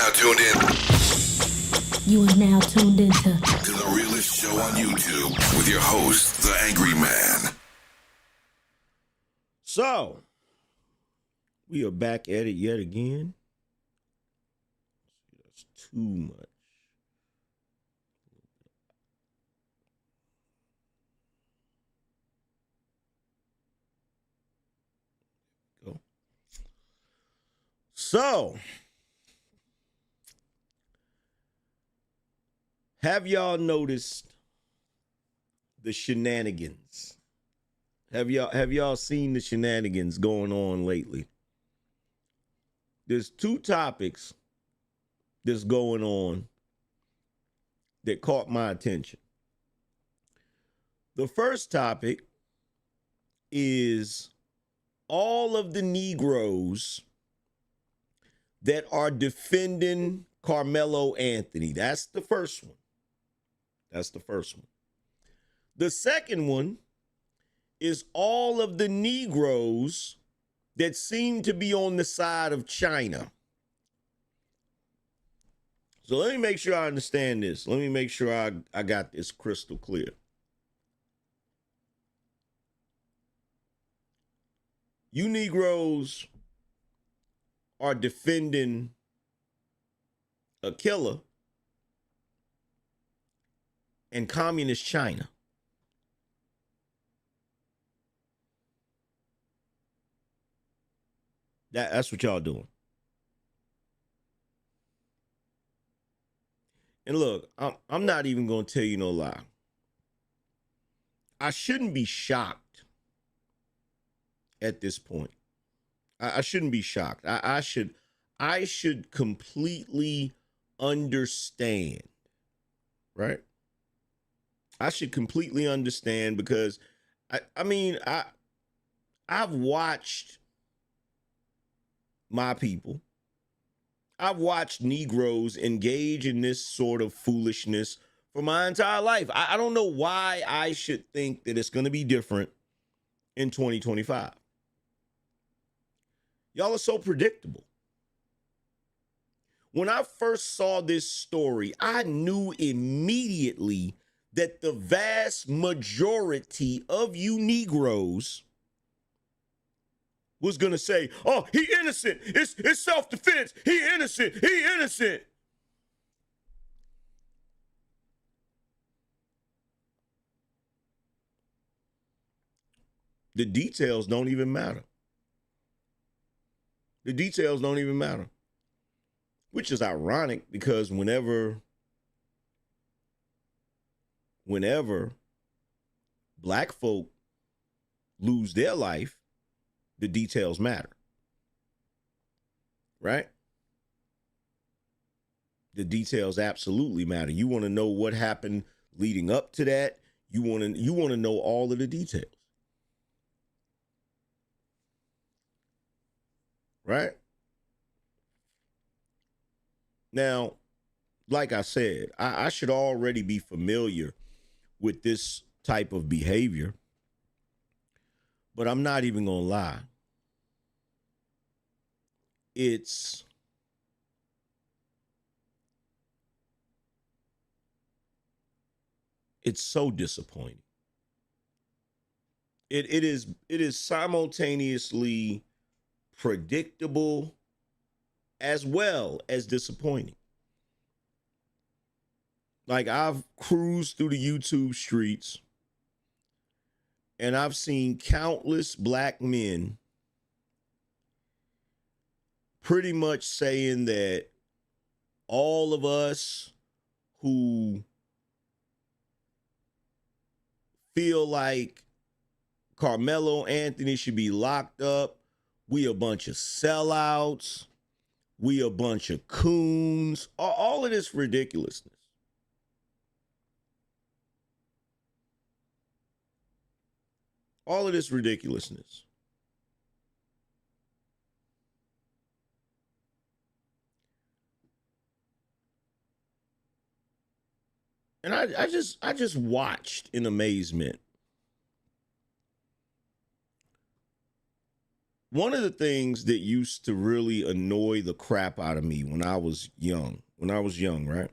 now tuned in. You are now tuned into to the realest show on YouTube with your host, the Angryman. So, we are back at it yet again. That's too much. Go. So, have y'all noticed the shenanigans? Have y'all seen the shenanigans going on lately? There's two topics that's going on that caught my attention. The first topic is all of the Negroes that are defending Carmelo Anthony. That's the first one. The second one is all of the Negroes that seem to be on the side of China. So let me make sure I understand this. Let me make sure I got this crystal clear. You Negroes are defending a killer and communist China. That's what y'all doing. And look, I'm not even going to tell you no lie. I shouldn't be shocked at this point. I shouldn't be shocked. I should completely understand, right? I should completely understand because I've watched my people. I've watched Negroes engage in this sort of foolishness for my entire life. I don't know why I should think that it's going to be different in 2025. Y'all are so predictable. When I first saw this story, I knew immediately that the vast majority of you Negroes was going to say, oh, he innocent. It's self-defense. He innocent. The details don't even matter. Which is ironic because whenever black folk lose their life, the details matter, right? The details absolutely matter. You want to know what happened leading up to that. You want to know all of the details, right? Now, like I said, I should already be familiar with this type of behavior, but I'm not even going to lie. It's so disappointing. It is simultaneously predictable as well as disappointing. Like, I've cruised through the YouTube streets and I've seen countless black men pretty much saying that all of us who feel like Carmelo Anthony should be locked up, we a bunch of sellouts, we a bunch of coons, all of this ridiculousness. All of this ridiculousness. And I just watched in amazement one of the things that used to really annoy the crap out of me when I was young, right?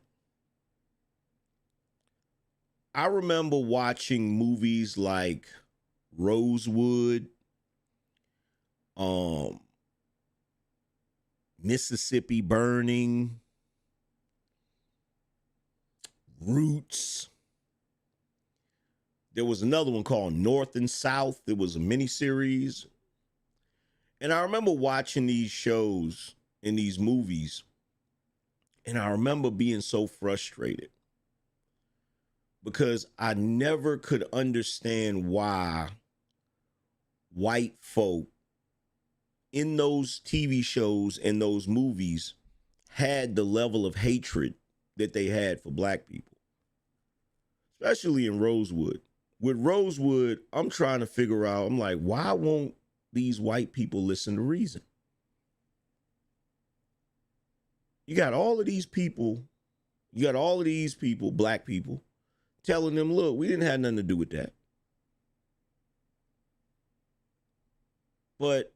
I remember watching movies like Rosewood, um, Mississippi Burning, Roots. There was another one called North and South. It was a miniseries. And I remember watching these shows and these movies, and I remember being so frustrated because I never could understand why white folk in those TV shows and those movies had the level of hatred that they had for black people, especially in Rosewood. With Rosewood, I'm trying to figure out, I'm like, why won't these white people listen to reason? You got all of these people, black people, telling them, look, we didn't have nothing to do with that. But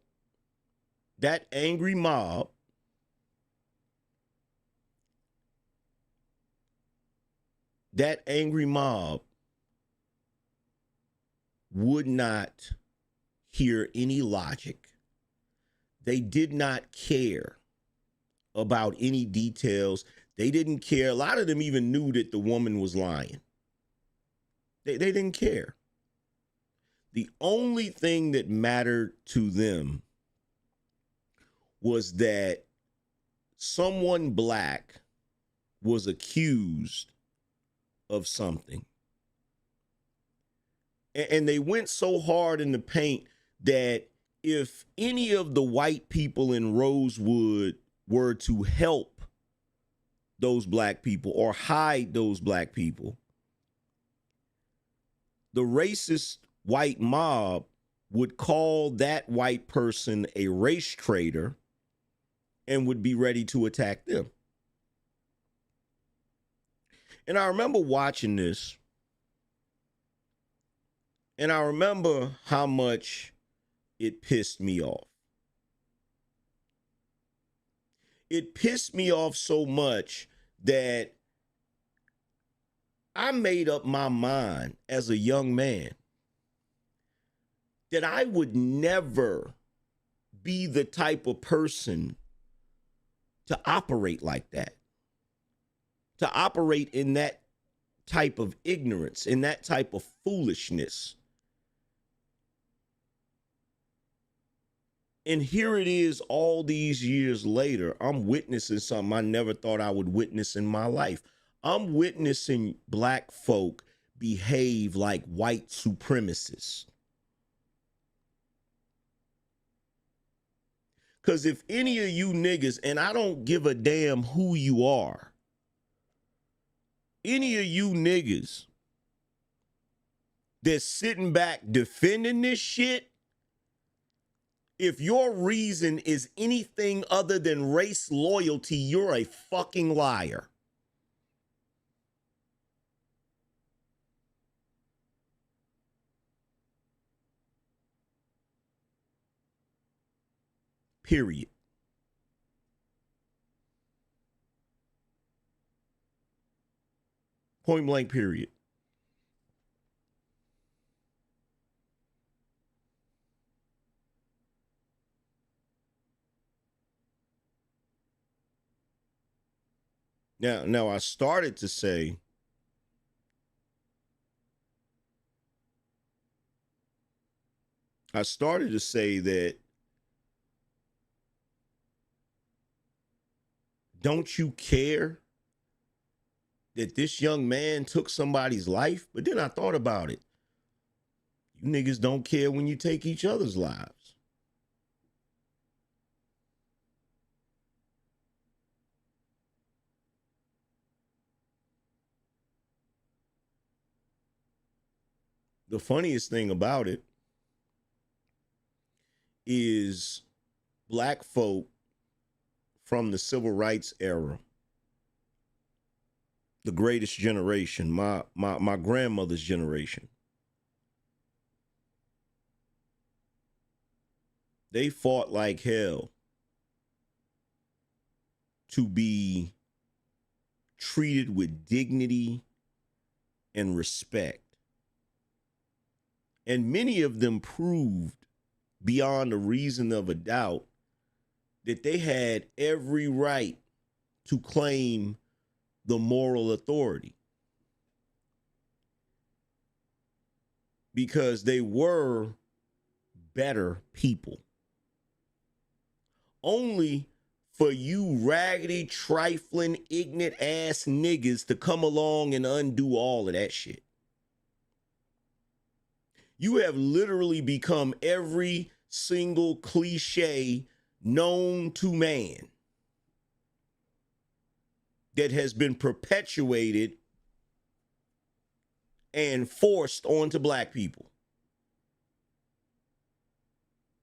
that angry mob would not hear any logic. They did not care about any details. They didn't care. A lot of them even knew that the woman was lying. They didn't care. The only thing that mattered to them was that someone black was accused of something. And they went so hard in the paint that if any of the white people in Rosewood were to help those black people or hide those black people, the racist white mob would call that white person a race traitor and would be ready to attack them. And I remember watching this, and I remember how much it pissed me off. It pissed me off so much that I made up my mind as a young man that I would never be the type of person to operate like that, to operate in that type of ignorance, in that type of foolishness. And here it is all these years later, I'm witnessing something I never thought I would witness in my life. I'm witnessing black folk behave like white supremacists. Because if any of you niggas, and I don't give a damn who you are, any of you niggas that's sitting back defending this shit, if your reason is anything other than race loyalty, you're a fucking liar. Period. Point blank, period. Now I started to say that don't you care that this young man took somebody's life? But then I thought about it. You niggas don't care when you take each other's lives. The funniest thing about it is black folk from the civil rights era, the greatest generation, my grandmother's generation, They fought like hell to be treated with dignity and respect. And many of them proved beyond a reason of a doubt that they had every right to claim the moral authority because they were better people. Only for you raggedy, trifling, ignorant ass niggas to come along and undo all of that shit. You have literally become every single cliche known to man that has been perpetuated and forced onto black people.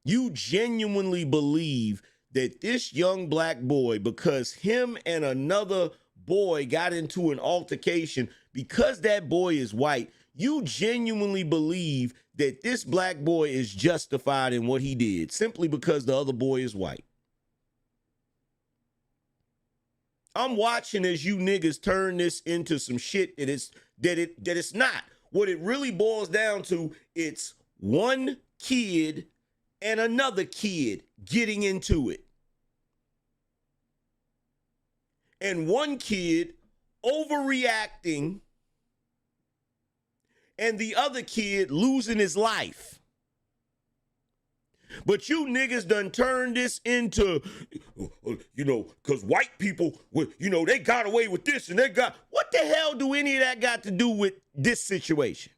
You genuinely believe that this young black boy, because him and another boy got into an altercation, because that boy is white, you genuinely believe that this black boy is justified in what he did simply because the other boy is white. I'm watching as you niggas turn this into some shit that it's not. What it really boils down to, it's one kid and another kid getting into it. And one kid overreacting and the other kid losing his life. But you niggas done turned this into, because white people, they got away with this and they got, what the hell do any of that got to do with this situation?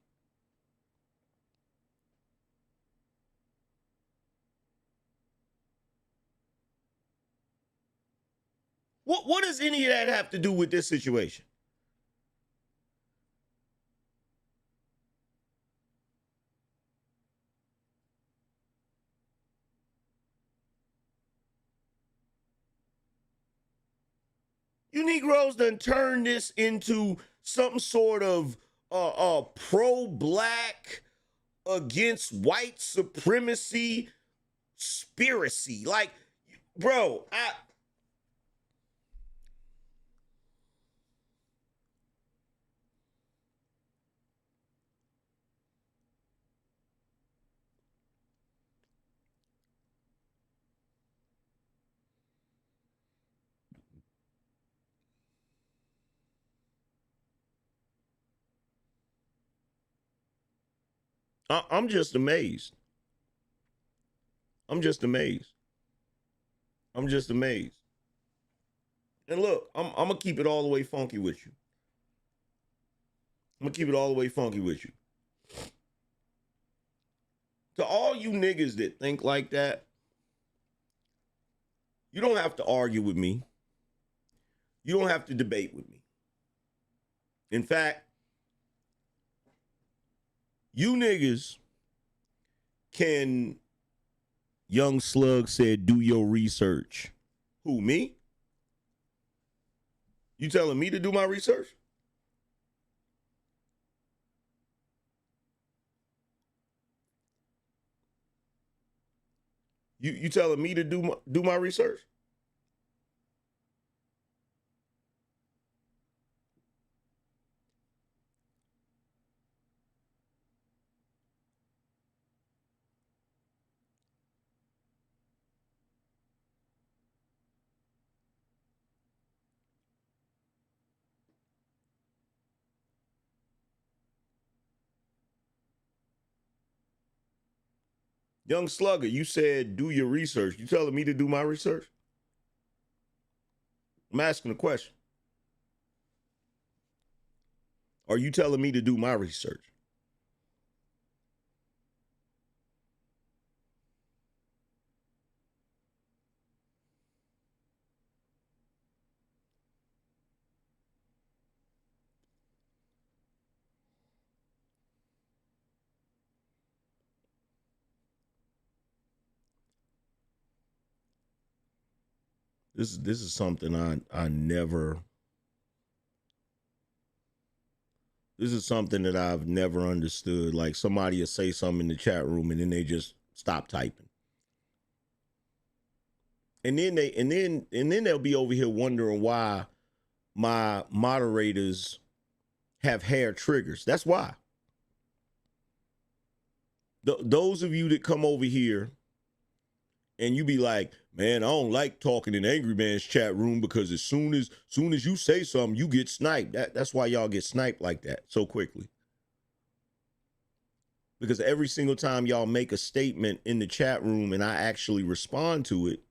What does any of that have to do with this situation? You Negroes done turned this into some sort of pro-black against white supremacy conspiracy. Like, bro, I'm just amazed. I'm just amazed. I'm just amazed. And look, I'm gonna keep it all the way funky with you. I'm gonna keep it all the way funky with you. To all you niggas that think like that, you don't have to argue with me. You don't have to debate with me. In fact, you niggas can, Young Slug said, do your research. Who, me? You telling me to do my research? You telling me to do my research? Young Slugger, you said do your research. You telling me to do my research? I'm asking a question. Are you telling me to do my research? This is something I never. This is something that I've never understood. Like somebody will say something in the chat room and then they just stop typing. And then they'll be over here wondering why my moderators have hair triggers. That's why. Those of you that come over here and you be like, man, I don't like talking in Angryman's chat room because as soon as you say something, you get sniped. That's why y'all get sniped like that so quickly. Because every single time y'all make a statement in the chat room and I actually respond to it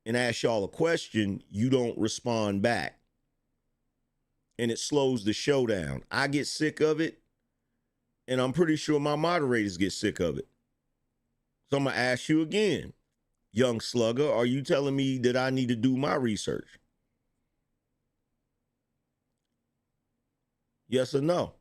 and ask y'all a question, you don't respond back. And it slows the show down. I get sick of it, and I'm pretty sure my moderators get sick of it. So I'm going to ask you again, young slugger, are you telling me that I need to do my research? Yes or no?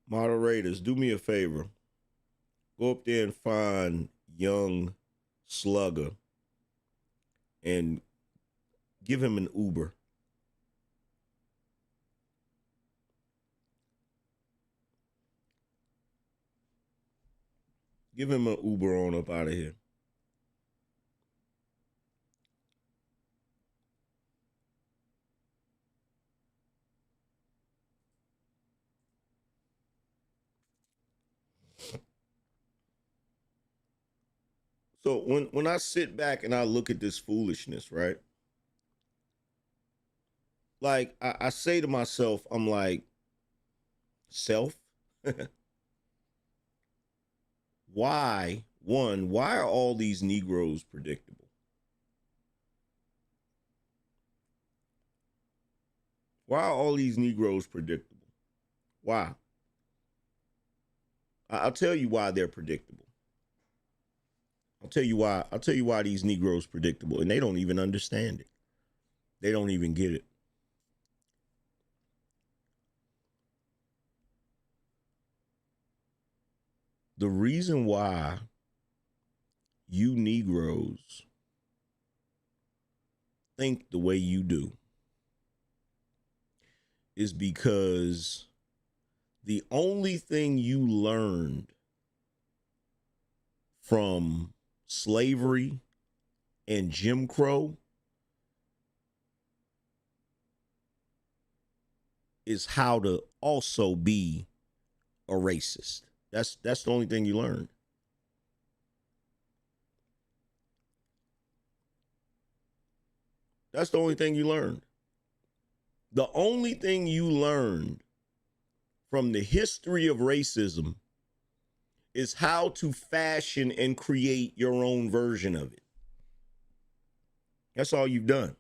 Moderators, do me a favor. Go up there and find young slugger and give him an Uber. Give him an Uber on up out of here. So when I sit back and I look at this foolishness, right? Like I say to myself, I'm like, self, why are all these Negroes predictable? Why are all these Negroes predictable? Why? I'll tell you why they're predictable. I'll tell you why these Negroes predictable, and they don't even understand it. They don't even get it. The reason why you Negroes think the way you do is because the only thing you learned from slavery and Jim Crow is how to also be a racist. That's the only thing you learned. That's the only thing you learned. The only thing you learned from the history of racism is how to fashion and create your own version of it. That's all you've done.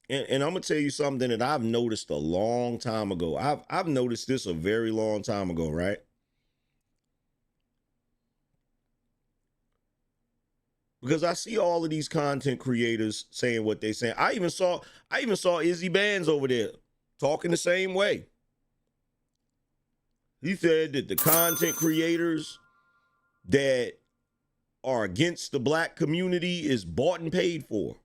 And I'm gonna tell you something that I've noticed a long time ago. I've noticed this a very long time ago, right? Because I see all of these content creators saying what they saying. I even saw Izzy Bands over there talking the same way. He said that the content creators that are against the black community is bought and paid for.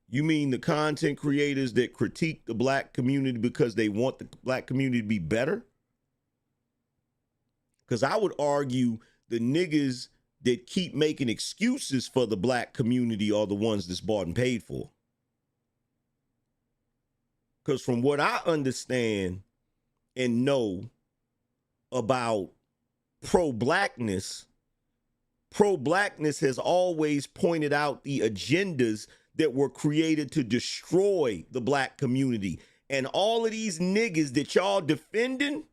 You mean the content creators that critique the black community because they want the black community to be better? Because I would argue the niggas that keep making excuses for the black community are the ones that's bought and paid for. Because from what I understand and know about pro-blackness has always pointed out the agendas that were created to destroy the black community. And all of these niggas that y'all defending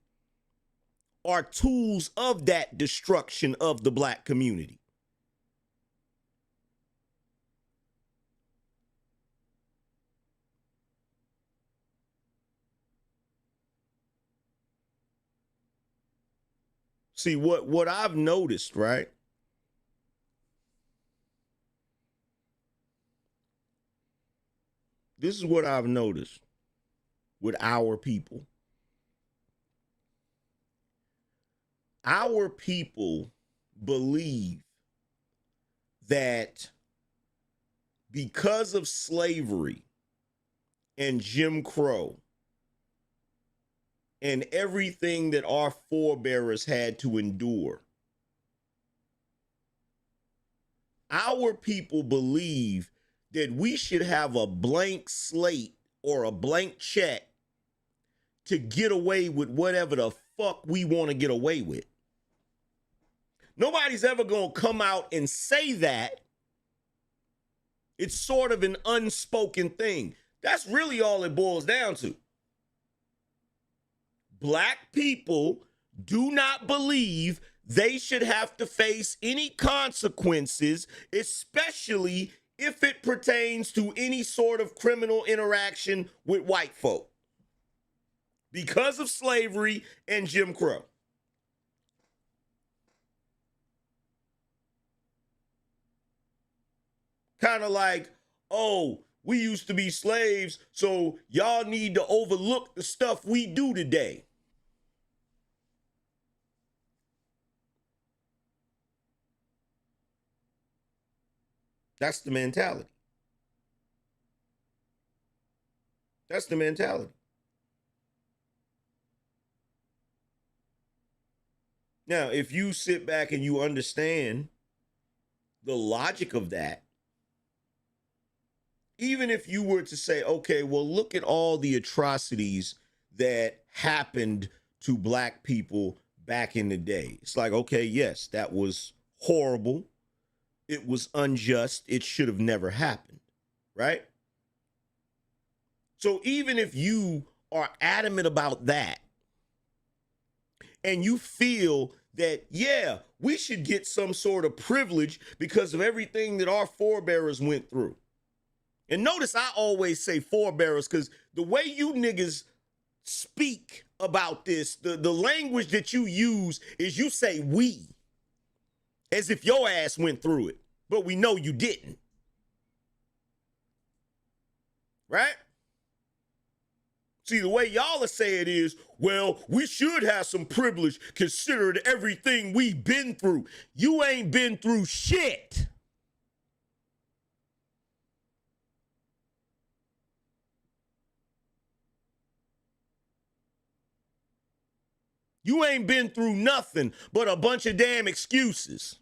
are tools of that destruction of the black community. See, what I've noticed, right? This is what I've noticed with our people. Our people believe that because of slavery and Jim Crow and everything that our forebears had to endure, our people believe that we should have a blank slate or a blank check to get away with whatever the fuck we want to get away with. Nobody's ever going to come out and say that. It's sort of an unspoken thing. That's really all it boils down to. Black people do not believe they should have to face any consequences, especially if it pertains to any sort of criminal interaction with white folk, because of slavery and Jim Crow. Kind of like, oh, we used to be slaves, so y'all need to overlook the stuff we do today. That's the mentality. That's the mentality. Now, if you sit back and you understand the logic of that, even if you were to say, okay, well, look at all the atrocities that happened to black people back in the day. It's like, okay, yes, that was horrible. It was unjust. It should have never happened, right? So even if you are adamant about that and you feel that, yeah, we should get some sort of privilege because of everything that our forebears went through. And notice I always say forebears because the way you niggas speak about this, the language that you use is you say we, as if your ass went through it, but we know you didn't. Right? See, the way y'all are saying is, well, we should have some privilege considering everything we've been through. You ain't been through shit. You ain't been through nothing but a bunch of damn excuses.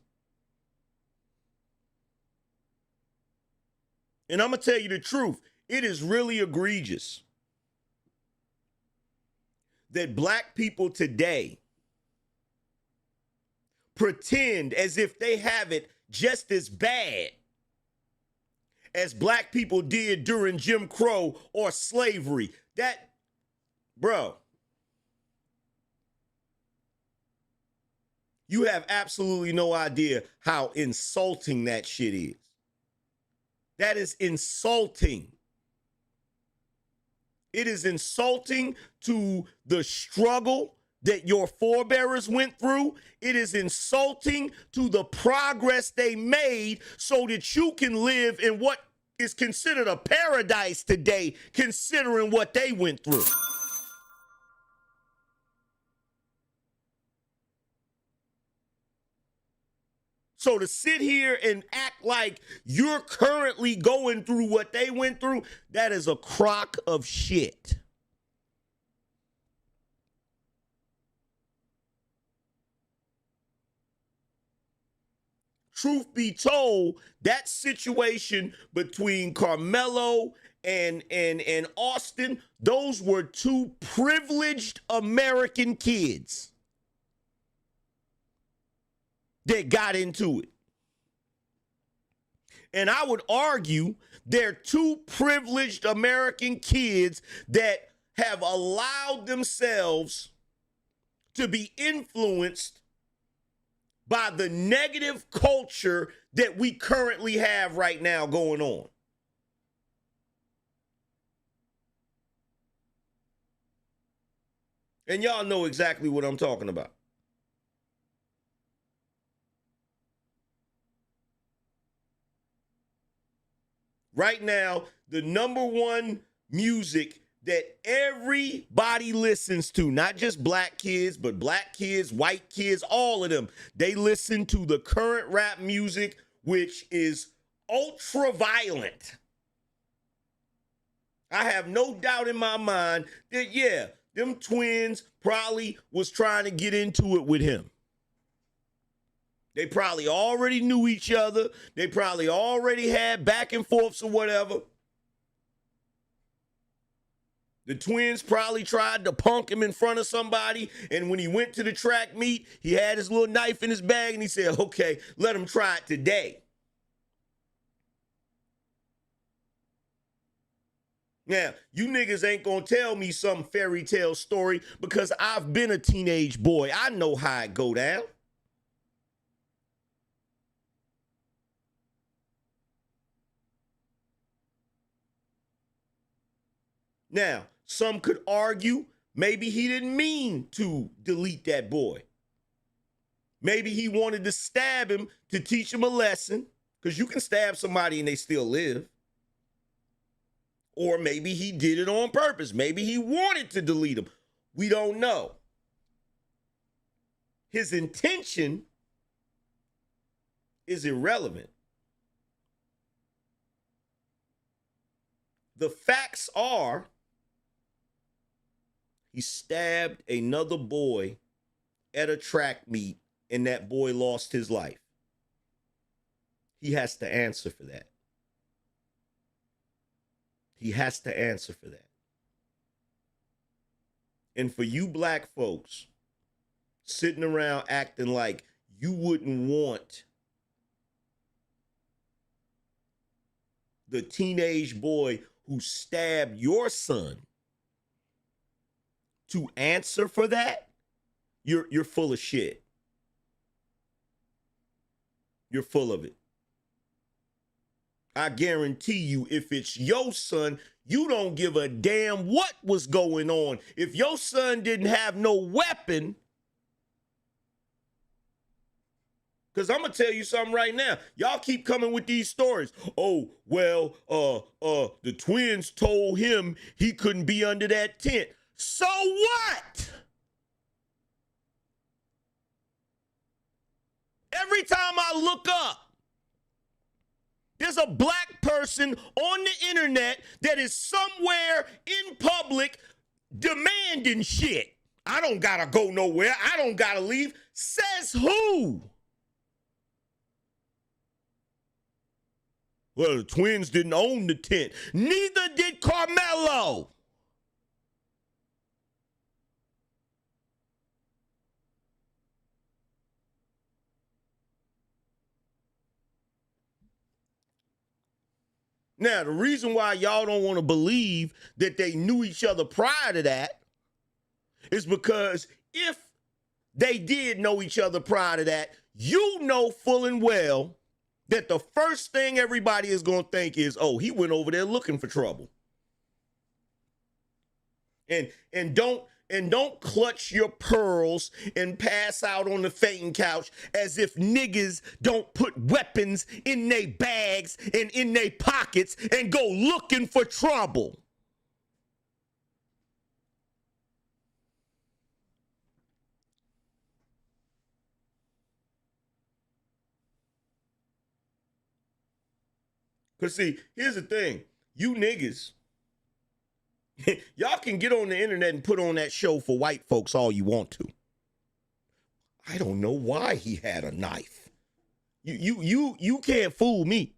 And I'm going to tell you the truth. It is really egregious that black people today pretend as if they have it just as bad as black people did during Jim Crow or slavery. That, bro, you have absolutely no idea how insulting that shit is. That is insulting. It is insulting to the struggle that your forebears went through. It is insulting to the progress they made so that you can live in what is considered a paradise today, considering what they went through. So to sit here and act like you're currently going through what they went through, that is a crock of shit. Truth be told, that situation between Carmelo and Austin, those were two privileged American kids that got into it. And I would argue they're two privileged American kids that have allowed themselves to be influenced by the negative culture that we currently have right now going on. And y'all know exactly what I'm talking about. Right now, the number one music that everybody listens to, not just black kids, but black kids, white kids, all of them, they listen to the current rap music, which is ultra violent. I have no doubt in my mind that, yeah, them twins probably was trying to get into it with him. They probably already knew each other. They probably already had back and forths or whatever. The twins probably tried to punk him in front of somebody, and when he went to the track meet, he had his little knife in his bag, and he said, okay, let him try it today. Now, you niggas ain't gonna tell me some fairy tale story because I've been a teenage boy. I know how it go down. Now, some could argue maybe he didn't mean to delete that boy. Maybe he wanted to stab him to teach him a lesson, because you can stab somebody and they still live. Or maybe he did it on purpose. Maybe he wanted to delete him. We don't know. His intention is irrelevant. The facts are, he stabbed another boy at a track meet, and that boy lost his life. He has to answer for that. He has to answer for that. And for you black folks sitting around acting like you wouldn't want the teenage boy who stabbed your son to answer for that, you're full of shit. You're full of it. I guarantee you, if it's your son, you don't give a damn what was going on. If your son didn't have no weapon, because I'm going to tell you something right now. Y'all keep coming with these stories. Oh, well, the twins told him he couldn't be under that tent. So what? Every time I look up, there's a black person on the internet that is somewhere in public demanding shit. I don't gotta go nowhere. I don't gotta leave. Says who? Well, the twins didn't own the tent. Neither did Carmelo. Now, the reason why y'all don't want to believe that they knew each other prior to that is because if they did know each other prior to that, you know full and well that the first thing everybody is going to think is, oh, he went over there looking for trouble. And don't clutch your pearls and pass out on the fainting couch as if niggas don't put weapons in their bags and in their pockets and go looking for trouble. Because see, here's the thing. You niggas, y'all can get on the internet and put on that show for white folks all you want to. I don't know why he had a knife. You can't fool me.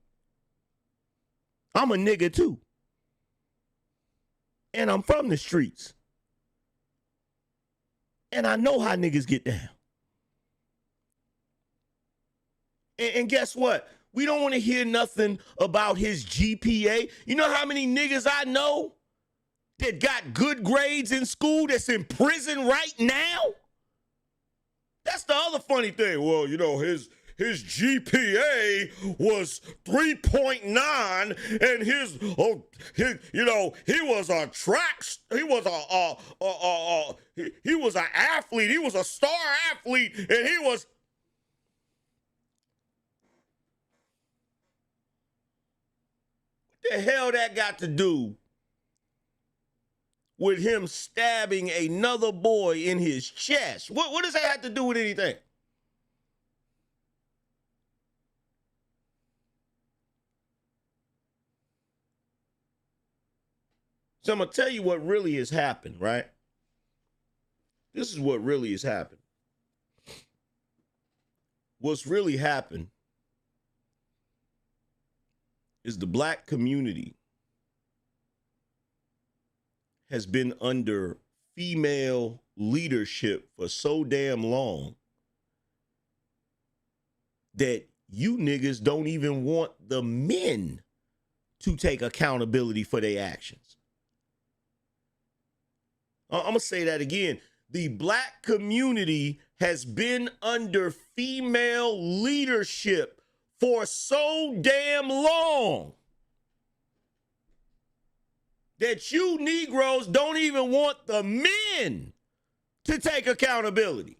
I'm a nigga too. And I'm from the streets. And I know how niggas get down. And guess what? We don't want to hear nothing about his GPA. You know how many niggas I know that got good grades in school that's in prison right now? That's the other funny thing. Well, you know, his GPA was 3.9 and he was an athlete. He was a star athlete and he was. What the hell that got to do with him stabbing another boy in his chest? What does that have to do with anything? So I'm going to tell you what really has happened, right? This is what really has happened. What's really happened is the black community has been under female leadership for so damn long that you niggas don't even want the men to take accountability for their actions. I'm going to say that again. The black community has been under female leadership for so damn long that you Negroes don't even want the men to take accountability.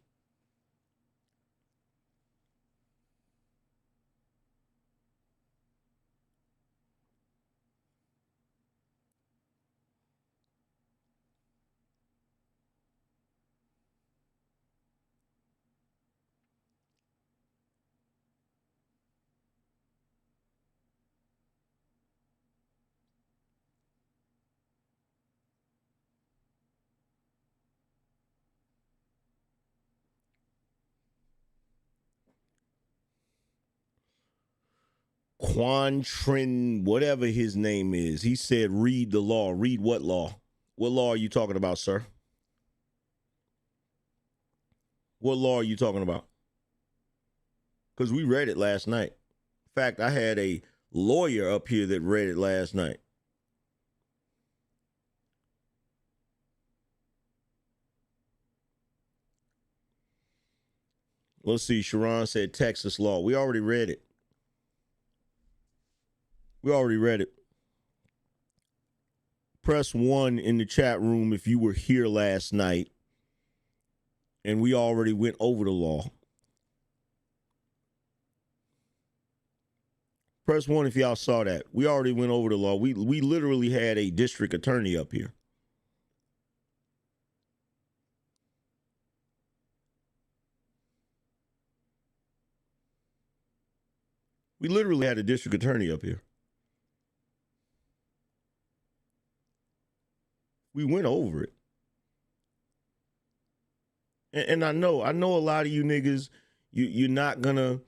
Quantrin, whatever his name is, he said, read the law. Read what law? What law are you talking about, sir? What law are you talking about? Because we read it last night. In fact, I had a lawyer up here that read it last night. Let's see. Sharon said Texas law. We already read it. We already read it. Press 1 in the chat room if you were here last night and we already went over the law. Press 1 if y'all saw that. We already went over the law. We literally had a district attorney up here. We literally had a district attorney up here. We went over it. And I know a lot of you niggas, you're not gonna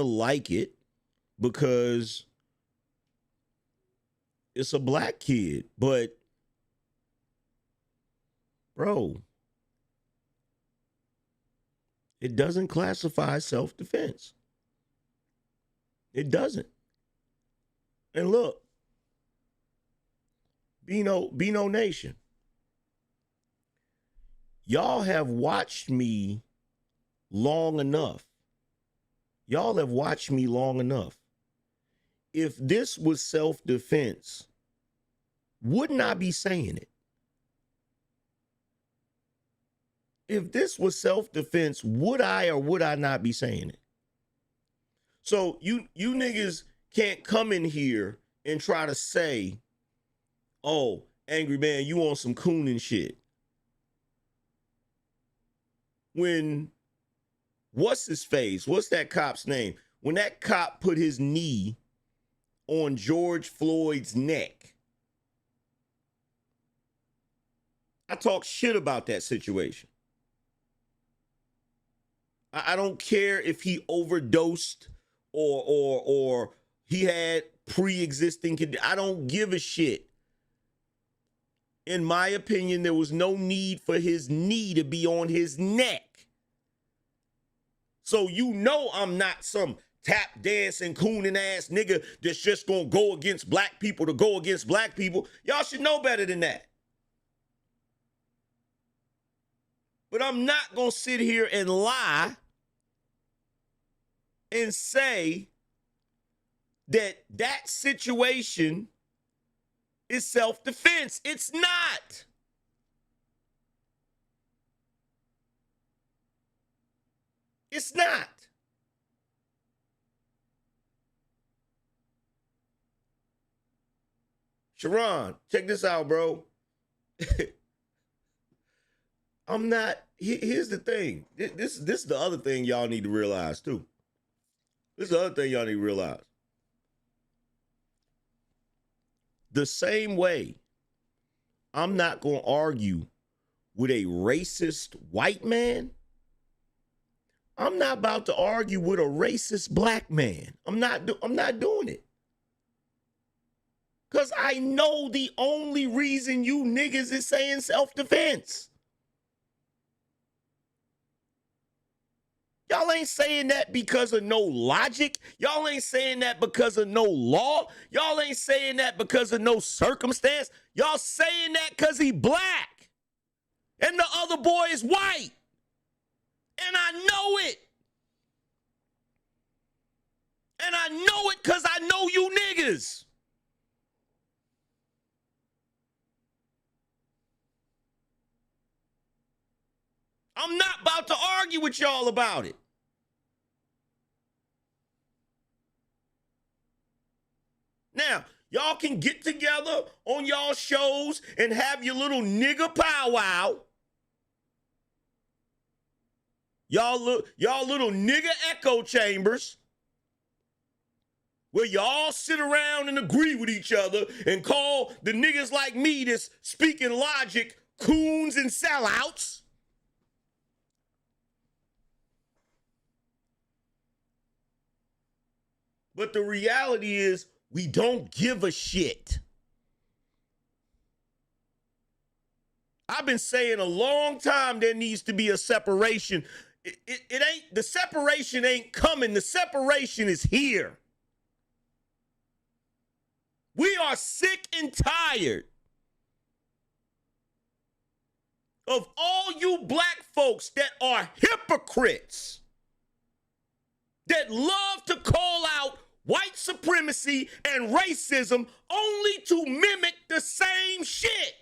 like it because it's a black kid. But bro, it doesn't classify as self-defense. It doesn't. And look, BINO Nation, y'all have watched me long enough. Y'all have watched me long enough. If this was self-defense, wouldn't I be saying it? If this was self-defense, would I or would I not be saying it? So you niggas can't come in here and try to say, oh, Angryman, you on some cooning shit. When, what's his face? What's that cop's name? When that cop put his knee on George Floyd's neck, I talk shit about that situation. I don't care if he overdosed or he had pre-existing conditions. I don't give a shit. In my opinion, there was no need for his knee to be on his neck. So you know I'm not some tap dancing, cooning ass nigga that's just gonna go against black people to go against black people. Y'all should know better than that. But I'm not gonna sit here and lie and say that that situation is self-defense. It's not. It's not. Sharon, check this out, bro. I'm not. Here's the thing. This is the other thing y'all need to realize too. This is the other thing y'all need to realize. The same way I'm not going to argue with a racist white man, I'm not about to argue with a racist black man. I'm not doing it. Because I know the only reason you niggas is saying self-defense. Y'all ain't saying that because of no logic. Y'all ain't saying that because of no law. Y'all ain't saying that because of no circumstance. Y'all saying that because he black. And the other boy is white. And I know it. And I know it because I know you niggas. I'm not about to argue with y'all about it. Now, y'all can get together on y'all shows and have your little nigga powwow. Y'all little nigga echo chambers where y'all sit around and agree with each other and call the niggas like me that's speaking logic coons and sellouts. But the reality is we don't give a shit. I've been saying a long time there needs to be a separation. It ain't, the separation ain't coming. The separation is here. We are sick and tired of all you black folks that are hypocrites, that love to call out white supremacy and racism only to mimic the same shit.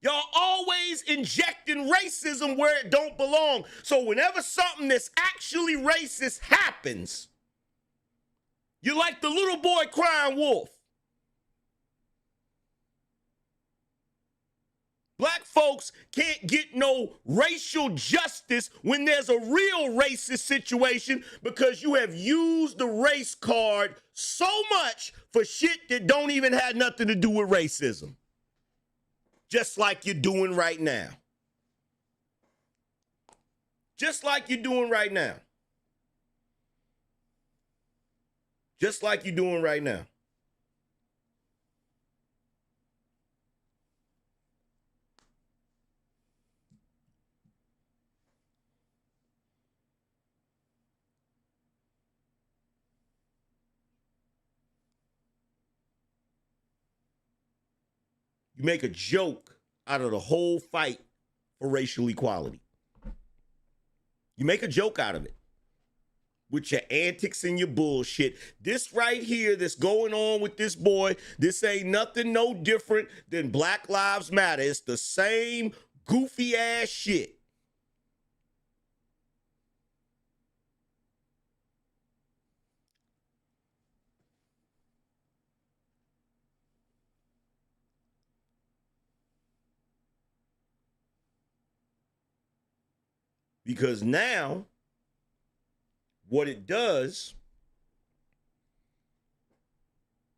Y'all always injecting racism where it don't belong. So whenever something that's actually racist happens, you're like the little boy crying wolf. Black folks can't get no racial justice when there's a real racist situation because you have used the race card so much for shit that don't even have nothing to do with racism. Just like you're doing right now. Just like you're doing right now. Just like you're doing right now. You make a joke out of the whole fight for racial equality. You make a joke out of it with your antics and your bullshit. This right here that's going on with this boy, this ain't nothing no different than Black Lives Matter. It's the same goofy ass shit. Because now, what it does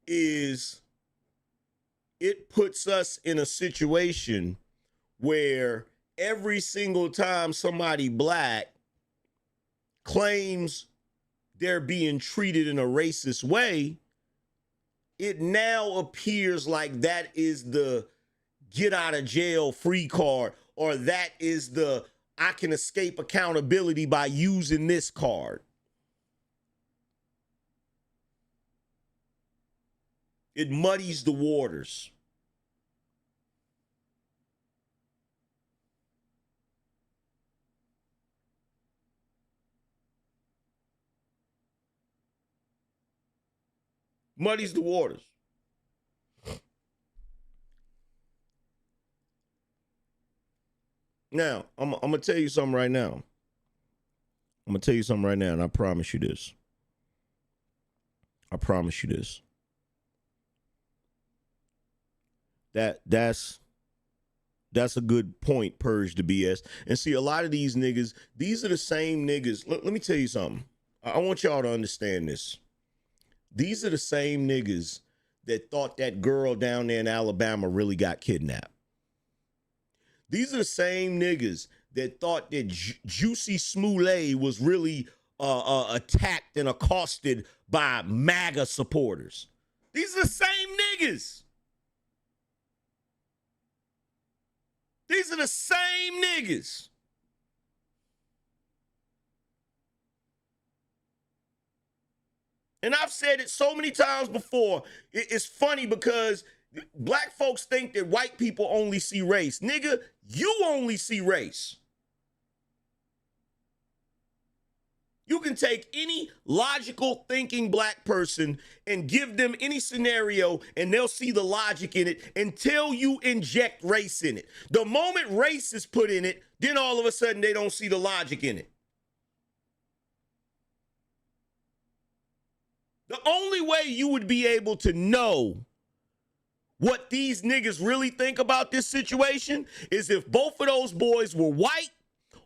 is it puts us in a situation where every single time somebody black claims they're being treated in a racist way, it now appears like that is the get out of jail free card, or that is the I can escape accountability by using this card. It muddies the waters. Muddies the waters. Now, I'm going to tell you something right now. I'm going to tell you something right now, and I promise you this. I promise you this. That's a good point, Purge the BS. And see, a lot of these niggas, these are the same niggas. Let me tell you something. I want y'all to understand this. These are the same niggas that thought that girl down there in Alabama really got kidnapped. These are the same niggas that thought that Juicy Smollett was really attacked and accosted by MAGA supporters. These are the same niggas. These are the same niggas. And I've said it so many times before. It's funny because black folks think that white people only see race. Nigga, you only see race. You can take any logical thinking black person and give them any scenario and they'll see the logic in it until you inject race in it. The moment race is put in it, then all of a sudden they don't see the logic in it. The only way you would be able to know what these niggas really think about this situation is if both of those boys were white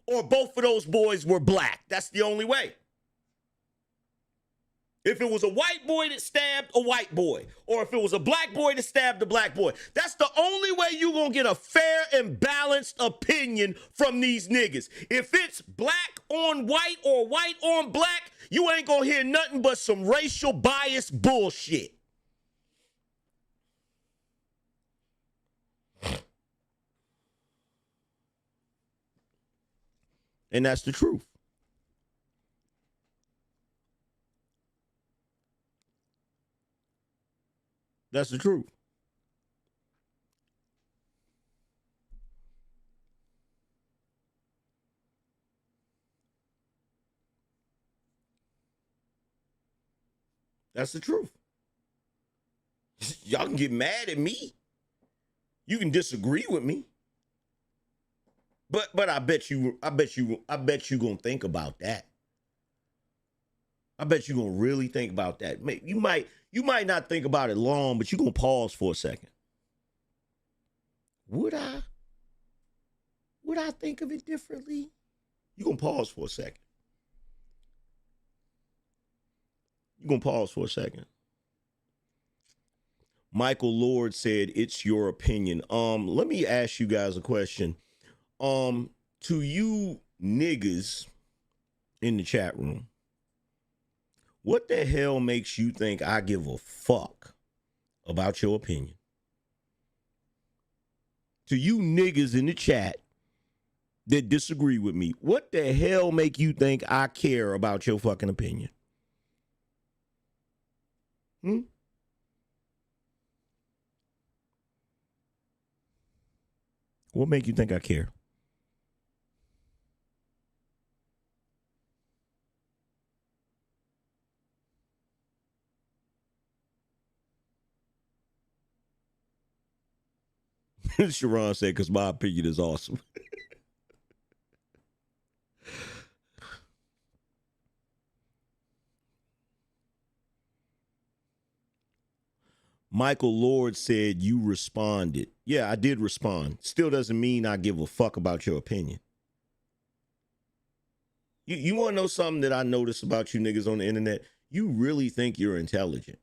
or both of those boys were black. That's the only way. If it was a white boy that stabbed a white boy, or if it was a black boy that stabbed a black boy, that's the only way you're going to get a fair and balanced opinion from these niggas. If it's black on white or white on black, you ain't going to hear nothing but some racial bias bullshit. And that's the truth. That's the truth. That's the truth. Y'all can get mad at me. You can disagree with me. But I bet you gonna think about that. I bet you gonna really think about that. You might not think about it long, but you gonna pause for a second. Would I think of it differently? You gonna pause for a second. You gonna pause for a second. Michael Lord said, "It's your opinion." Let me ask you guys a question. To you niggas in the chat room, what the hell makes you think I give a fuck about your opinion? To you niggas in the chat that disagree with me, what the hell make you think I care about your fucking opinion? What make you think I care? Sharon said, because my opinion is awesome. Michael Lord said you responded. Yeah, I did respond. Still doesn't mean I give a fuck about your opinion. You want to know something that I noticed about you niggas on the internet? You really think you're intelligent.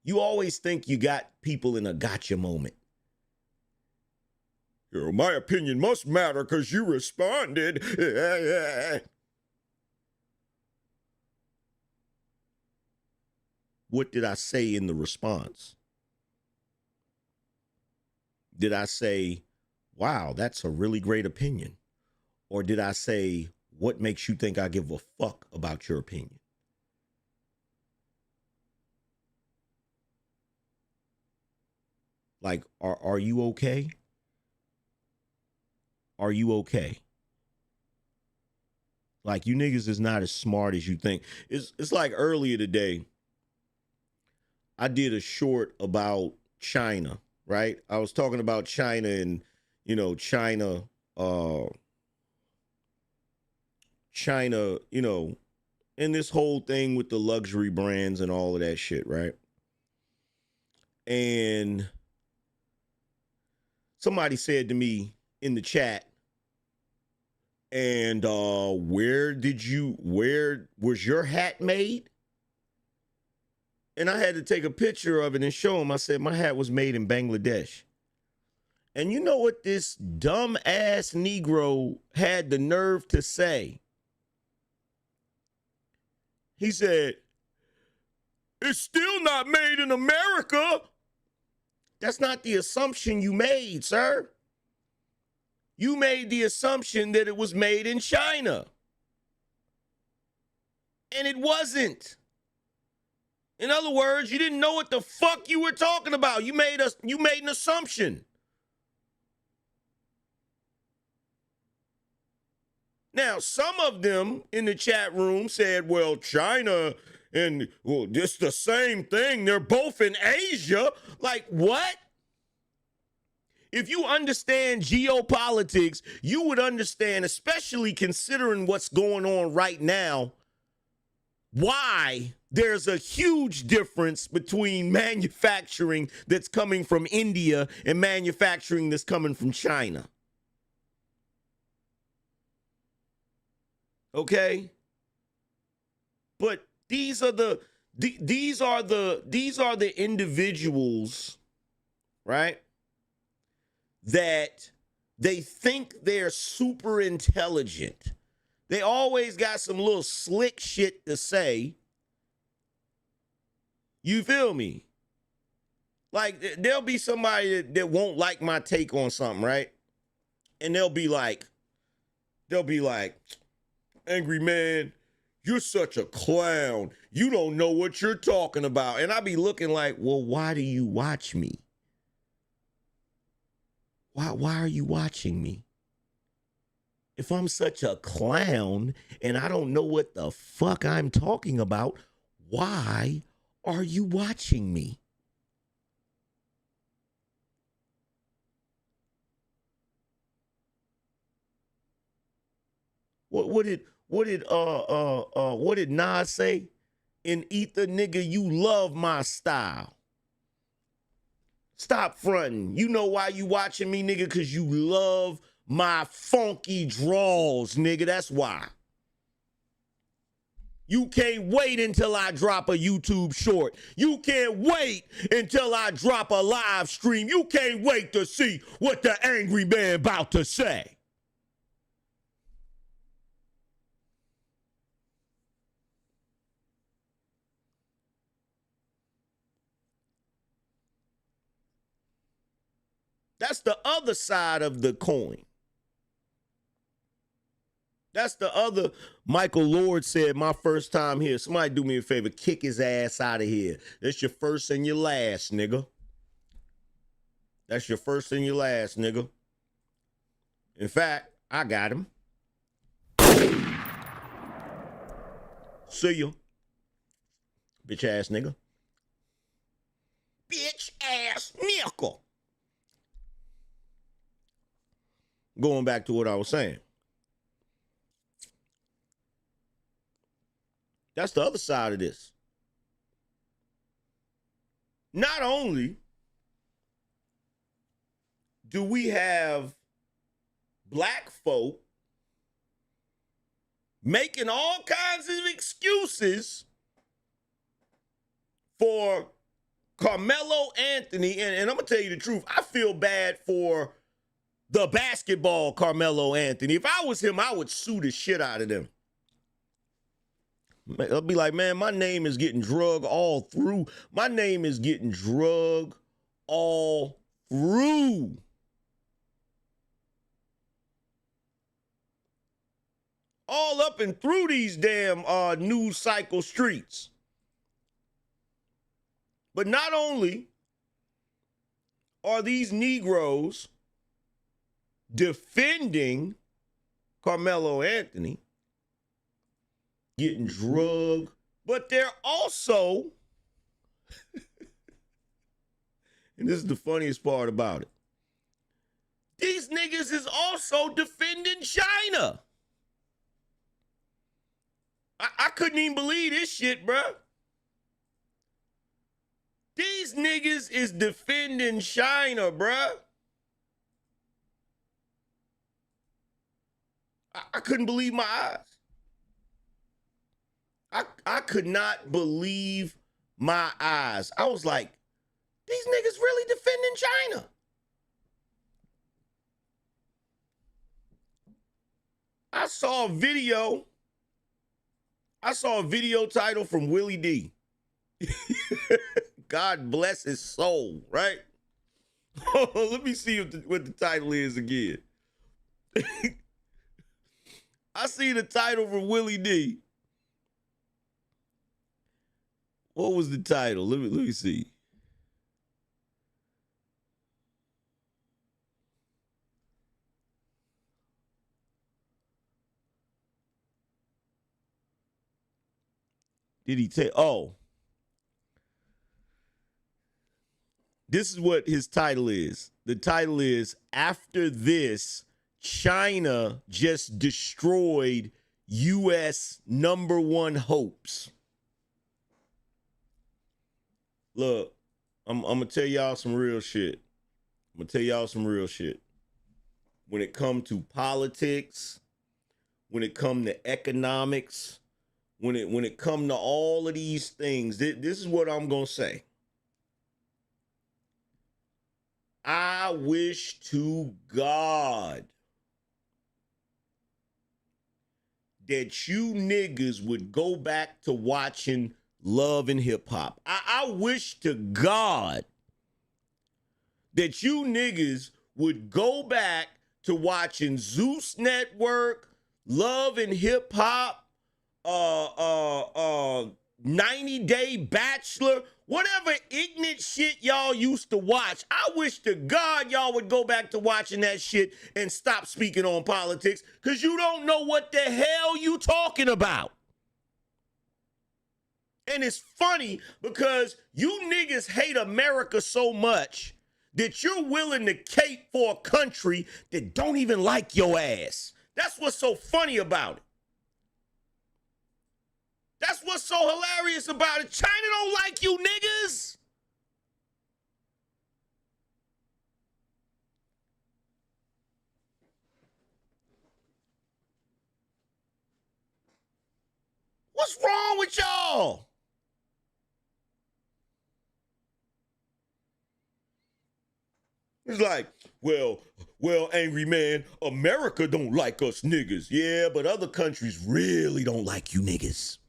You always think you got people in a gotcha moment. My opinion must matter because you responded. What did I say in the response? Did I say, wow, that's a really great opinion? Or did I say, what makes you think I give a fuck about your opinion? Like, are you okay? Are you okay? Like, you niggas is not as smart as you think. It's like earlier today, I did a short about China, right? I was talking about China and, China, and this whole thing with the luxury brands and all of that shit, right? And somebody said to me in the chat, and where was your hat made? And I had to take a picture of it and show him. I said, my hat was made in Bangladesh. And you know what this dumb ass Negro had the nerve to say? He said, it's still not made in America. That's not the assumption you made, sir. You made the assumption that it was made in China. And it wasn't. In other words, you didn't know what the fuck you were talking about. You made an assumption. Now, some of them in the chat room said, well, China and, well, it's the same thing. They're both in Asia. Like, what? If you understand geopolitics, you would understand, especially considering what's going on right now, why there's a huge difference between manufacturing that's coming from India and manufacturing that's coming from China. Okay? But these are the individuals, right? That they think they're super intelligent. They always got some little slick shit to say. You feel me? Like, there'll be somebody that won't like my take on something, right? And they'll be like, Angry man, you're such a clown. You don't know what you're talking about. And I be looking like, well, why do you watch me? Why are you watching me? If I'm such a clown and I don't know what the fuck I'm talking about, why are you watching me? What did Nas say? In Ether, nigga, you love my style. Stop fronting. You know why you watching me, nigga? Because you love my funky draws, nigga. That's why. You can't wait until I drop a YouTube short. You can't wait until I drop a live stream. You can't wait to see what the angry man about to say. That's the other side of the coin. That's the other. Michael Lord said, my first time here. Somebody do me a favor. Kick his ass out of here. That's your first and your last, nigga. That's your first and your last, nigga. In fact, I got him. See ya. Bitch ass nigga. Bitch ass nickel. Going back to what I was saying. That's the other side of this. Not only do we have black folk making all kinds of excuses for Carmelo Anthony, and I'm going to tell you the truth, I feel bad for the basketball Carmelo Anthony. If I was him, I would sue the shit out of them. I'll be like, man, my name is getting drug all through. My name is getting drug all through. All up and through these damn news cycle streets. But not only are these Negroes defending Carmelo Anthony, getting drugged, but they're also, and this is the funniest part about it, these niggas is also defending China. I couldn't even believe this shit, bruh. These niggas is defending China, bruh. I couldn't believe my eyes. I could not believe my eyes. I was like, these niggas really defending China. I saw a video title from Willie D. God bless his soul, right? Let me see what the title is again. I see the title from Willie D. What was the title? Let me see. Did he take? Oh. This is what his title is. The title is, After This, China Just Destroyed U.S. #1 Hopes. Look, I'm going to tell y'all some real shit. When it comes to politics, when it comes to economics, when it comes to all of these things, this is what I'm going to say. I wish to God that you niggas would go back to watching Love and Hip Hop. I wish to God that you niggas would go back to watching Zeus Network, Love and Hip Hop, 90 Day Bachelor, whatever ignorant shit y'all used to watch. I wish to God y'all would go back to watching that shit and stop speaking on politics, because you don't know what the hell you talking about. And it's funny because you niggas hate America so much that you're willing to cape for a country that don't even like your ass. That's what's so funny about it. That's what's so hilarious about it. China don't like you niggas. What's wrong with y'all? It's like, well, angry man, America don't like us niggas. Yeah, but other countries really don't like you niggas.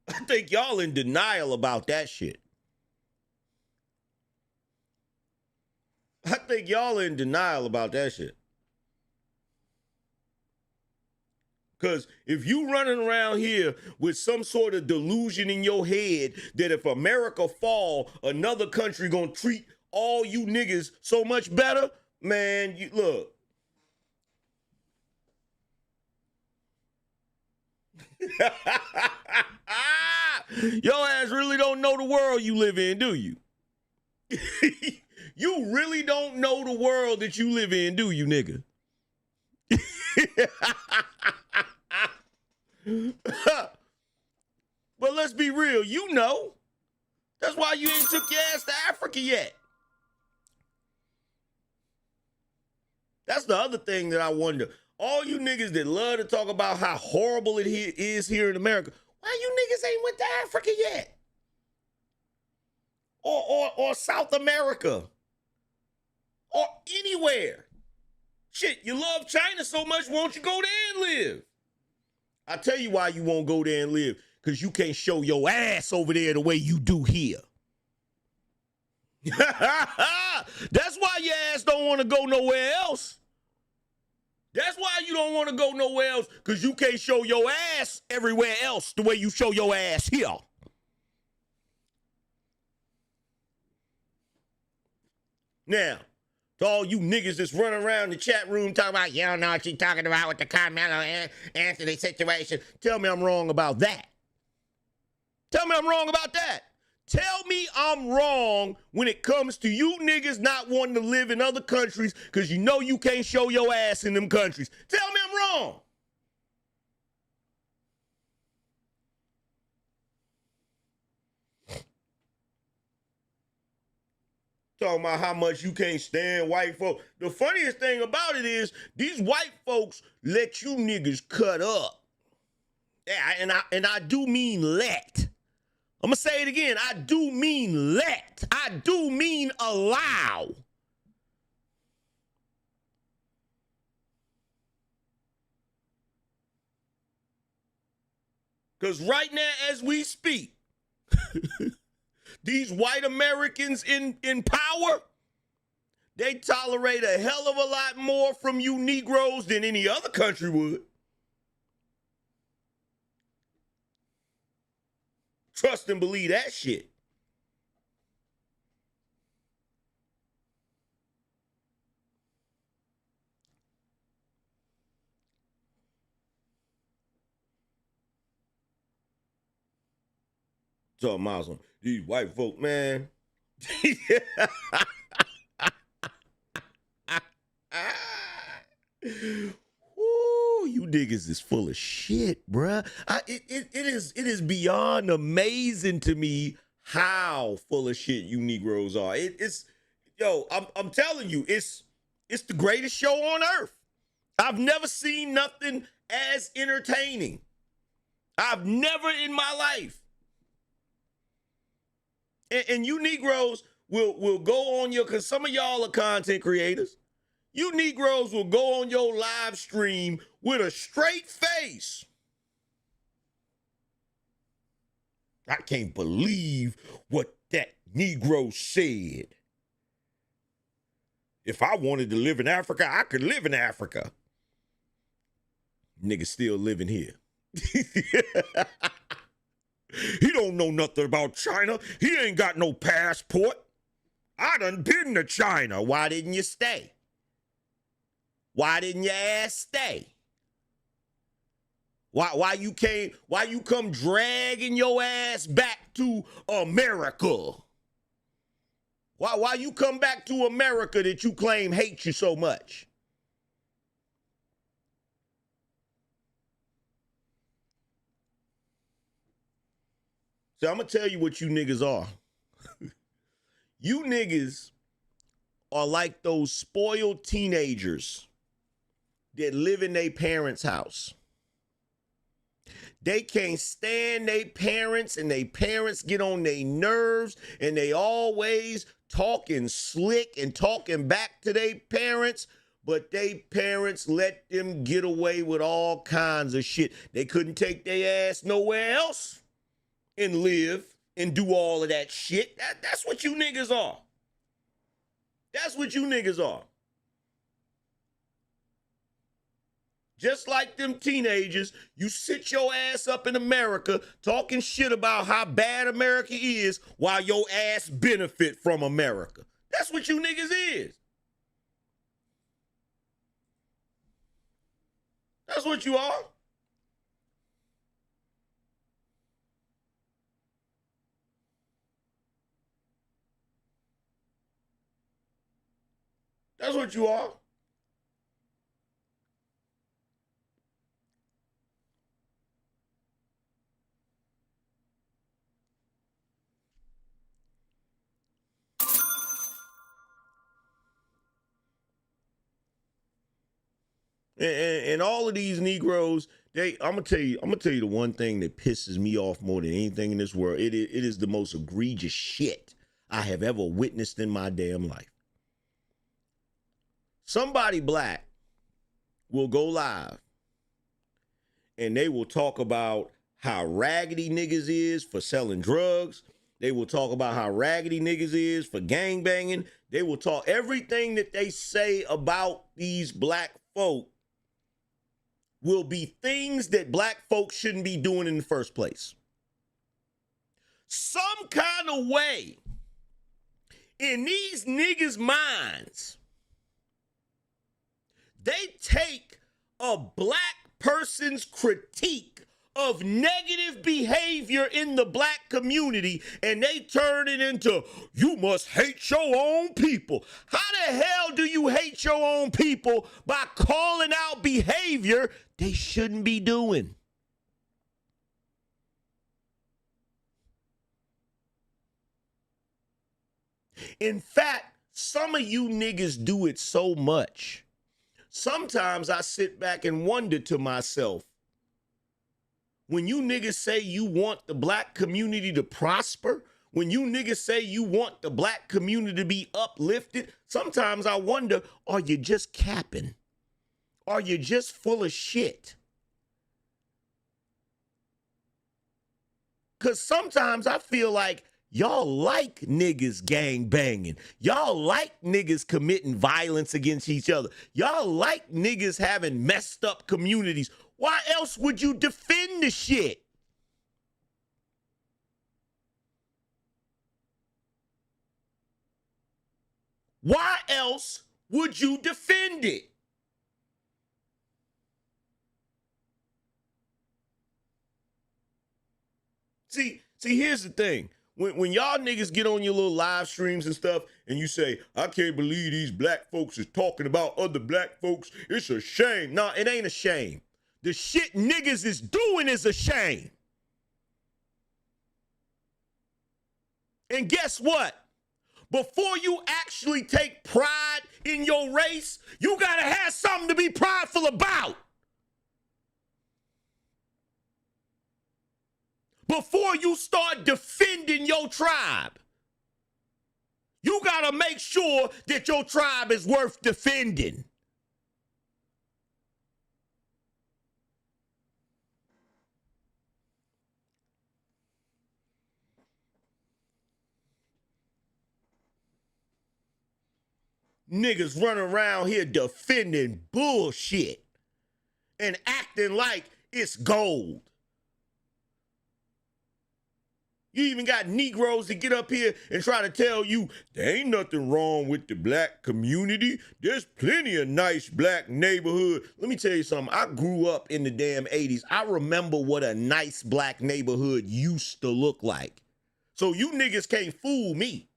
I think y'all in denial about that shit. Because if you running around here with some sort of delusion in your head that if America fall, another country gonna treat all you niggas so much better, man, you look. Your ass really don't know the world you live in, do you? You really don't know the world that you live in, do you, nigga? But let's be real, you know. That's why you ain't took your ass to Africa yet. That's the other thing that I wonder. All you niggas that love to talk about how horrible it is here in America, why you niggas ain't went to Africa yet? Or South America? Or anywhere? Shit, you love China so much, won't you go there and live? I tell you why you won't go there and live. Because you can't show your ass over there the way you do here. That's why your ass don't want to go nowhere else. That's why you don't want to go nowhere else, because you can't show your ass everywhere else the way you show your ass here. Now, to all you niggas that's running around the chat room talking about, you don't know what she's talking about with the Carmelo Anthony situation, tell me I'm wrong about that. Tell me I'm wrong about that. Tell me I'm wrong when it comes to you niggas not wanting to live in other countries because you know you can't show your ass in them countries. Tell me I'm wrong. Talking about how much you can't stand white folks. The funniest thing about it is these white folks let you niggas cut up. Yeah, and I do mean let. I'm going to say it again. I do mean let. I do mean allow. Because right now, as we speak, these white Americans in power, they tolerate a hell of a lot more from you Negroes than any other country would. Trust and believe that shit. So, Muslim, these white folk, man. Ooh, you niggas is full of shit, bruh. It is beyond amazing to me how full of shit you Negroes are. I'm telling you, it's the greatest show on earth. I've never seen nothing as entertaining. I've never in my life. And you Negroes will go on because some of y'all are content creators. You Negroes will go on your live stream with a straight face. I can't believe what that Negro said. If I wanted to live in Africa, I could live in Africa. Nigga still living here. He don't know nothing about China. He ain't got no passport. I done been to China. Why didn't you stay? Why didn't your ass stay? Why you come dragging your ass back to America? Why you come back to America that you claim hates you so much? So I'm going to tell you what you niggas are. You niggas are like those spoiled teenagers that live in their parents' house. They can't stand their parents, and their parents get on their nerves, and they always talking slick and talking back to their parents, but they parents let them get away with all kinds of shit. They couldn't take their ass nowhere else and live and do all of that shit. That's what you niggas are. That's what you niggas are. Just like them teenagers, you sit your ass up in America talking shit about how bad America is while your ass benefit from America. That's what you niggas is. That's what you are. That's what you are. And all of these Negroes, I'm gonna tell you the one thing that pisses me off more than anything in this world. It is the most egregious shit I have ever witnessed in my damn life. Somebody black will go live and they will talk about how raggedy niggas is for selling drugs, They will talk about how raggedy niggas is for gang banging. They will talk everything that they say about these black folk will be things that black folks shouldn't be doing in the first place. Some kind of way in these niggas' minds, they take a black person's critique of negative behavior in the black community and they turn it into, you must hate your own people. How the hell do you hate your own people by calling out behavior they shouldn't be doing? In fact, some of you niggas do it so much. Sometimes I sit back and wonder to myself, when you niggas say you want the black community to prosper, when you niggas say you want the black community to be uplifted, sometimes I wonder, are you just capping? Are you just full of shit? Because sometimes I feel like y'all like niggas gang banging. Y'all like niggas committing violence against each other. Y'all like niggas having messed up communities. Why else would you defend the shit? Why else would you defend it? See, here's the thing. When y'all niggas get on your little live streams and stuff and you say, I can't believe these black folks is talking about other black folks, it's a shame. No, it ain't a shame. The shit niggas is doing is a shame. And guess what? Before you actually take pride in your race, you gotta have something to be prideful about. Before you start defending your tribe, you gotta make sure that your tribe is worth defending. Niggas running around here defending bullshit and acting like it's gold. You even got Negroes that get up here and try to tell you there ain't nothing wrong with the black community. There's plenty of nice black neighborhood. Let me tell you something. I grew up in the damn 80s. I remember what a nice black neighborhood used to look like. So you niggas can't fool me.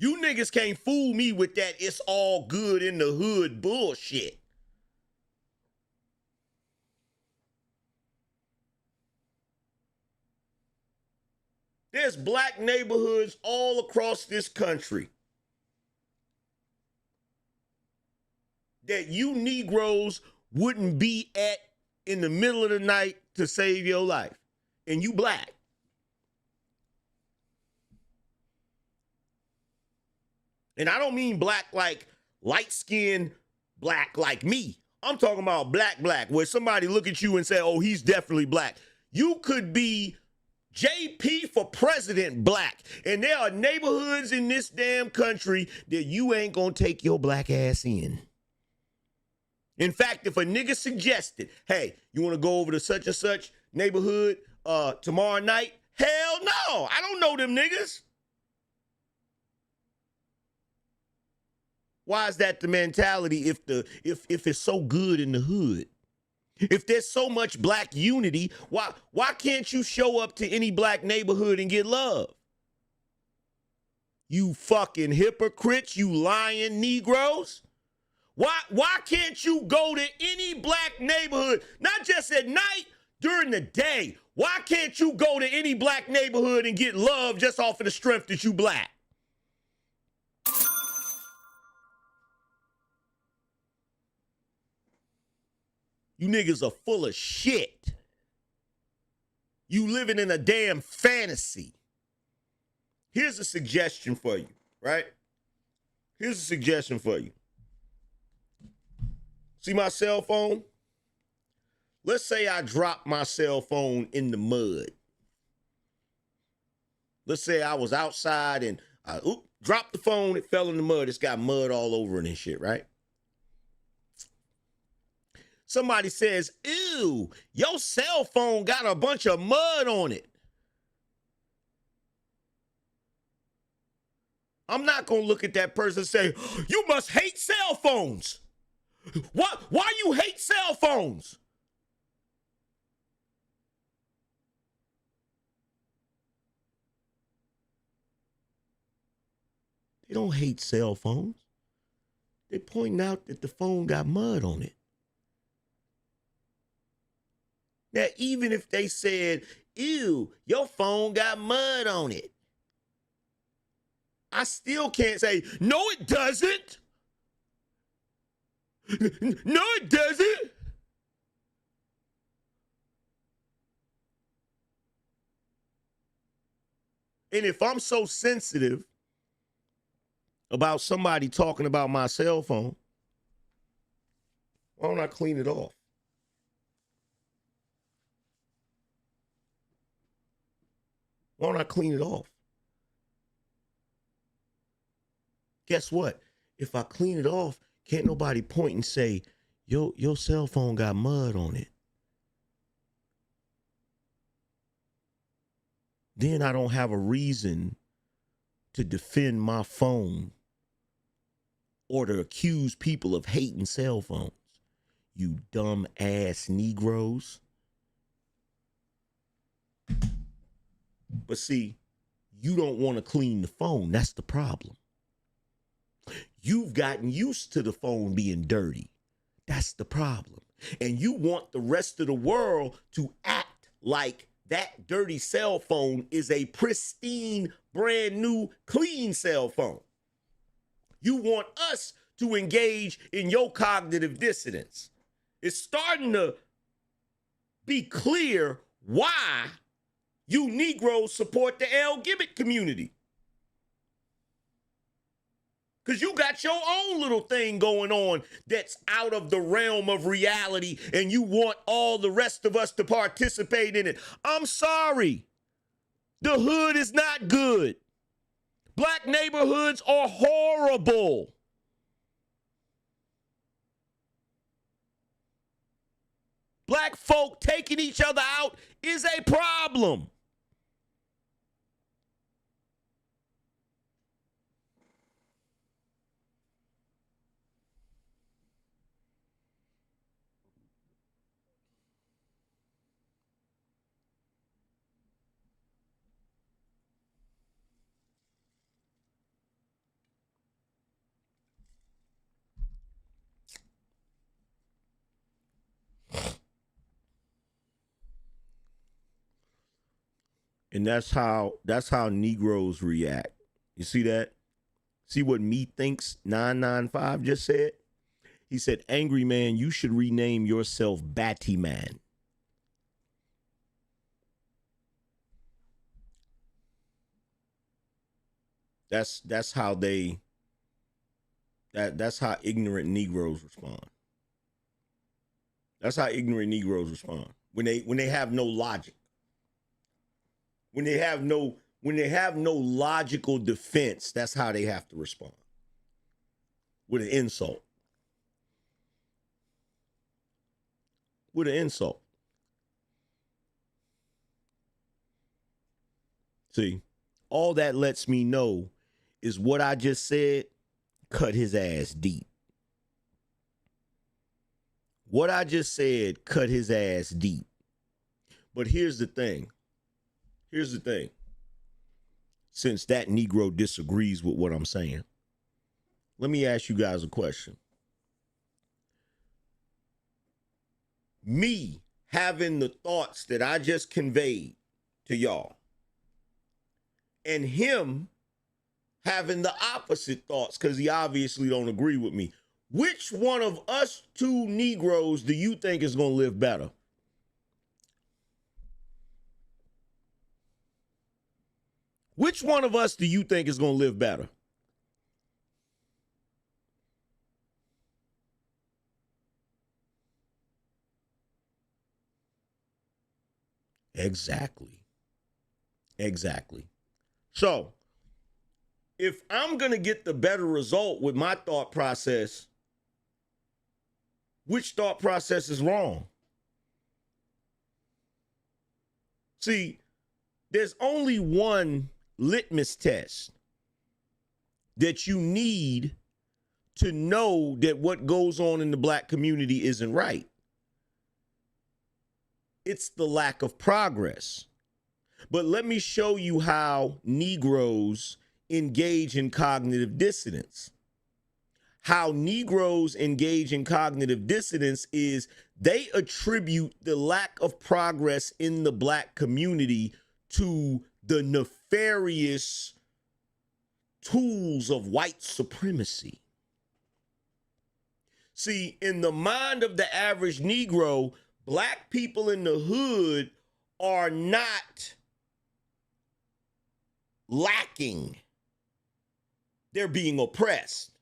You niggas can't fool me with that it's all good in the hood bullshit. There's black neighborhoods all across this country that you Negroes wouldn't be at in the middle of the night to save your life. And you black. And I don't mean black like light-skinned black like me. I'm talking about black, where somebody look at you and say, oh, he's definitely black. You could be JP for president black. And there are neighborhoods in this damn country that you ain't gonna take your black ass in. In fact, if a nigga suggested, hey, you wanna go over to such and such neighborhood tomorrow night? Hell no, I don't know them niggas. Why is that the mentality if it's so good in the hood? If there's so much black unity, why can't you show up to any black neighborhood and get love? You fucking hypocrites, you lying Negroes. Why can't you go to any black neighborhood, not just at night, during the day? Why can't you go to any black neighborhood and get love just off of the strength that you black? You niggas are full of shit. You living in a damn fantasy. Here's a suggestion for you, right? Here's a suggestion for you. See my cell phone? Let's say I drop my cell phone in the mud. Let's say I was outside and I dropped the phone, it fell in the mud. It's got mud all over it and shit, right? Somebody says, ew, your cell phone got a bunch of mud on it. I'm not going to look at that person and say, you must hate cell phones. Why you hate cell phones? They don't hate cell phones. They're pointing out that the phone got mud on it. Now, even if they said, ew, your phone got mud on it, I still can't say, no, it doesn't. No, it doesn't. And if I'm so sensitive about somebody talking about my cell phone, why don't I clean it off? Why don't I clean it off? Guess what? If I clean it off, can't nobody point and say, your cell phone got mud on it. Then I don't have a reason to defend my phone or to accuse people of hating cell phones. You dumb ass Negroes. But see, you don't want to clean the phone. That's the problem. You've gotten used to the phone being dirty. That's the problem. And you want the rest of the world to act like that dirty cell phone is a pristine, brand new, clean cell phone. You want us to engage in your cognitive dissonance. It's starting to be clear why you Negroes support the LGBT community. Because you got your own little thing going on that's out of the realm of reality, and you want all the rest of us to participate in it. I'm sorry. The hood is not good. Black neighborhoods are horrible. Black folk taking each other out is a problem. And that's how Negroes react. You see that? See what Methinks 995 just said? He said, Angryman, you should rename yourself Battyman. That's how they that's how ignorant Negroes respond. That's how ignorant Negroes respond. When they have no logic. When they have no logical defense, that's how they have to respond. With an insult. With an insult. See, all that lets me know is what I just said cut his ass deep. What I just said cut his ass deep. But here's the thing. Here's the thing. Since that Negro disagrees with what I'm saying, let me ask you guys a question. Me having the thoughts that I just conveyed to y'all, and him having the opposite thoughts because he obviously don't agree with me. Which one of us two Negroes do you think is going to live better? Which one of us do you think is going to live better? Exactly. Exactly. So if I'm going to get the better result with my thought process, which thought process is wrong? See, there's only one litmus test that you need to know that what goes on in the black community isn't right. It's the lack of progress. But let me show you how Negroes engage in cognitive dissonance. How Negroes engage in cognitive dissonance is they attribute the lack of progress in the black community to the nefarious tools of white supremacy. See, in the mind of the average Negro, black people in the hood are not lacking. They're being oppressed.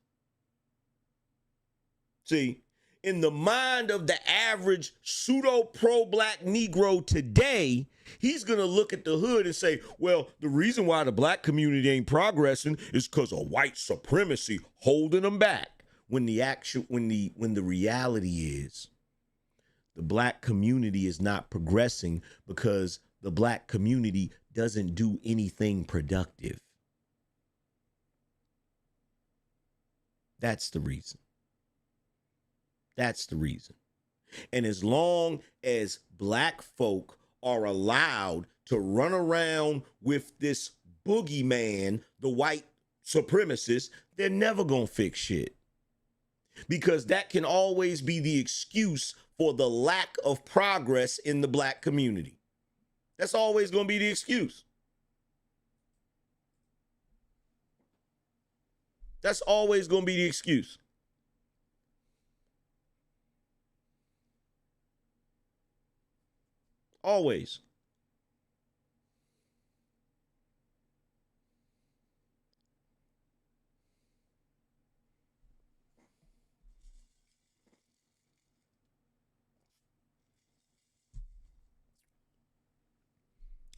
See, in the mind of the average pseudo pro-black Negro today, he's going to look at the hood and say, well, the reason why the black community ain't progressing is because of white supremacy holding them back. When the reality is the black community is not progressing because the black community doesn't do anything productive. That's the reason. That's the reason. And as long as black folk are allowed to run around with this boogeyman, the white supremacist, they're never gonna fix shit. Because that can always be the excuse for the lack of progress in the black community. That's always gonna be the excuse. That's always gonna be the excuse. Always.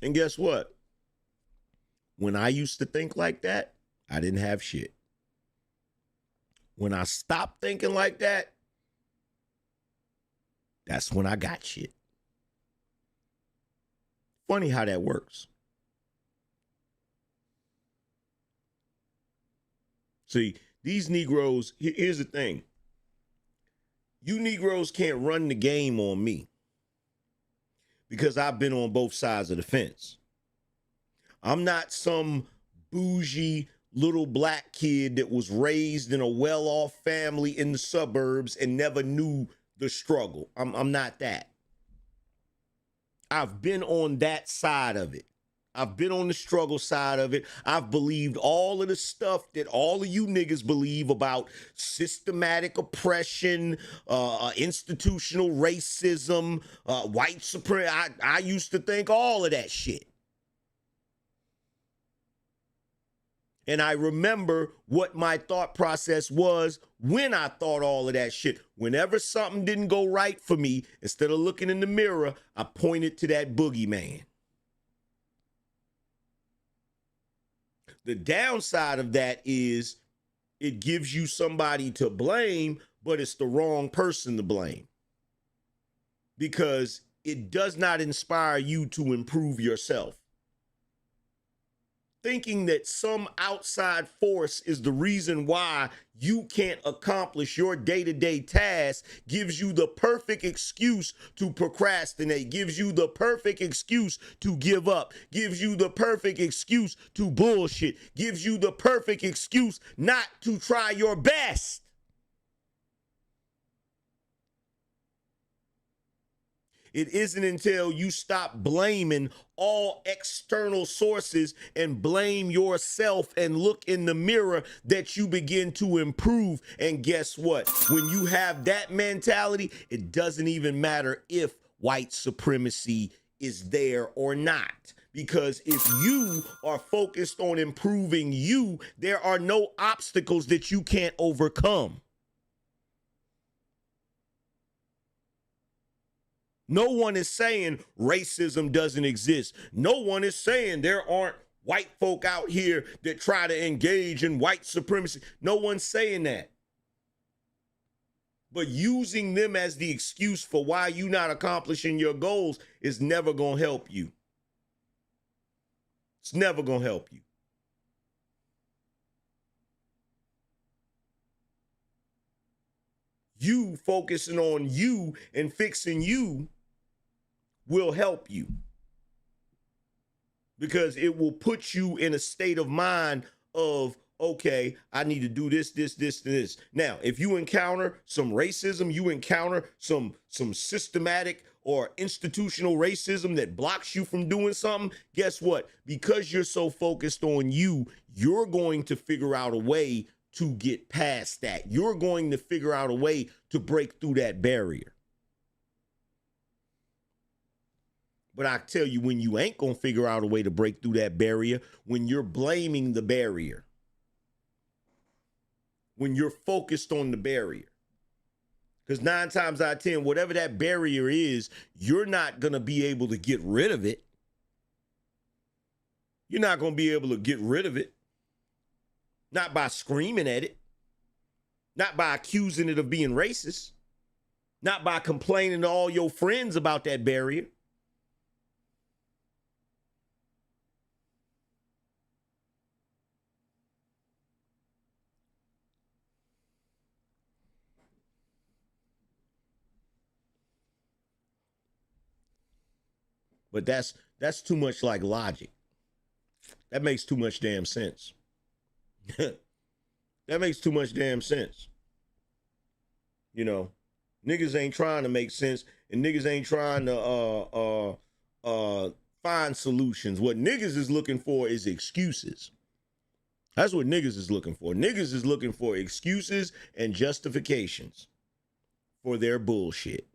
And guess what? When I used to think like that, I didn't have shit. When I stopped thinking like that, that's when I got shit. Funny how that works. See, these Negroes, here's the thing. You Negroes can't run the game on me because I've been on both sides of the fence. I'm not some bougie little black kid that was raised in a well-off family in the suburbs and never knew the struggle. I'm not that. I've been on that side of it. I've been on the struggle side of it. I've believed all of the stuff that all of you niggas believe about systematic oppression, institutional racism, white supremacy. I used to think all of that shit. And I remember what my thought process was when I thought all of that shit. Whenever something didn't go right for me, instead of looking in the mirror, I pointed to that boogeyman. The downside of that is it gives you somebody to blame, but it's the wrong person to blame. Because it does not inspire you to improve yourself. Thinking that some outside force is the reason why you can't accomplish your day-to-day tasks gives you the perfect excuse to procrastinate, gives you the perfect excuse to give up, gives you the perfect excuse to bullshit, gives you the perfect excuse not to try your best. It isn't until you stop blaming all external sources and blame yourself and look in the mirror that you begin to improve. And guess what? When you have that mentality, it doesn't even matter if white supremacy is there or not. Because if you are focused on improving you, there are no obstacles that you can't overcome. No one is saying racism doesn't exist. No one is saying there aren't white folk out here that try to engage in white supremacy. No one's saying that. But using them as the excuse for why you're not accomplishing your goals is never going to help you. It's never going to help you. You focusing on you and fixing you will help you. Because it will put you in a state of mind of, okay, I need to do this, this, this, this. Now, if you encounter some racism, you encounter some systematic or institutional racism that blocks you from doing something, guess what? Because you're so focused on you, you're going to figure out a way to get past that. You're going to figure out a way to break through that barrier. But I tell you, when you ain't going to figure out a way to break through that barrier, when you're blaming the barrier, when you're focused on the barrier, because 9 times out of 10, whatever that barrier is, you're not going to be able to get rid of it. You're not going to be able to get rid of it. Not by screaming at it. Not by accusing it of being racist. Not by complaining to all your friends about that barrier. But that's too much like logic. That makes too much damn sense. That makes too much damn sense. You know, niggas ain't trying to make sense, and niggas ain't trying to find solutions. What niggas is looking for is excuses. That's what niggas is looking for. Niggas is looking for excuses and justifications for their bullshit.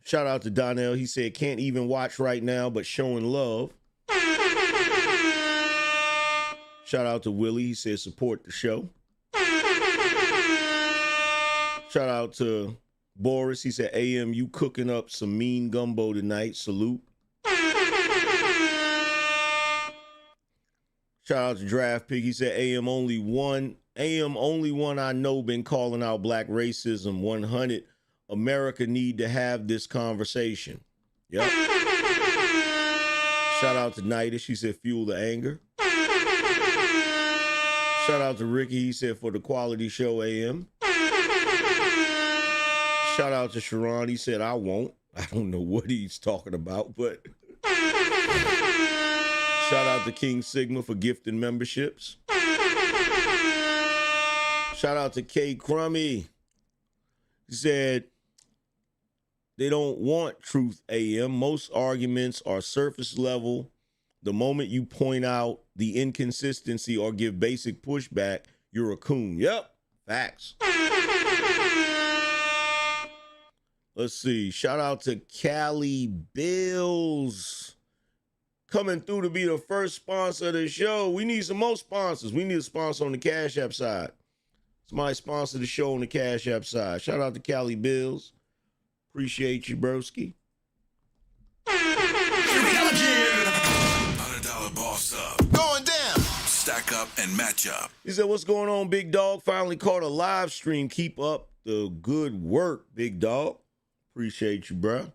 Shout out to Donnell. He said, can't even watch right now, but showing love. Shout out to Willie. He said, support the show. Shout out to Boris. He said, AM, you cooking up some mean gumbo tonight. Salute. Shout out to Draft Pig. He said, AM only one I know been calling out black racism. 100. America need to have this conversation. Yep. Shout out to Nida. She said, fuel the anger. Shout out to Ricky. He said, for the quality show, AM. Shout out to Sharon. He said, I won't. I don't know what he's talking about, but shout out to King Sigma for gifting memberships. Shout out to K Crummy. He said, they don't want truth, AM. Most arguments are surface level. The moment you point out the inconsistency or give basic pushback, you're a coon. Yep, facts. Let's see. Shout out to Cali Bills coming through to be the first sponsor of the show. We need some more sponsors. We need a sponsor on the Cash App side. Somebody sponsor the show on the Cash App side. Shout out to Cali Bills. Appreciate you, broski. $100 boss up. Going down. Stack up and match up. He said, what's going on, big dog? Finally caught a live stream. Keep up the good work, big dog. Appreciate you, bro.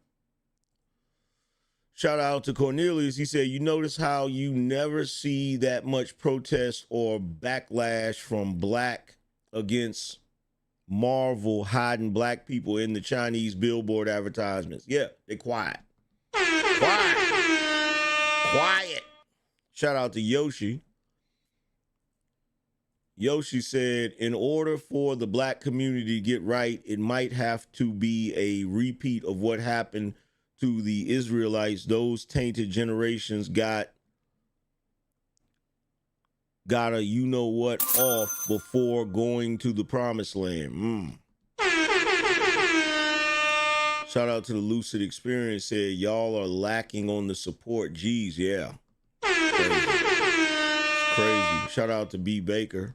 Shout out to Cornelius. He said, you notice how you never see that much protest or backlash from black against Marvel hiding black people in the Chinese billboard advertisements. Yeah, they're quiet. Quiet. Shout out to Yoshi. Yoshi said, in order for the black community to get right, it might have to be a repeat of what happened to the Israelites. Those tainted generations got a you know what off before going to the promised land. Shout out to the Lucid Experience. Said y'all are lacking on the support. Geez, yeah. Crazy. It's crazy. Shout out to B Baker.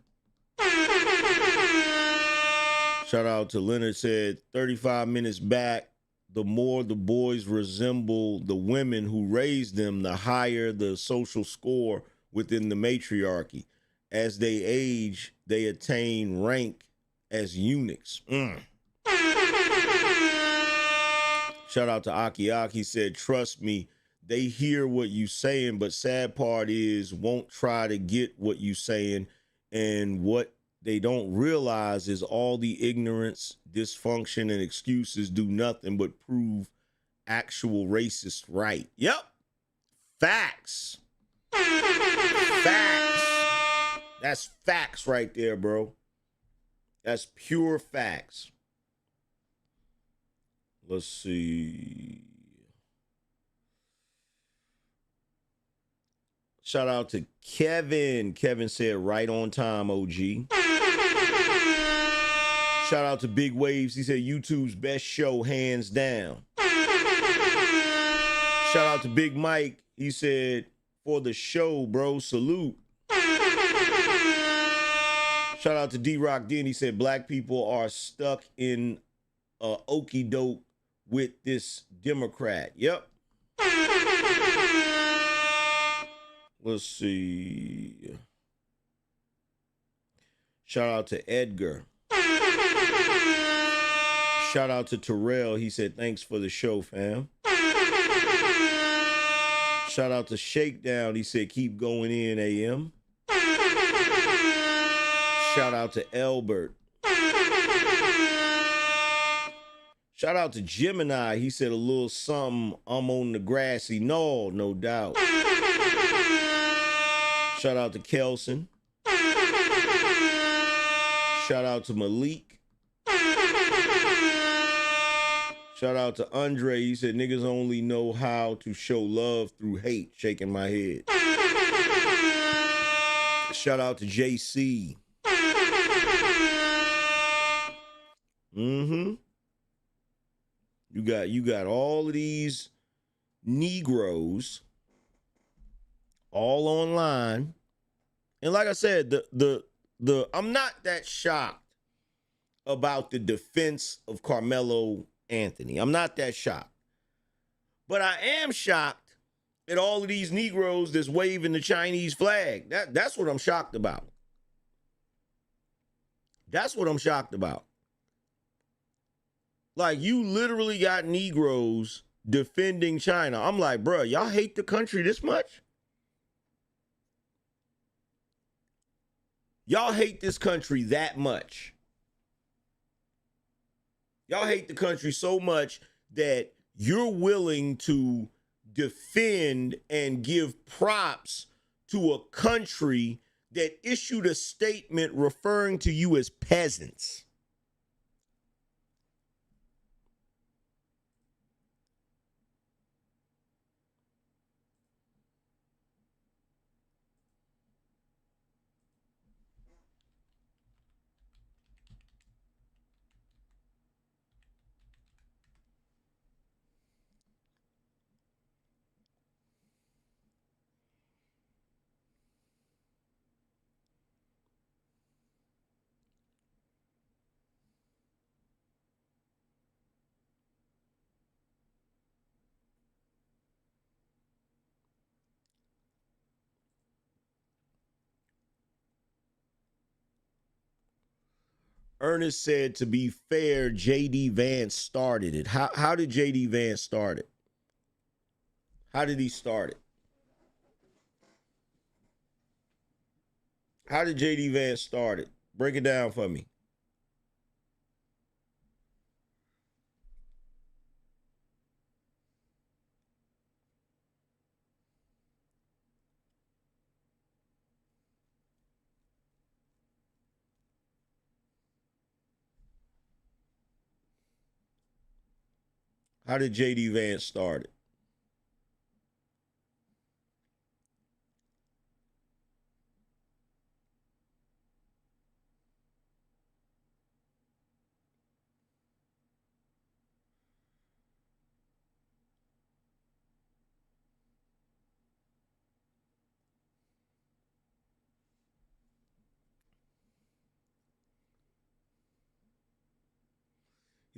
Shout out to Leonard. Said 35 minutes back. the more the boys resemble the women who raised them, the higher the social score within the matriarchy. As they age, they attain rank as eunuchs. Shout out to Okie. He said, trust me, they hear what you saying, but sad part is won't try to get what you saying. And what they don't realize is all the ignorance, dysfunction, and excuses do nothing but prove actual racist right. Yep. Facts. Facts. That's facts right there, bro. That's pure facts. Let's see. Shout out to Kevin. Kevin said, right on time, OG. Shout out to Big Waves. He said, YouTube's best show, hands down. Shout out to Big Mike. He said, for the show, bro, salute. Shout out to D-Rock Den. He said, black people are stuck in Okie Doke with this Democrat. Yep. Let's see. Shout out to Edgar. Shout out to Terrell. He said, thanks for the show, fam. Shout out to Shakedown. He said, keep going in, AM. Shout out to Albert. Shout out to Gemini. He said a little something. I'm on the grassy knoll, no doubt. Shout out to Kelson. Shout out to Malik. Shout out to Andre. He said niggas only know how to show love through hate. Shaking my head. Shout out to JC. You got all of these Negroes all online. And like I said, the I'm not that shocked about the defense of Carmelo Anthony. I'm not that shocked. But I am shocked at all of these Negroes that's waving the Chinese flag. That's what I'm shocked about. That's what I'm shocked about. Like, you literally got Negroes defending China. I'm like, bro, y'all hate the country this much? Y'all hate this country that much? Y'all hate the country so much that you're willing to defend and give props to a country that issued a statement referring to you as peasants. Ernest said, to be fair, J.D. Vance started it. How did J.D. Vance start it? How did he start it? How did J.D. Vance start it? Break it down for me. How did J.D. Vance start it?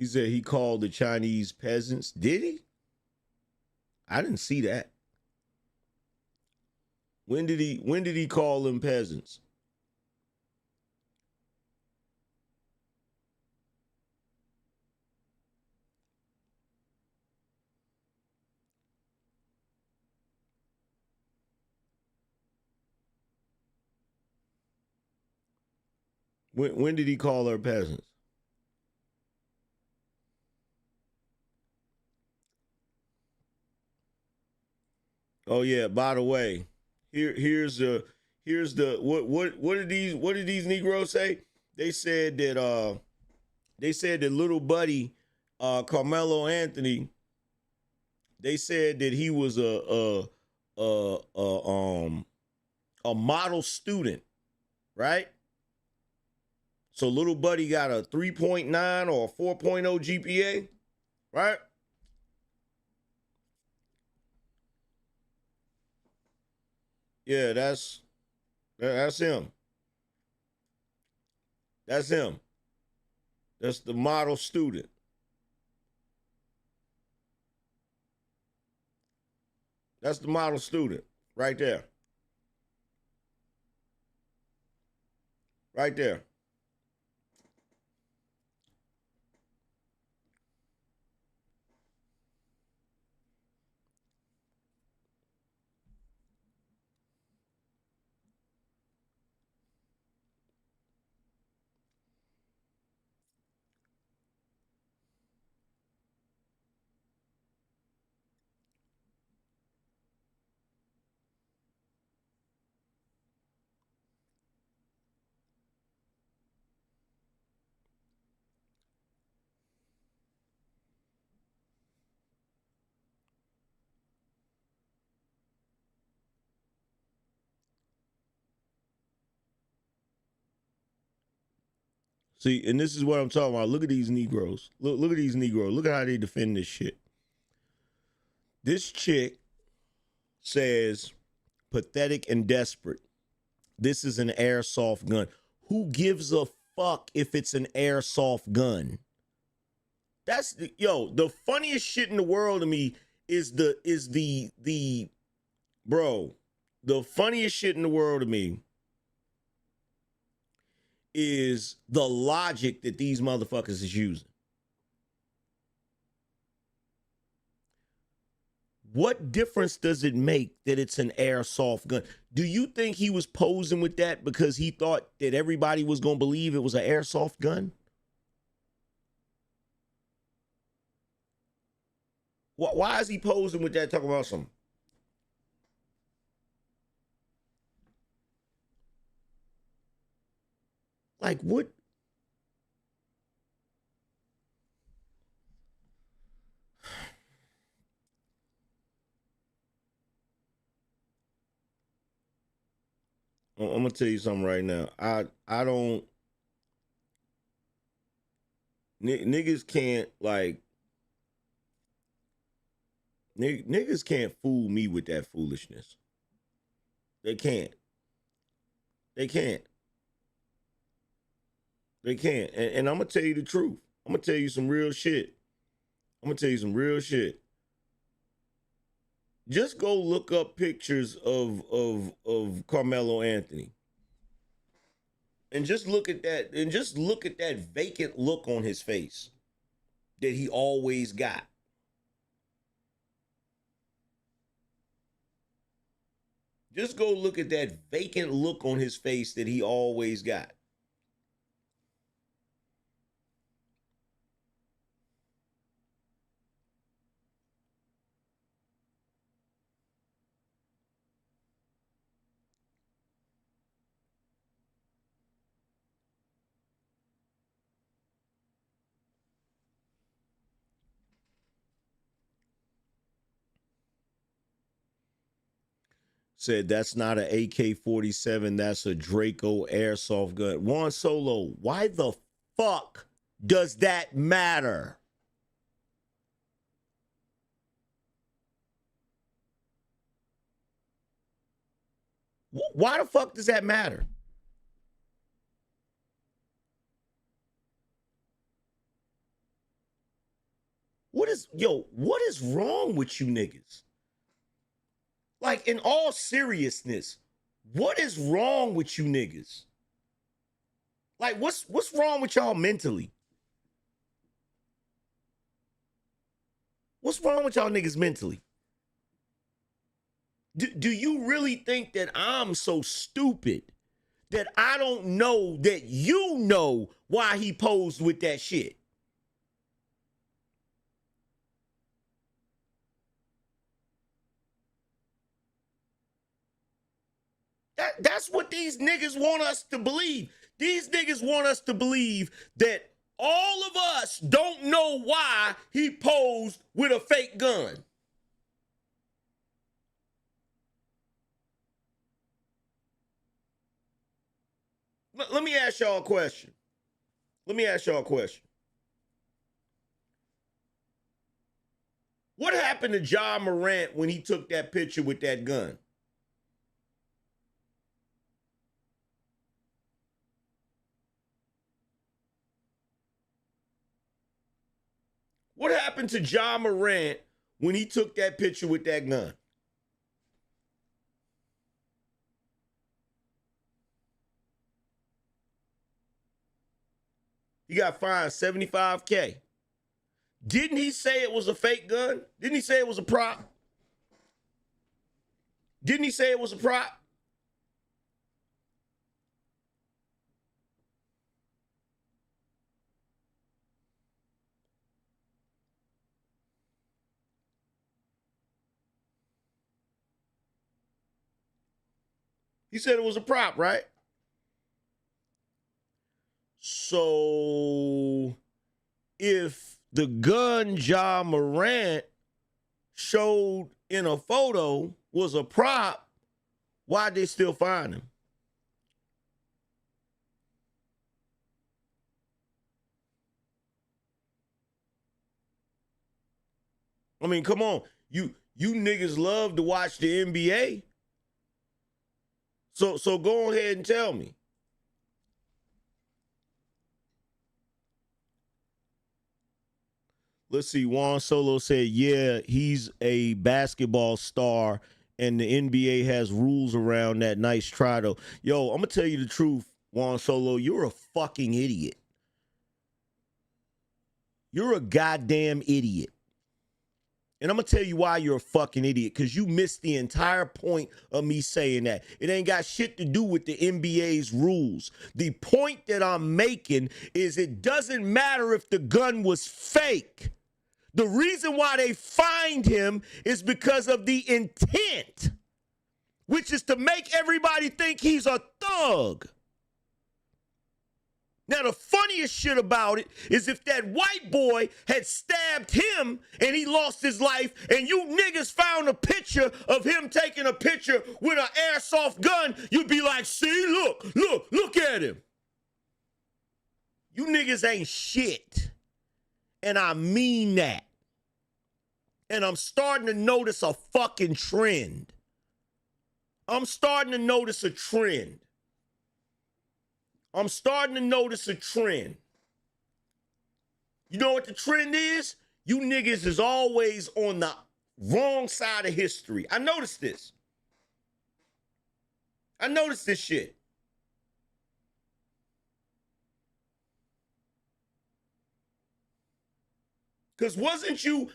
He said he called the Chinese peasants. Did he? I didn't see that. When did he call them peasants? When did he call her peasants? Oh yeah, by the way, here's the what did these Negroes say? They said that little buddy Carmelo Anthony, they said that he was a model student, right? So little buddy got a 3.9 or a 4.0 GPA, right? Yeah, that's him. That's him. That's the model student. That's the model student right there. Right there. See, and this is what I'm talking about. Look at these Negroes. Look at these Negroes. Look at how they defend this shit. This chick says, pathetic and desperate. This is an airsoft gun. Who gives a fuck if it's an airsoft gun? That's the funniest shit in the world to me is the bro. The funniest shit in the world to me is the logic that these motherfuckers is using. What difference does it make that it's an airsoft gun? Do you think he was posing with that because he thought that everybody was going to believe it was an airsoft gun? Why is he posing with that, talking about something? Like, what? I'm gonna tell you something right now. I don't. Niggas can't like. Niggas can't fool me with that foolishness. They can't. They can't. They can't. And I'm gonna tell you the truth. I'm gonna tell you some real shit. I'm gonna tell you some real shit. Just go look up pictures of Carmelo Anthony. And just look at that, and just look at that vacant look on his face that he always got. Just go look at that vacant look on his face that he always got. Said that's not an AK-47, that's a Draco airsoft gun. Juan Solo, why the fuck does that matter? Why the fuck does that matter? what is wrong with you niggas? Like, in all seriousness, what is wrong with you niggas? Like, what's wrong with y'all mentally? What's wrong with y'all niggas mentally? Do you really think that I'm so stupid that I don't know that you know why he posed with that shit? That's what these niggas want us to believe. These niggas want us to believe that all of us don't know why he posed with a fake gun. Let me ask y'all a question. What happened to John Morant when he took that picture with that gun? What happened to John Morant when he took that picture with that gun? He got fined $75K. Didn't he say it was a fake gun? Didn't he say it was a prop? Didn't he say it was a prop? He said it was a prop, right? So if the gun John Morant showed in a photo was a prop, why'd they still find him? I mean, come on. You niggas love to watch the NBA. So go ahead and tell me. Let's see. Juan Solo said, yeah, he's a basketball star and the NBA has rules around that. Nice try, though. Yo, I'm going to tell you the truth, Juan Solo. You're a fucking idiot. You're a goddamn idiot. And I'm going to tell you why you're a fucking idiot, because you missed the entire point of me saying that. It ain't got shit to do with the NBA's rules. The point that I'm making is it doesn't matter if the gun was fake. The reason why they fined him is because of the intent, which is to make everybody think he's a thug. Now, the funniest shit about it is if that white boy had stabbed him and he lost his life and you niggas found a picture of him taking a picture with an airsoft gun, you'd be like, see, look at him. You niggas ain't shit. And I mean that. And I'm starting to notice a fucking trend. I'm starting to notice a trend. You know what the trend is? You niggas is always on the wrong side of history. I noticed this. I noticed this shit. Because wasn't you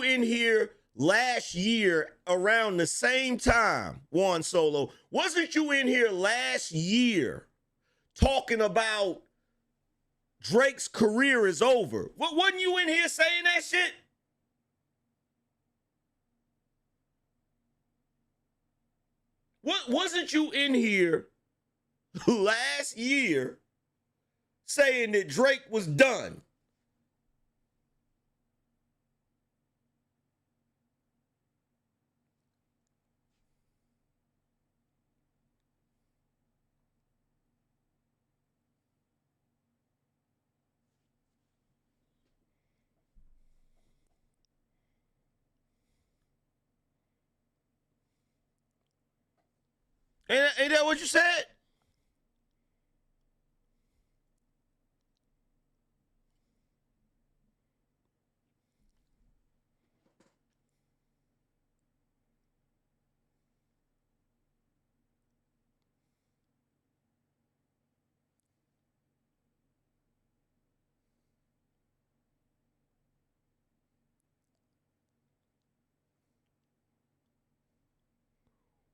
in here last year around the same time, Juan Solo? Wasn't you in here last year talking about Drake's career is over? Wasn't you in here saying that shit? Wasn't you in here last year saying that Drake was done? Ain't that what you said?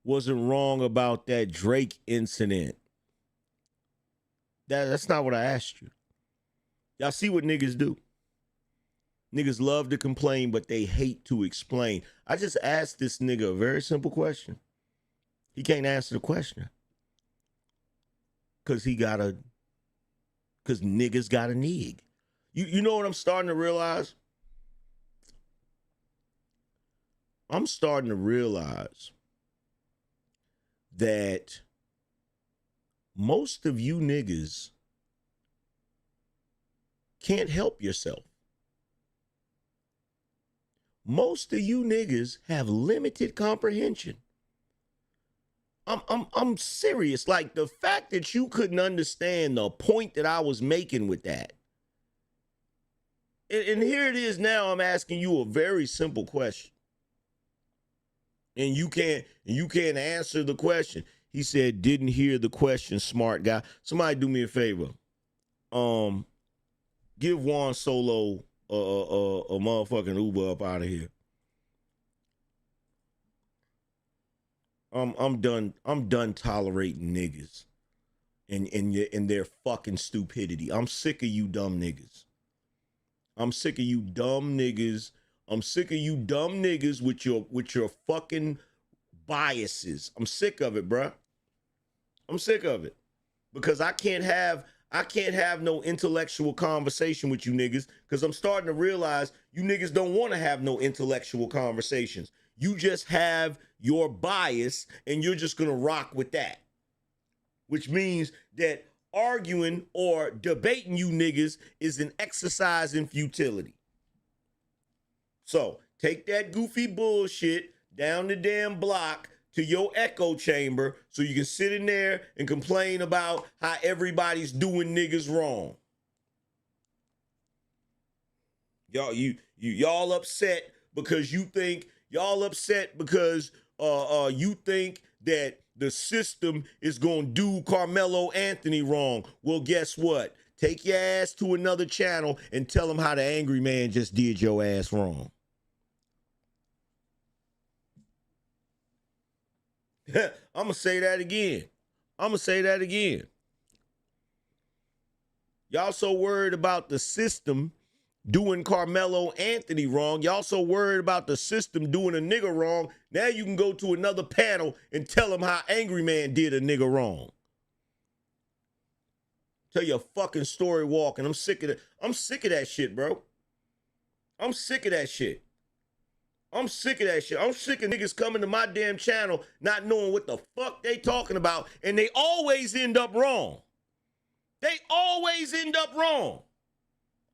wasn't wrong about that Drake incident. That's not what I asked you. Y'all see what niggas do? Niggas love to complain, but they hate to explain. I just asked this nigga a very simple question. He can't answer the question. Cause niggas got a nig. You know what I'm starting to realize? I'm starting to realize that most of you niggas can't help yourself. Most of you niggas have limited comprehension. I'm serious. Like, the fact that you couldn't understand the point that I was making with that. And here it is now, I'm asking you a very simple question. And you can't answer the question. He said, didn't hear the question, smart guy. Somebody do me a favor. Give Juan Solo a motherfucking Uber up out of here. I'm done tolerating niggas and their fucking stupidity. I'm sick of you dumb niggas. I'm sick of you dumb niggas. I'm sick of you dumb niggas with your fucking biases. I'm sick of it, bruh. I'm sick of it. Because I can't have no intellectual conversation with you niggas, because I'm starting to realize you niggas don't want to have no intellectual conversations. You just have your bias and you're just going to rock with that. Which means that arguing or debating you niggas is an exercise in futility. So take that goofy bullshit down the damn block to your echo chamber so you can sit in there and complain about how everybody's doing niggas wrong. Y'all upset because you think you think that the system is going to do Carmelo Anthony wrong. Well, guess what? Take your ass to another channel and tell them how the Angryman just did your ass wrong. I'm going to say that again. Y'all so worried about the system doing Carmelo Anthony wrong. Y'all so worried about the system doing a nigga wrong. Now you can go to another panel and tell them how Angryman did a nigga wrong. Tell your fucking story walking. I'm sick of it. I'm sick of that shit, bro. I'm sick of that shit. I'm sick of niggas coming to my damn channel not knowing what the fuck they talking about, and they always end up wrong.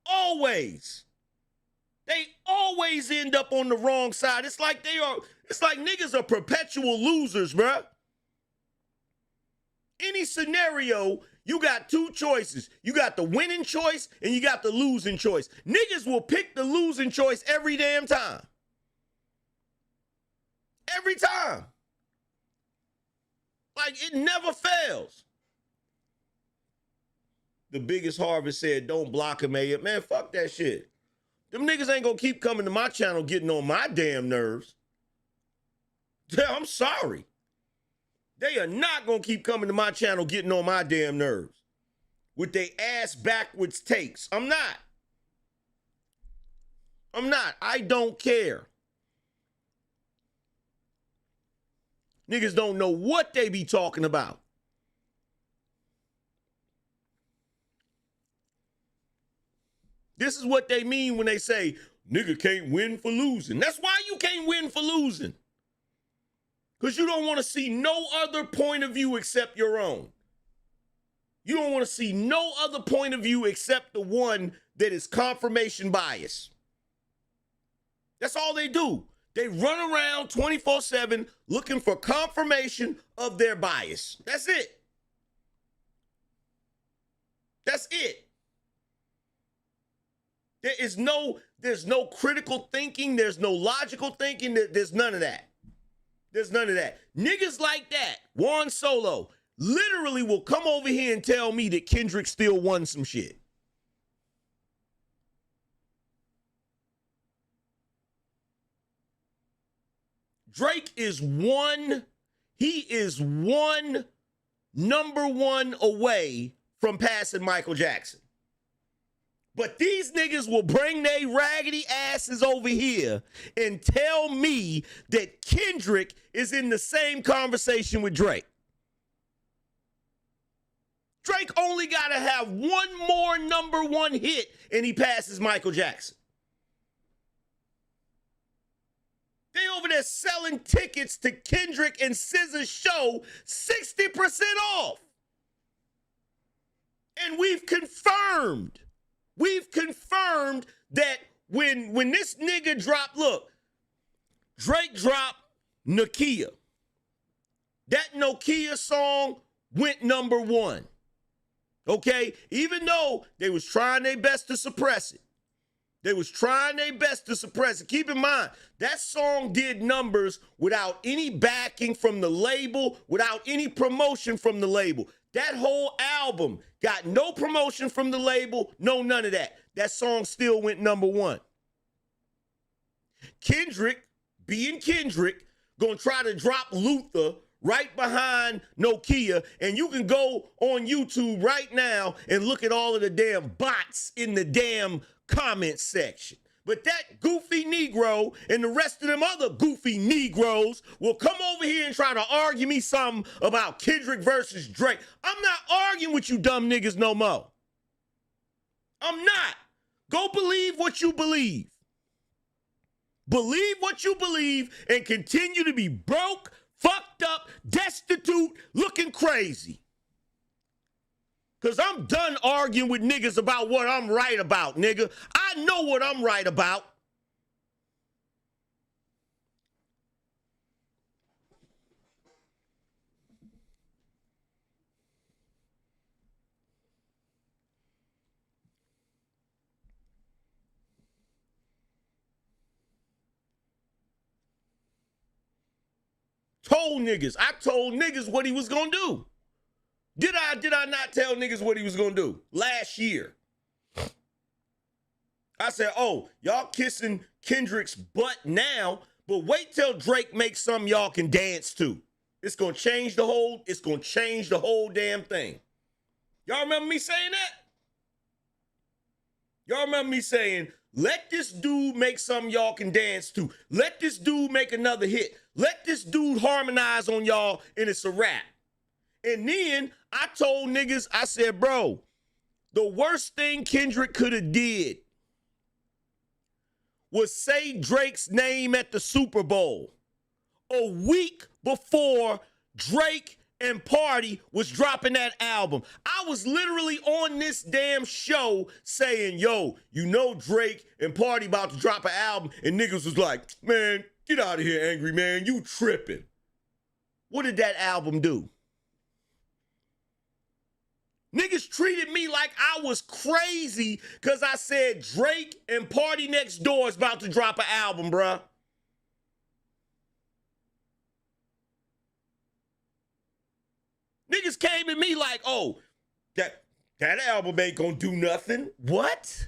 Always. They always end up on the wrong side. It's like niggas are perpetual losers, bruh. Any scenario, you got two choices. You got the winning choice and you got the losing choice. Niggas will pick the losing choice every damn time. Every time. Like, it never fails. The biggest harvest said, don't block him, man, fuck that shit. Them niggas ain't gonna keep coming to my channel getting on my damn nerves. I'm sorry. They are not gonna keep coming to my channel getting on my damn nerves with they ass backwards takes. I'm not. I don't care. Niggas don't know what they be talking about. This is what they mean when they say, nigga can't win for losing. That's why you can't win for losing. Because you don't want to see no other point of view except your own. You don't want to see no other point of view except the one that is confirmation bias. That's all they do. They run around 24/7 looking for confirmation of their bias. That's it. That's it. There's no critical thinking. There's no logical thinking. There's none of that. Niggas like that, Juan Solo, literally will come over here and tell me that Kendrick still won some shit. Drake is one He is one number one away from passing Michael Jackson. But these niggas will bring their raggedy asses over here and tell me that Kendrick is in the same conversation with Drake. Drake only got to have one more number one hit and he passes Michael Jackson. They over there selling tickets to Kendrick and SZA's show 60% off. And we've confirmed that when this nigga dropped, look, Drake dropped Nokia. That Nokia song went number one. Okay? Even though they was trying their best to suppress it. Keep in mind, that song did numbers without any backing from the label, without any promotion from the label. That whole album got no promotion from the label, no none of that. That song still went number one. Kendrick, being Kendrick, gonna try to drop Luther right behind Nokia, and you can go on YouTube right now and look at all of the damn bots in the damn comment section. But that goofy Negro and the rest of them other goofy Negroes will come over here and try to argue me something about Kendrick versus Drake. I'm not arguing with you dumb niggas no more. I'm not. Go believe what you believe. Believe what you believe and continue to be broke, fucked up, destitute, looking crazy. Because I'm done arguing with niggas about what I'm right about, nigga. I know what I'm right about. I told niggas what he was gonna do. Did I not tell niggas what he was gonna do last year? I said, oh, y'all kissing Kendrick's butt now, but wait till Drake makes something y'all can dance to. It's gonna change the whole damn thing. Y'all remember me saying that? Y'all remember me saying, let this dude make something y'all can dance to. Let this dude make another hit. Let this dude harmonize on y'all and it's a wrap. And then I told niggas, I said, bro, the worst thing Kendrick could have did was say Drake's name at the Super Bowl a week before Drake and Party was dropping that album. I was literally on this damn show saying, yo, you know Drake and Party about to drop an album, and niggas was like, man, get out of here, Angryman, you tripping. What did that album do? Niggas treated me like I was crazy because I said Drake and Party Next Door is about to drop an album, bruh. Niggas came at me like, oh, that album ain't gonna do nothing. What?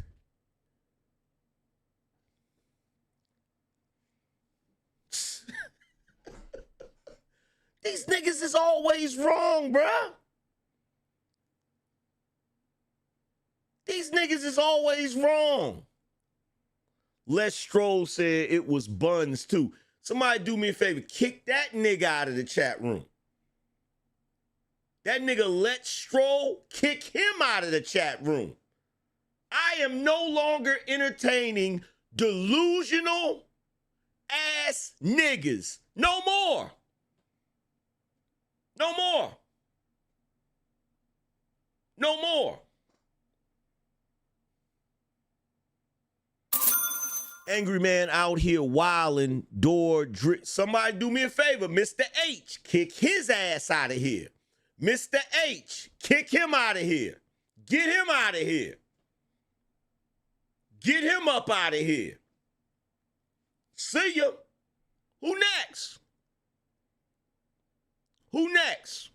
These niggas is always wrong, bruh. These niggas is always wrong. Les Stroll said it was Buns too. Somebody do me a favor, kick that nigga out of the chat room. That nigga Let Stroll, kick him out of the chat room. I am no longer entertaining delusional ass niggas. No more. No more. No more. Angryman out here wilding, somebody do me a favor, Mr. H, kick his ass out of here. Mr. H, kick him out of here. Get him out of here. Get him up out of here. See ya. Who next? Who next?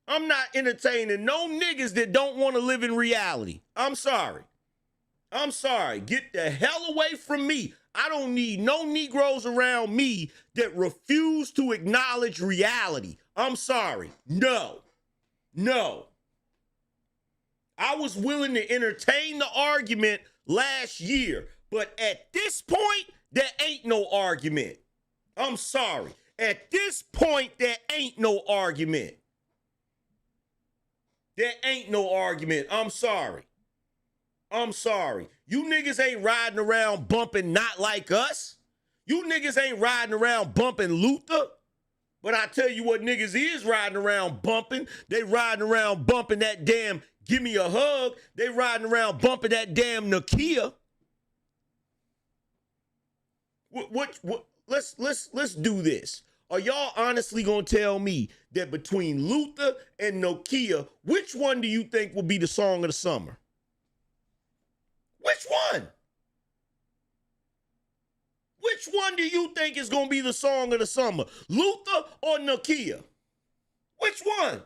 I'm not entertaining no niggas that don't want to live in reality. I'm sorry. I'm sorry. Get the hell away from me. I don't need no Negroes around me that refuse to acknowledge reality. I'm sorry. No. I was willing to entertain the argument last year, but at this point, there ain't no argument. I'm sorry. At this point, there ain't no argument. There ain't no argument. I'm sorry. You niggas ain't riding around bumping Not Like Us. You niggas ain't riding around bumping Luther. But I tell you what niggas is riding around bumping. They riding around bumping that damn Give Me a Hug. They riding around bumping that damn Nokia. Let's do this. Are y'all honestly gonna tell me that between Luther and Nokia, which one do you think will be the song of the summer? Which one? Which one do you think is gonna be the song of the summer? Luther or Nokia? Which one?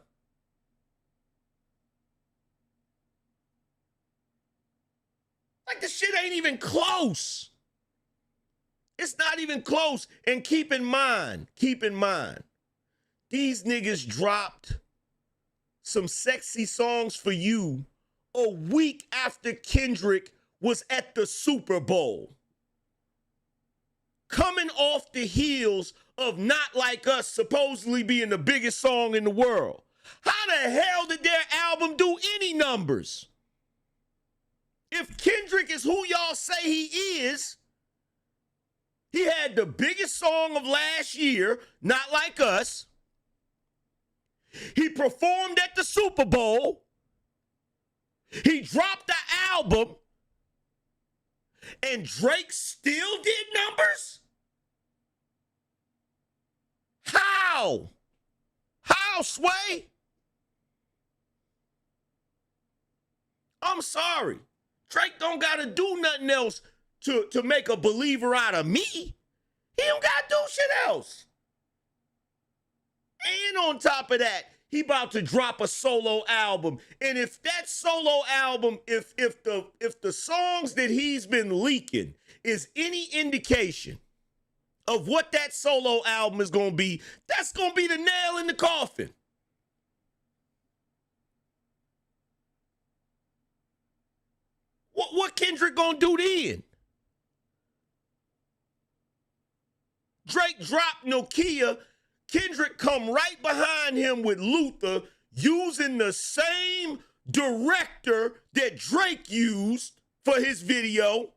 Like the shit ain't even close. It's not even close. And keep in mind, these niggas dropped some sexy songs for you a week after Kendrick was at the Super Bowl. Coming off the heels of Not Like Us supposedly being the biggest song in the world. How the hell did their album do any numbers? If Kendrick is who y'all say he is, he had the biggest song of last year, Not Like Us. He performed at the Super Bowl. He dropped the album. And Drake still did numbers? How? How, Sway? I'm sorry. Drake don't got to do nothing else to make a believer out of me. He don't got to do shit else. And on top of that, he about to drop a solo album. And if that solo album, if the songs that he's been leaking is any indication of what that solo album is going to be, that's going to be the nail in the coffin. What Kendrick going to do then? Drake dropped Nokia. Kendrick come right behind him with Luther using the same director that Drake used for his video.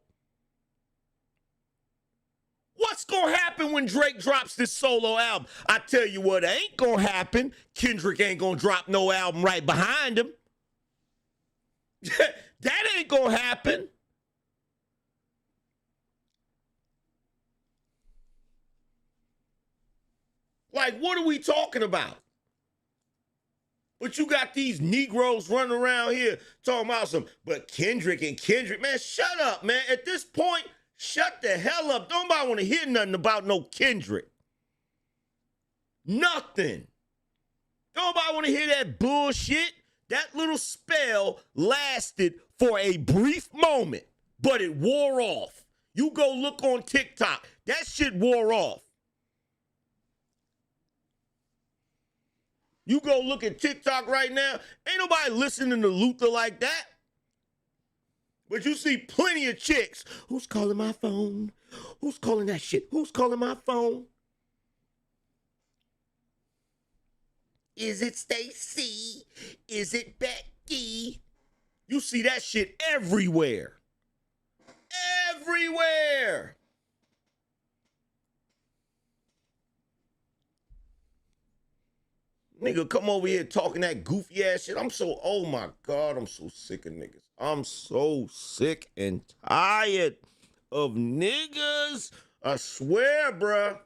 What's going to happen when Drake drops this solo album? I tell you what ain't going to happen. Kendrick ain't going to drop no album right behind him. That ain't going to happen. Like, what are we talking about? But you got these Negroes running around here talking about but Kendrick, man, shut up, man. At this point, shut the hell up. Nobody want to hear nothing about no Kendrick. Nothing. Nobody want to hear that bullshit. That little spell lasted for a brief moment, but it wore off. You go look on TikTok. That shit wore off. You go look at TikTok right now, ain't nobody listening to Luther like that. But you see plenty of chicks. Who's calling my phone? Who's calling that shit? Who's calling my phone? Is it Stacy? Is it Becky? You see that shit everywhere. Everywhere. Nigga, come over here talking that goofy ass shit. Oh my God, I'm so sick of niggas. I'm so sick and tired of niggas. I swear, bruh.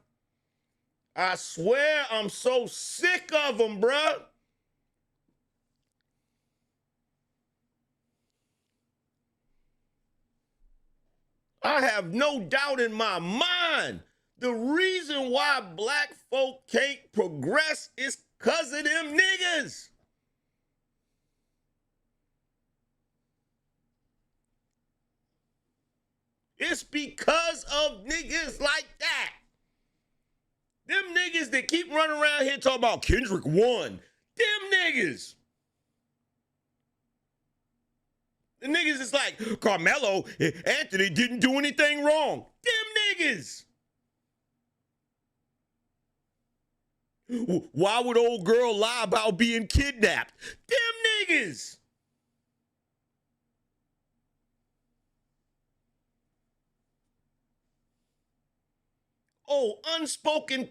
I swear I'm so sick of them, bruh. I have no doubt in my mind the reason why black folk can't progress is because of them niggas. It's because of niggas like that. Them niggas that keep running around here talking about Kendrick won. Them niggas. The niggas is like, Carmelo, Anthony didn't do anything wrong. Them niggas. Why would old girl lie about being kidnapped? Them niggas. Oh, unspoken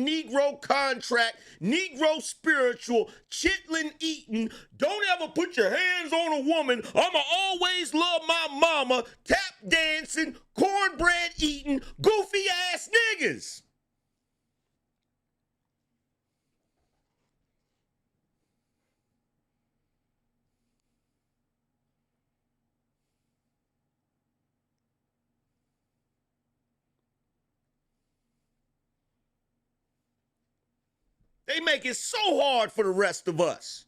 Negro contract, Negro spiritual, chitlin eating. Don't ever put your hands on a woman. I'ma always love my mama. Tap dancing, cornbread eating, goofy ass niggas. They make it so hard for the rest of us.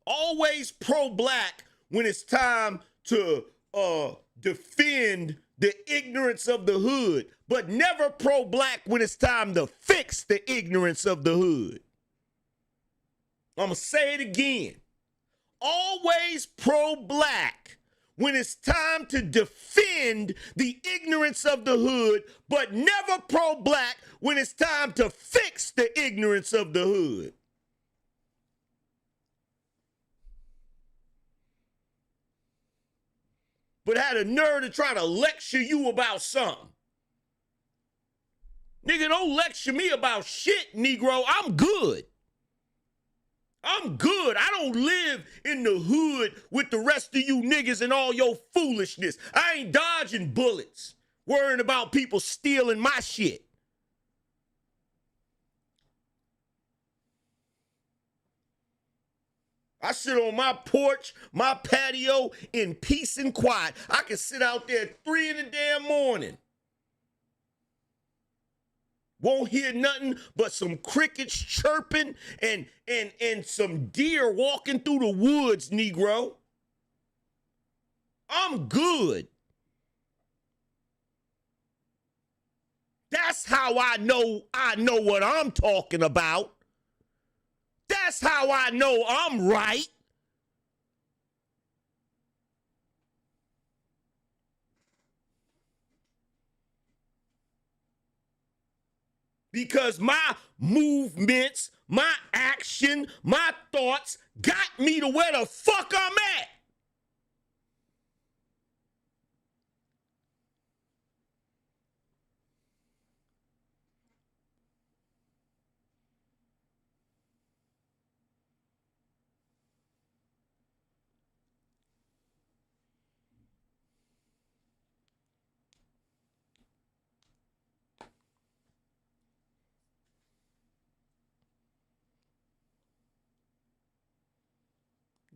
Always pro-black when it's time to defend the ignorance of the hood, but never pro-black when it's time to fix the ignorance of the hood. I'm going to say it again. Always pro-black when it's time to defend the ignorance of the hood, but never pro-black when it's time to fix the ignorance of the hood. But had a nerve to try to lecture you about something. Nigga, don't lecture me about shit, Negro. I'm good. I'm good. I don't live in the hood with the rest of you niggas and all your foolishness. I ain't dodging bullets, worrying about people stealing my shit. I sit on my porch, my patio in peace and quiet. I can sit out there at 3 in the damn morning. Won't hear nothing but some crickets chirping and some deer walking through the woods, Negro. I'm good. That's how I know what I'm talking about. That's how I know I'm right. Because my movements, my action, my thoughts got me to where the fuck I'm at.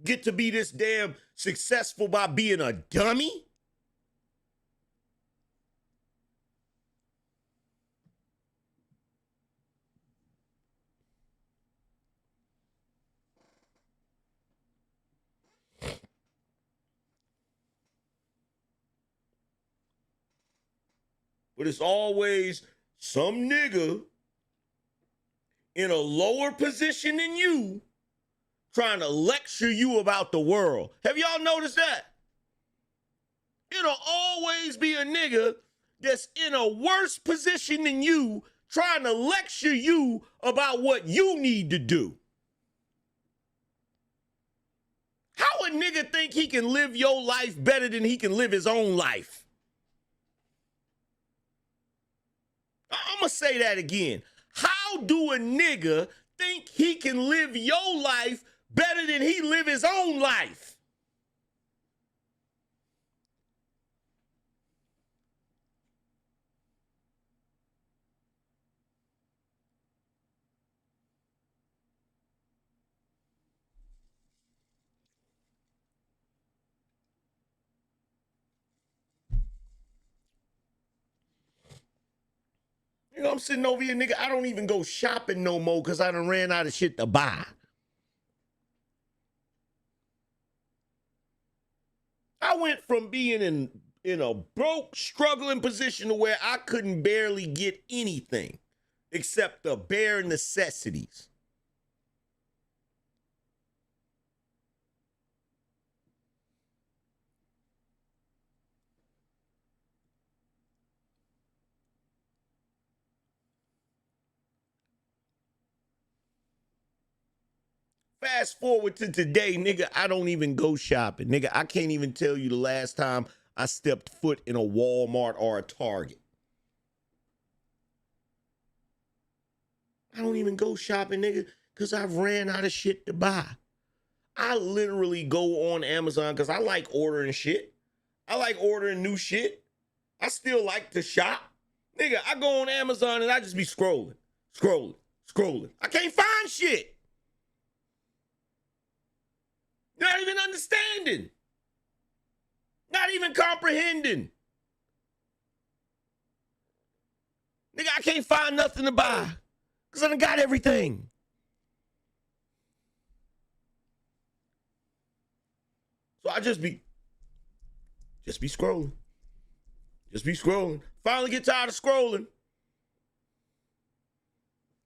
Get to be this damn successful by being a dummy? But it's always some nigga in a lower position than you trying to lecture you about the world. Have y'all noticed that? It'll always be a nigga that's in a worse position than you trying to lecture you about what you need to do. How a nigga think he can live your life better than he can live his own life? I'm going to say that again. How do a nigga think he can live your life better than he live his own life? I'm sitting over here, nigga. I don't even go shopping no more because I done ran out of shit to buy. I went from being in a broke, struggling position to where I couldn't barely get anything except the bare necessities. Fast forward to today, nigga, I don't even go shopping. Nigga, I can't even tell you the last time I stepped foot in a Walmart or a Target. I don't even go shopping, nigga, because I've ran out of shit to buy. I literally go on Amazon because I like ordering shit. I like ordering new shit. I still like to shop. Nigga, I go on Amazon and I just be scrolling. I can't find shit. Not even understanding. Not even comprehending. Nigga, I can't find nothing to buy because I done got everything. So I just be scrolling. Just be scrolling. Finally get tired of scrolling.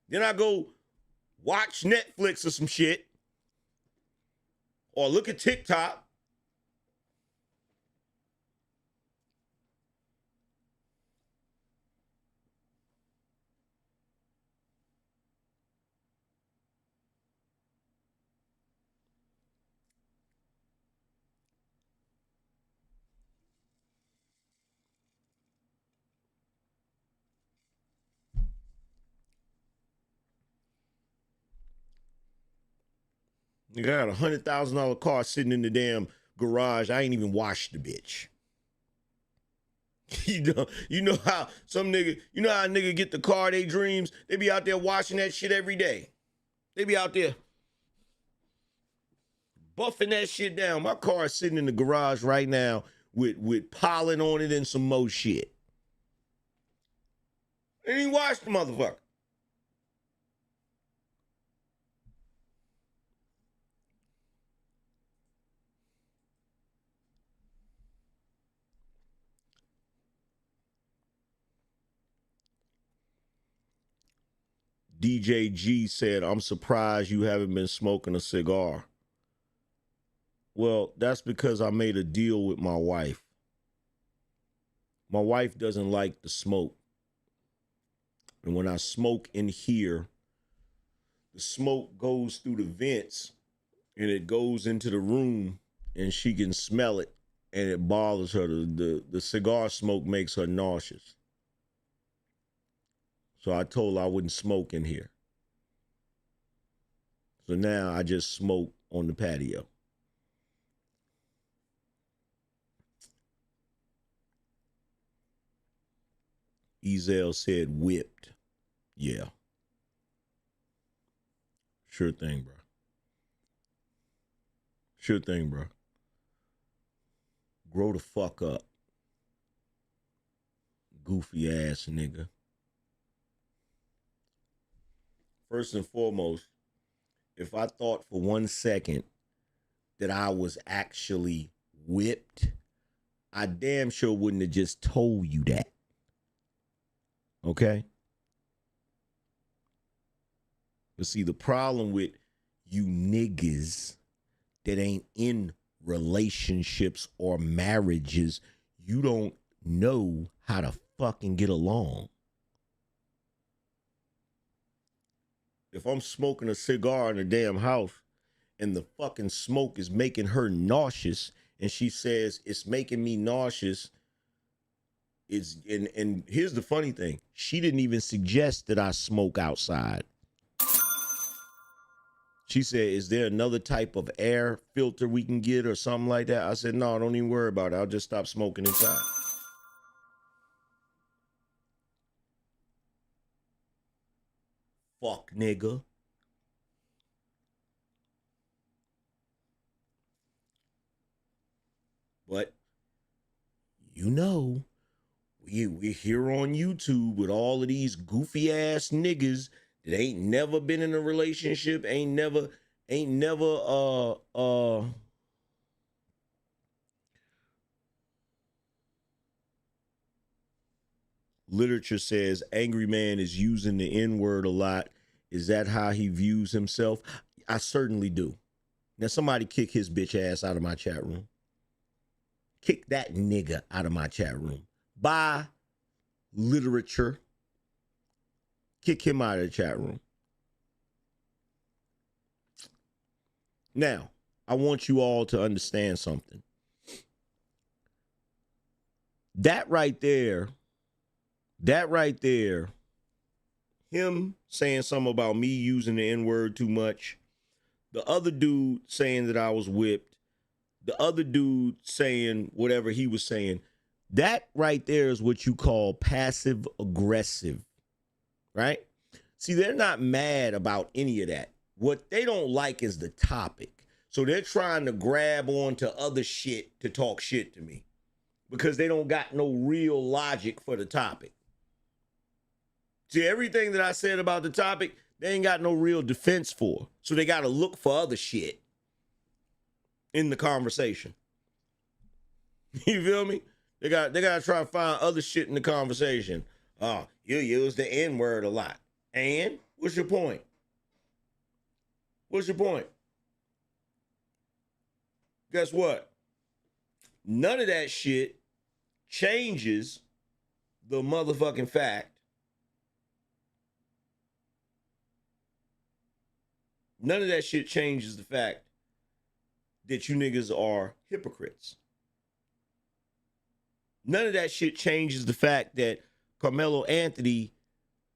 Then I go watch Netflix or some shit. Or look at TikTok. Nigga, I got $100,000 car sitting in the damn garage. I ain't even washed the bitch. You know how some nigga, you know how a nigga get the car they dreams? They be out there washing that shit every day. They be out there buffing that shit down. My car is sitting in the garage right now with pollen on it and some more shit. Ain't even washed the motherfucker. DJ G said, I'm surprised you haven't been smoking a cigar. Well, that's because I made a deal with my wife. My wife doesn't like the smoke. And when I smoke in here, the smoke goes through the vents and it goes into the room and she can smell it and it bothers her. The cigar smoke makes her nauseous. So I told her I wouldn't smoke in here. So now I just smoke on the patio. Ezel said whipped. Yeah. Sure thing, bro. Sure thing, bro. Grow the fuck up. Goofy ass nigga. First and foremost, if I thought for 1 second that I was actually whipped, I damn sure wouldn't have just told you that. Okay? But see, the problem with you niggas that ain't in relationships or marriages, you don't know how to fucking get along. If I'm smoking a cigar in a damn house and the fucking smoke is making her nauseous and she says it's making me nauseous, and here's the funny thing. She didn't even suggest that I smoke outside. She said, is there another type of air filter we can get or something like that? I said, no, don't even worry about it. I'll just stop smoking inside. Fuck, nigga. But, you know, we're here on YouTube with all of these goofy ass niggas that ain't never been in a relationship, ain't never literature says Angryman is using the N-word a lot. Is that how he views himself? I certainly do. Now somebody kick his bitch ass out of my chat room. Kick that nigga out of my chat room. By literature. Kick him out of the chat room. Now, I want you all to understand something. That right there, him saying something about me using the N-word too much, the other dude saying that I was whipped, the other dude saying whatever he was saying, that right there is what you call passive aggressive, right? See, they're not mad about any of that. What they don't like is the topic. So they're trying to grab onto other shit to talk shit to me because they don't got no real logic for the topic. See, everything that I said about the topic, they ain't got no real defense for. So they got to look for other shit in the conversation. You feel me? They got to try to find other shit in the conversation. Oh, you use the N-word a lot. And what's your point? What's your point? Guess what? None of that shit changes the motherfucking fact. None of that shit changes the fact that you niggas are hypocrites. None of that shit changes the fact that Carmelo Anthony,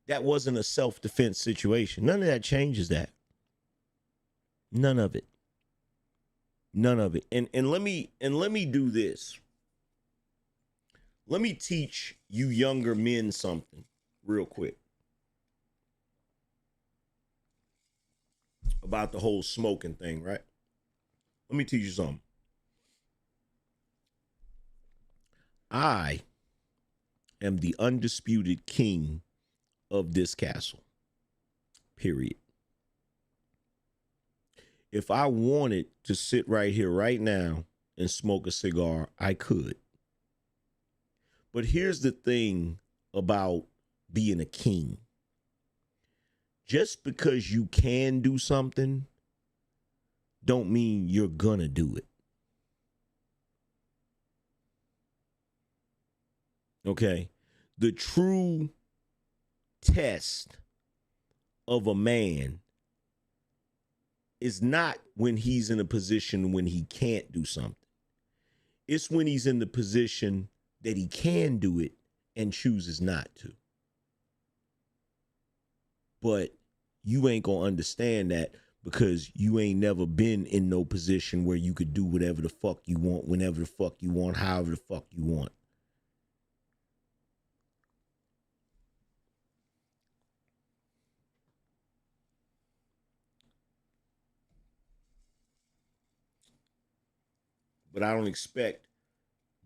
that wasn't a self-defense situation. None of that changes that. None of it. None of it. And let me do this. Let me teach you younger men something real quick about the whole smoking thing, right? Let me teach you something. I am the undisputed king of this castle. Period. If I wanted to sit right here right now and smoke a cigar, I could. But here's the thing about being a king. Just because you can do something don't mean you're gonna do it. Okay? The true test of a man is not when he's in a position when he can't do something. It's when he's in the position that he can do it and chooses not to. But you ain't gonna understand that because you ain't never been in no position where you could do whatever the fuck you want, whenever the fuck you want, however the fuck you want. But I don't expect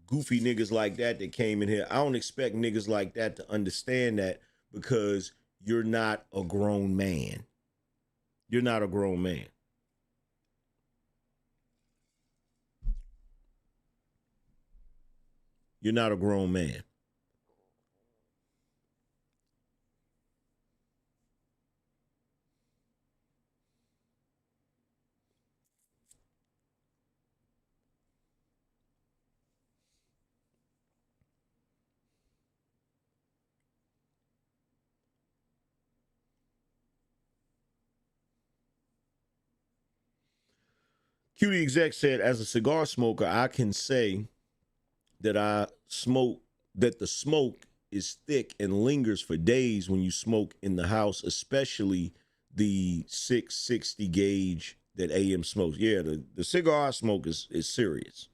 goofy niggas like that came in here. I don't expect niggas like that to understand that because you're not a grown man. You're not a grown man. You're not a grown man. QD exec said, as a cigar smoker, I can say that that the smoke is thick and lingers for days when you smoke in the house, especially the 660 gauge that AM smokes. Yeah, the cigar I smoke is serious.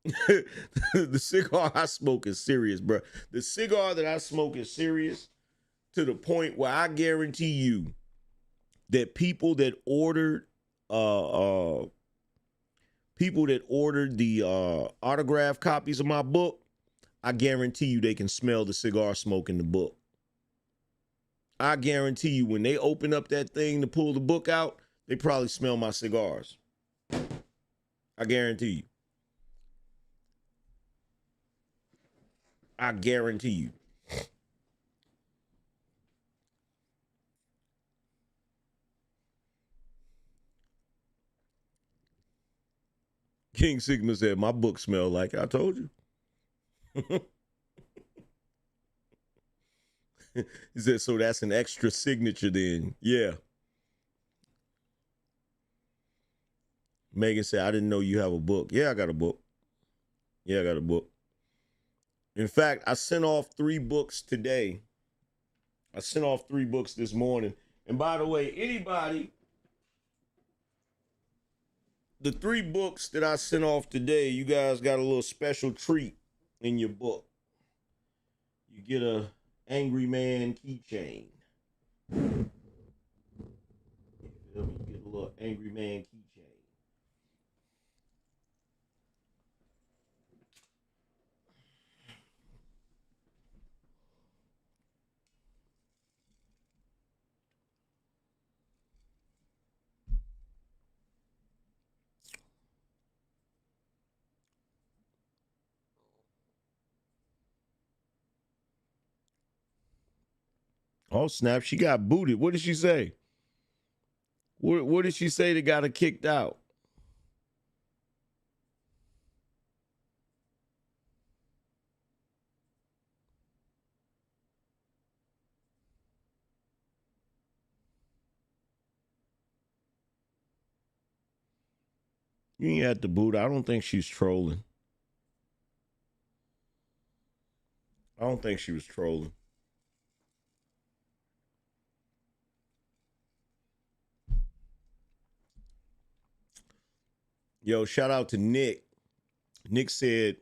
The cigar I smoke is serious, bro. The cigar that I smoke is serious to the point where I guarantee you that people that ordered the autograph copies of my book, I guarantee you they can smell the cigar smoke in the book. I guarantee you when they open up that thing to pull the book out, they probably smell my cigars. I guarantee you. I guarantee you. King Sigma said, my book smell like it. I told you. He said, so that's an extra signature then. Yeah. Megan said, I didn't know you have a book. Yeah, I got a book. Yeah, I got a book. In fact, I sent off 3 books today. I sent off 3 books this morning. And by the way, anybody, the 3 books that I sent off today, you guys got a little special treat in your book. You get a Angryman keychain. You get a little Angryman keychain. Oh, snap. She got booted. What did she say? What did she say that got her kicked out? You ain't had to boot. I don't think she's trolling. I don't think she was trolling. Yo, shout out to Nick. Nick said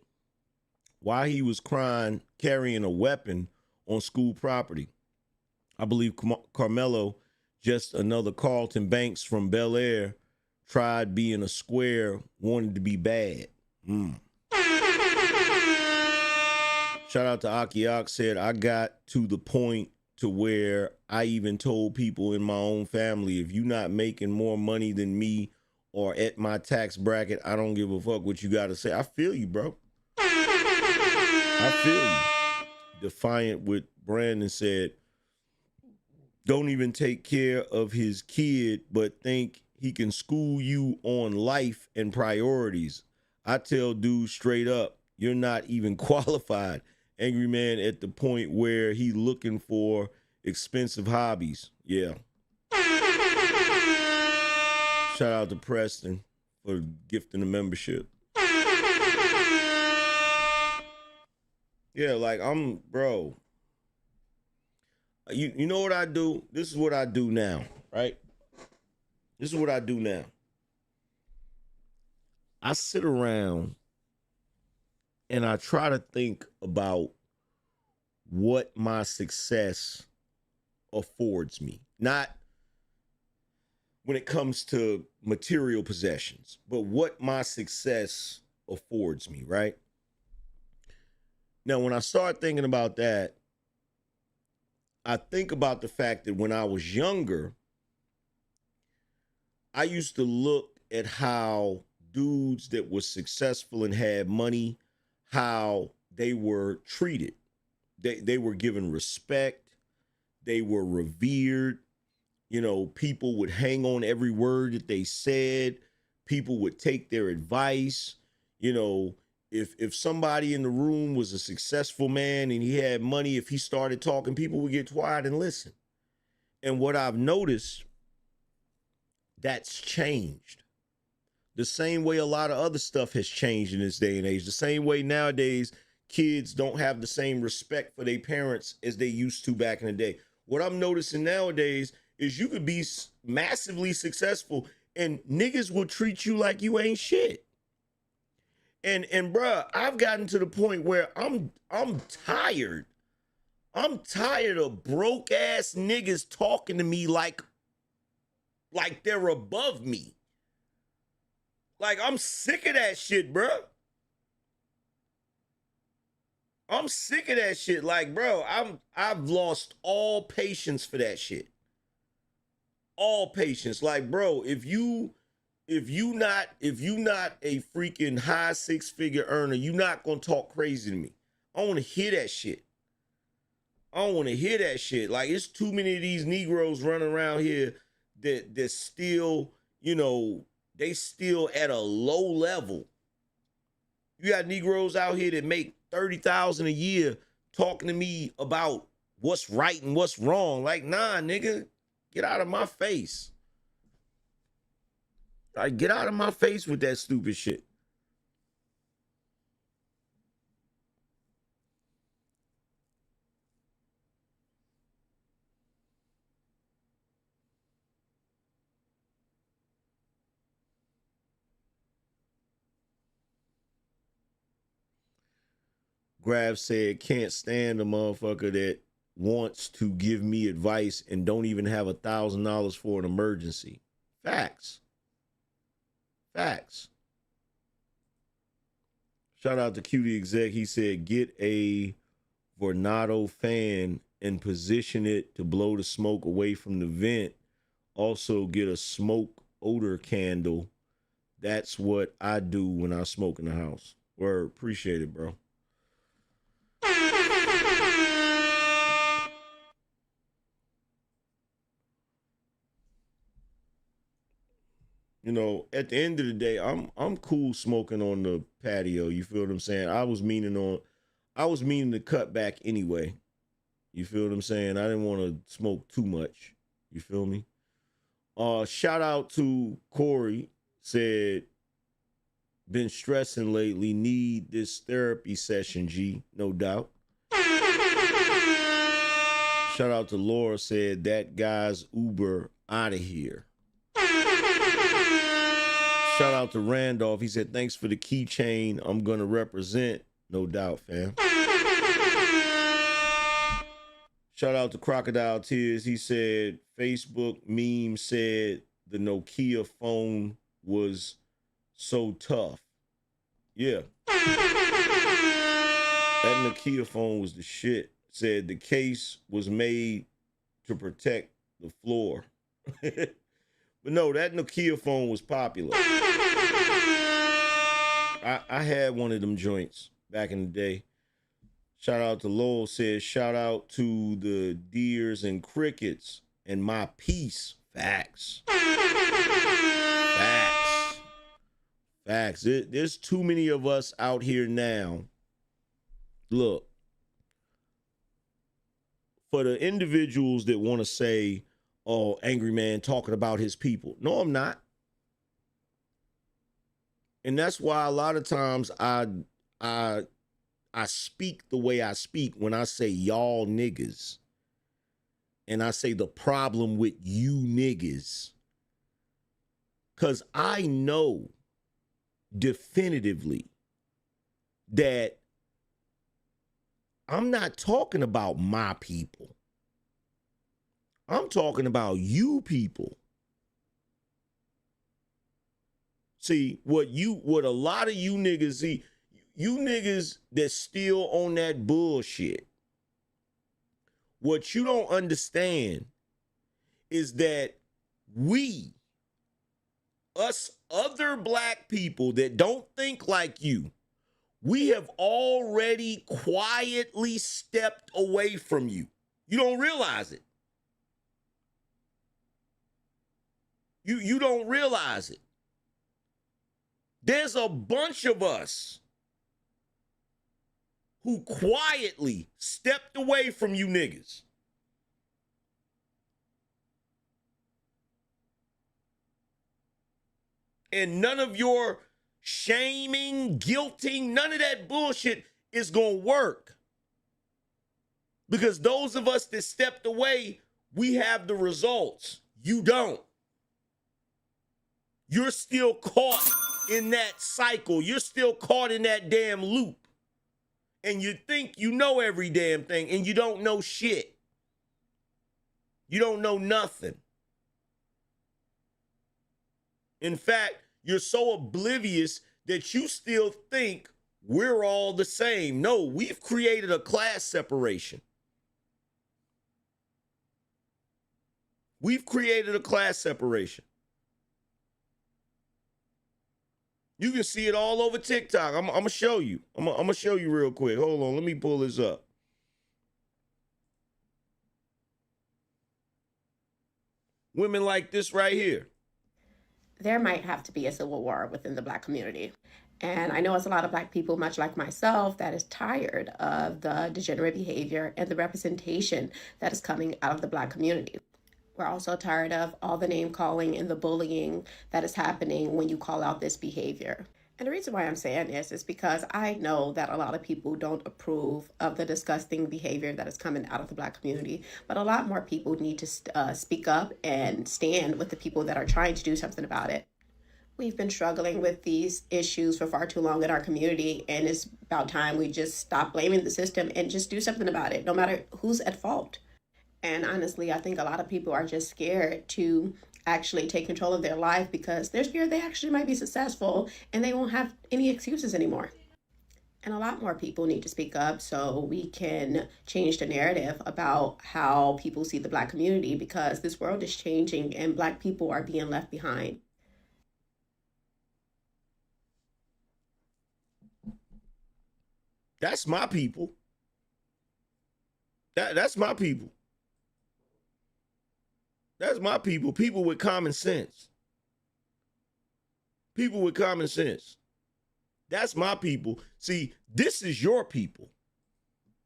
why he was crying carrying a weapon on school property. I believe Carmelo, just another Carlton Banks from Bel Air, tried being a square, wanted to be bad. Shout out to Okie. Said, I got to the point to where I even told people in my own family, if you not making more money than me or at my tax bracket, I don't give a fuck what you got to say. I feel you, bro. I feel you. Defiant with Brandon said, don't even take care of his kid, but think he can school you on life and priorities. I tell dudes straight up, you're not even qualified. Angry man at the point where he looking for expensive hobbies. Yeah. Shout out to Preston for gifting the membership. Yeah, like bro. You know what I do? This is what I do now, right? This is what I do now. I sit around and I try to think about what my success affords me. Not when it comes to material possessions, but what my success affords me, right? Now, when I start thinking about that, I think about the fact that when I was younger, I used to look at how dudes that were successful and had money, how they were treated. They were given respect. They were revered. You know, people would hang on every word that they said. People would take their advice. You know, if somebody in the room was a successful man and he had money, if he started talking, people would get quiet and listen. And what I've noticed, that's changed. The same way a lot of other stuff has changed in this day and age. The same way nowadays, kids don't have the same respect for their parents as they used to back in the day. What I'm noticing nowadays is you could be massively successful and niggas will treat you like you ain't shit. And bruh, I've gotten to the point where I'm tired. I'm tired of broke ass niggas talking to me like they're above me. Like, I'm sick of that shit, bruh. I'm sick of that shit. Like, bro, I've lost all patience for that shit. All patience. Like, bro, if you not a freaking high six-figure earner, you not gonna talk crazy to me. I don't wanna hear that shit. I don't wanna hear that shit. Like, it's too many of these Negroes running around here that still, they still at a low level. You got Negroes out here that make 30,000 a year talking to me about what's right and what's wrong. Like, nah, nigga, get out of my face. Like, get out of my face with that stupid shit. Grav said, can't stand a motherfucker that wants to give me advice and don't even have $1,000 for an emergency. Facts. Facts. Shout out to Cutie Exec. He said, get a Vornado fan and position it to blow the smoke away from the vent. Also get a smoke odor candle. That's what I do when I smoke in the house. Word, appreciate it, bro. At the end of the day, I'm cool smoking on the patio. You feel what I'm saying? I was meaning to cut back anyway. You feel what I'm saying? I didn't want to smoke too much. You feel me? Shout out to Corey, said, been stressing lately, need this therapy session, G, no doubt. Shout out to Laura, said, that guy's Uber out of here. Shout out to Randolph. He said, thanks for the keychain. I'm going to represent. No doubt, fam. Shout out to Crocodile Tears. He said, Facebook meme said the Nokia phone was so tough. Yeah. That Nokia phone was the shit. Said the case was made to protect the floor. But no, that Nokia phone was popular. I had one of them joints back in the day. Shout out to Lowell, says, shout out to the deers and crickets and my peace. Facts. Facts. Facts. There's too many of us out here now. Look, for the individuals that want to say, oh, Angryman talking about his people. No, I'm not. And that's why a lot of times I speak the way I speak when I say y'all niggas. And I say the problem with you niggas. Because I know definitively that I'm not talking about my people. I'm talking about you people. See, what a lot of you niggas see, you niggas that still on that bullshit. What you don't understand is that us other black people that don't think like you, we have already quietly stepped away from you. You don't realize it. You don't realize it. There's a bunch of us who quietly stepped away from you niggas. And none of your shaming, guilting, none of that bullshit is going to work. Because those of us that stepped away, we have the results. You don't. You're still caught in that cycle. You're still caught in that damn loop. And you think you know every damn thing, and you don't know shit. You don't know nothing. In fact, you're so oblivious that you still think we're all the same. No, we've created a class separation. We've created a class separation. You can see it all over TikTok. I'm gonna show you. I'm gonna show you real quick. Hold on, let me pull this up. Women like this right here. There might have to be a civil war within the Black community. And I know it's a lot of Black people, much like myself, that is tired of the degenerate behavior and the representation that is coming out of the Black community. We're also tired of all the name calling and the bullying that is happening when you call out this behavior. And the reason why I'm saying this is because I know that a lot of people don't approve of the disgusting behavior that is coming out of the Black community, but a lot more people need to speak up and stand with the people that are trying to do something about it. We've been struggling with these issues for far too long in our community, and it's about time we just stop blaming the system and just do something about it, no matter who's at fault. And honestly, I think a lot of people are just scared to actually take control of their life because they're scared they actually might be successful and they won't have any excuses anymore. And a lot more people need to speak up so we can change the narrative about how people see the Black community, because this world is changing and Black people are being left behind. That's my people. That's my people. That's my people. People with common sense. People with common sense. That's my people. See, this is your people.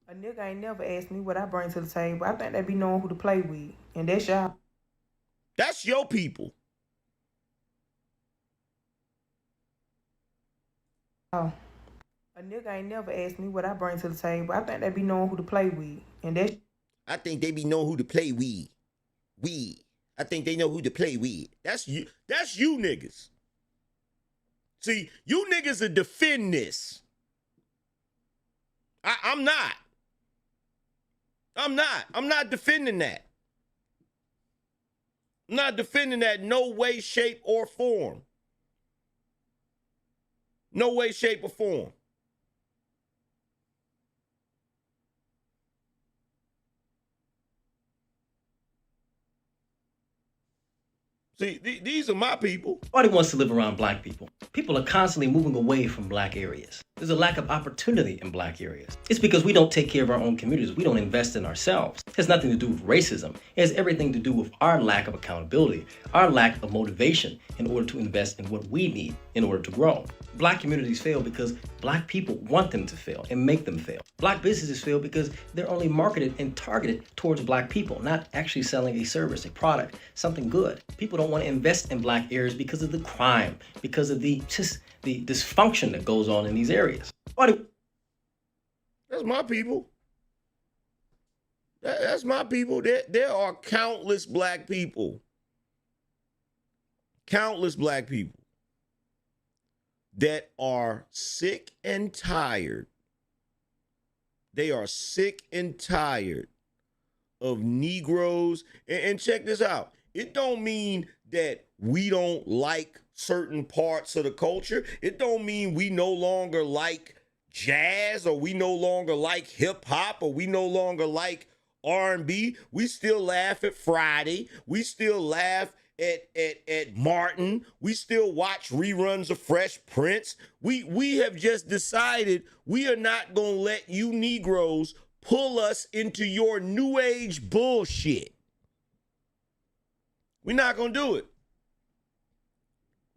A nigga ain't never asked me what I bring to the table. I think they be knowing who to play with. And that's y'all. That's your people. Oh. A nigga ain't never asked me what I bring to the table. I think they be knowing who to play with. And that's... I think they be knowing who to play with. I think they know who to play with. That's you. That's you niggas. See, you niggas are defend this. I'm not. I'm not defending that. I'm not defending that in no way, shape, or form. No way, shape, or form. See, these are my people. Nobody wants to live around Black people. People are constantly moving away from Black areas. There's a lack of opportunity in Black areas. It's because we don't take care of our own communities. We don't invest in ourselves. It has nothing to do with racism. It has everything to do with our lack of accountability, our lack of motivation in order to invest in what we need in order to grow. Black communities fail because Black people want them to fail and make them fail. Black businesses fail because they're only marketed and targeted towards Black people, not actually selling a service, a product, something good. People don't want to invest in Black areas because of the crime, because of the dysfunction that goes on in these areas. That's my people. That's my people. There are countless Black people. Countless Black people that are sick and tired. They are sick and tired of Negroes. And check this out. It don't mean that we don't like certain parts of the culture. It don't mean we no longer like jazz, or we no longer like hip hop, or we no longer like R&B. We still laugh at Friday. We still laugh at Martin. We still watch reruns of Fresh Prince. We have just decided we are not gonna let you Negroes pull us into your new age bullshit. We're not gonna do it.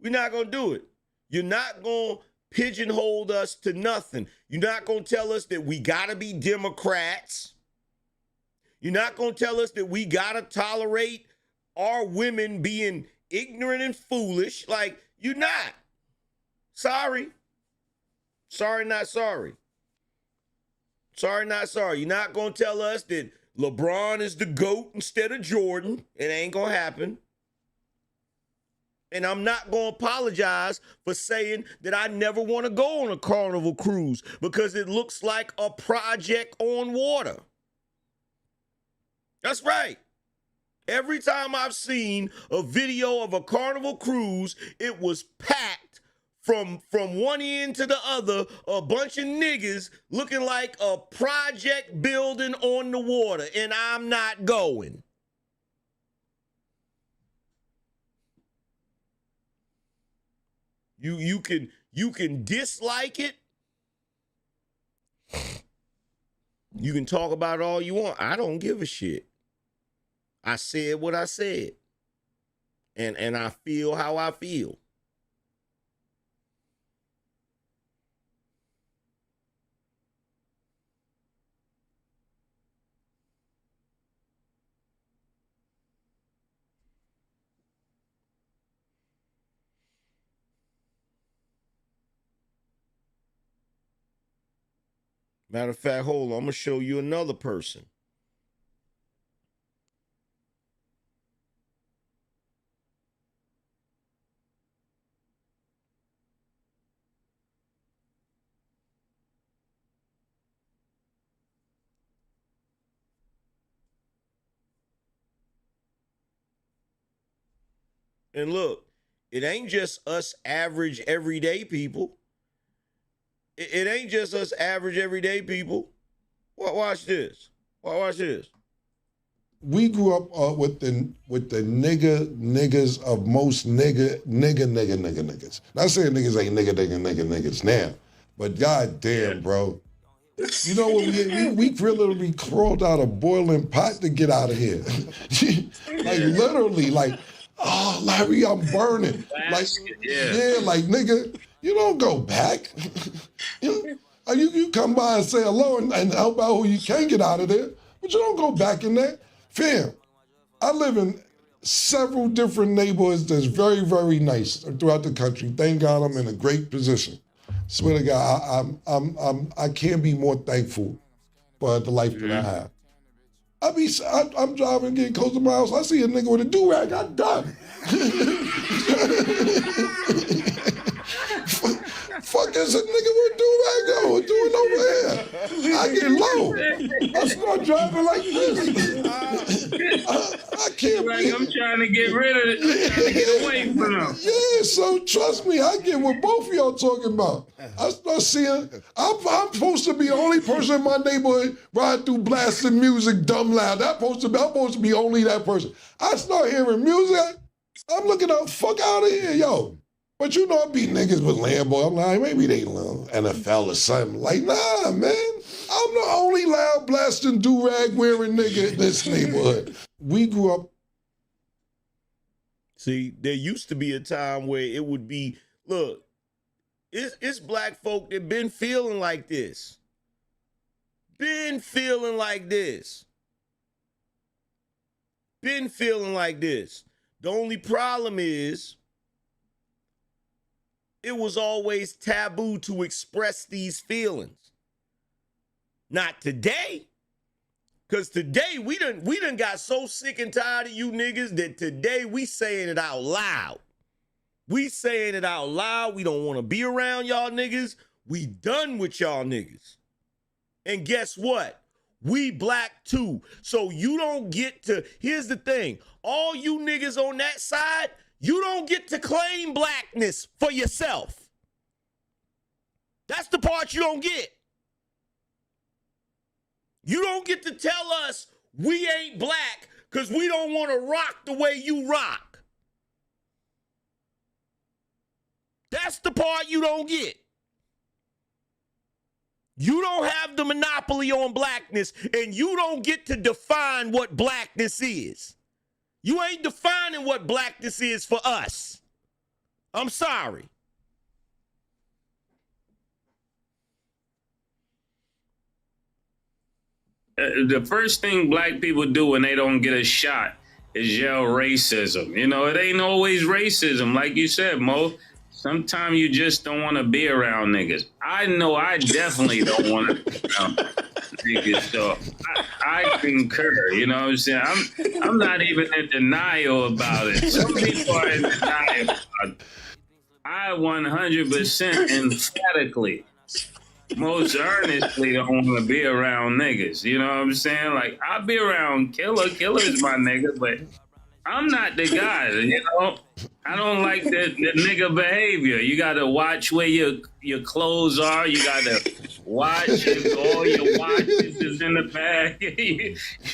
We're not gonna do it. You're not gonna pigeonhole us to nothing. You're not gonna tell us that we gotta be Democrats. You're not gonna tell us that we gotta tolerate our women being ignorant and foolish. Like, you're not. Sorry. Sorry, not sorry. Sorry, not sorry. You're not going to tell us that LeBron is the GOAT instead of Jordan. It ain't going to happen. And I'm not going to apologize for saying that I never want to go on a Carnival cruise because it looks like a project on water. That's right. Every time I've seen a video of a Carnival cruise, it was packed from one end to the other, a bunch of niggas looking like a project building on the water, and I'm not going. You can dislike it. You can talk about it all you want. I don't give a shit. I said what I said. And I feel how I feel. Matter of fact, hold on, I'm gonna show you another person. And look, it ain't just us average everyday people. It ain't just us average everyday people. Watch this. Watch this. We grew up with the niggas of most niggas. Not saying niggas ain't niggas now, but goddamn, bro. You know what we literally crawled out of boiling pot to get out of here. Like literally, like, oh Larry, I'm burning. Like, yeah, like nigga, you don't go back. You come by and say hello and help out who you can get out of there, but you don't go back in there. Fam, I live in several different neighborhoods that's very, very nice throughout the country. Thank God I'm in a great position. Swear to God, I can't be more thankful for the life that I have. I'm driving, getting close to my house. I see a nigga with a do-rag. I'm done. Fuck is a nigga with a do-rag doing over here? I get low. I start driving like this. I can't like I'm trying to get rid of it, trying to get away from them. Yeah, so trust me, I get what both of y'all talking about. I start seeing, I'm supposed to be the only person in my neighborhood riding through blasting music dumb loud. I'm supposed to be only that person. I start hearing music, I'm looking up, fuck out of here, yo. But you know, I be niggas with Lambo. I'm like, maybe they love NFL or something. Like, nah, man. I'm the only loud blasting do-rag wearing nigga in this neighborhood. We grew up. See, there used to be a time where it would be, look, it's black folk that been feeling like this. Been feeling like this. Been feeling like this. The only problem is, it was always taboo to express these feelings. Not today. Because today we done got so sick and tired of you niggas that today we saying it out loud. We saying it out loud. We don't want to be around y'all niggas. We done with y'all niggas. And guess what? We black too. So you don't get to, here's the thing. All you niggas on that side, you don't get to claim blackness for yourself. That's the part you don't get. You don't get to tell us we ain't black because we don't want to rock the way you rock. That's the part you don't get. You don't have the monopoly on blackness, and you don't get to define what blackness is. You ain't defining what blackness is for us. I'm sorry. The first thing black people do when they don't get a shot is yell racism. You know, it ain't always racism. Like you said, Mo, sometimes you just don't want to be around niggas. I know I definitely don't want to be around niggas, so I concur. You know what I'm saying? I'm not even in denial about it. Some people are in denial about it. I 100% emphatically, most earnestly don't want to be around niggas. You know what I'm saying? Like, I'll be around Killer. Killer's my nigga, but I'm not the guy, you know. I don't like the nigga behavior. You gotta watch where your clothes are. You gotta watch if all your watches is in the bag.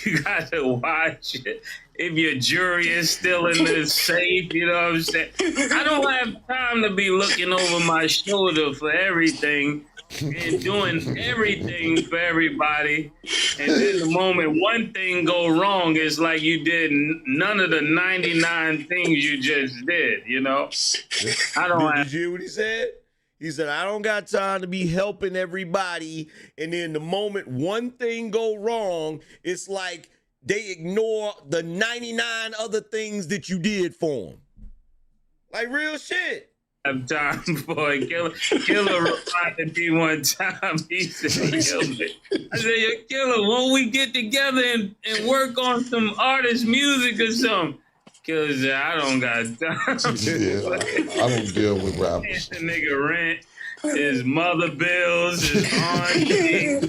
You gotta watch it. If your jewelry is still in the safe, you know what I'm saying? I don't have time to be looking over my shoulder for everything and doing everything for everybody. And then the moment one thing go wrong, it's like you did none of the 99 things you just did, you know? I don't Did you hear what he said? He said, I don't got time to be helping everybody. And then the moment one thing go wrong, it's like they ignore the 99 other things that you did for them. Like real shit. have time for it. Killer reminded me one time. He said, yo, I said, yo, Killer, won't we get together and work on some artist music or something? Killer said, I don't got time. Yeah, I don't deal with rappers. The nigga rent, his mother bills, his auntie,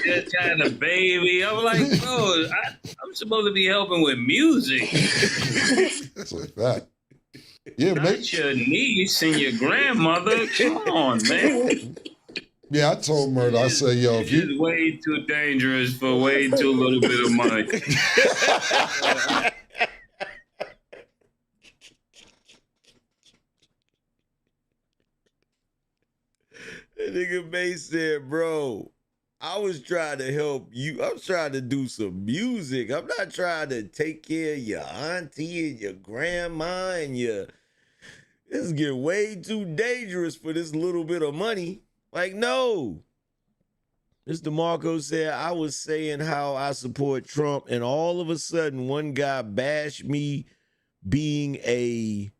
just had a baby. I was like, bro, I'm supposed to be helping with music. That's a fact. Yeah, Not your niece and your grandmother. Come on, man. Yeah, I told Murder, I said, yo, if It's way too dangerous for way too little bit of money. That nigga May said, bro, I was trying to help you. I'm trying to do some music. I'm not trying to take care of your auntie and your grandma and your... This is getting way too dangerous for this little bit of money. Like, no. Mr. Marco said, I was saying how I support Trump, and all of a sudden, one guy bashed me being a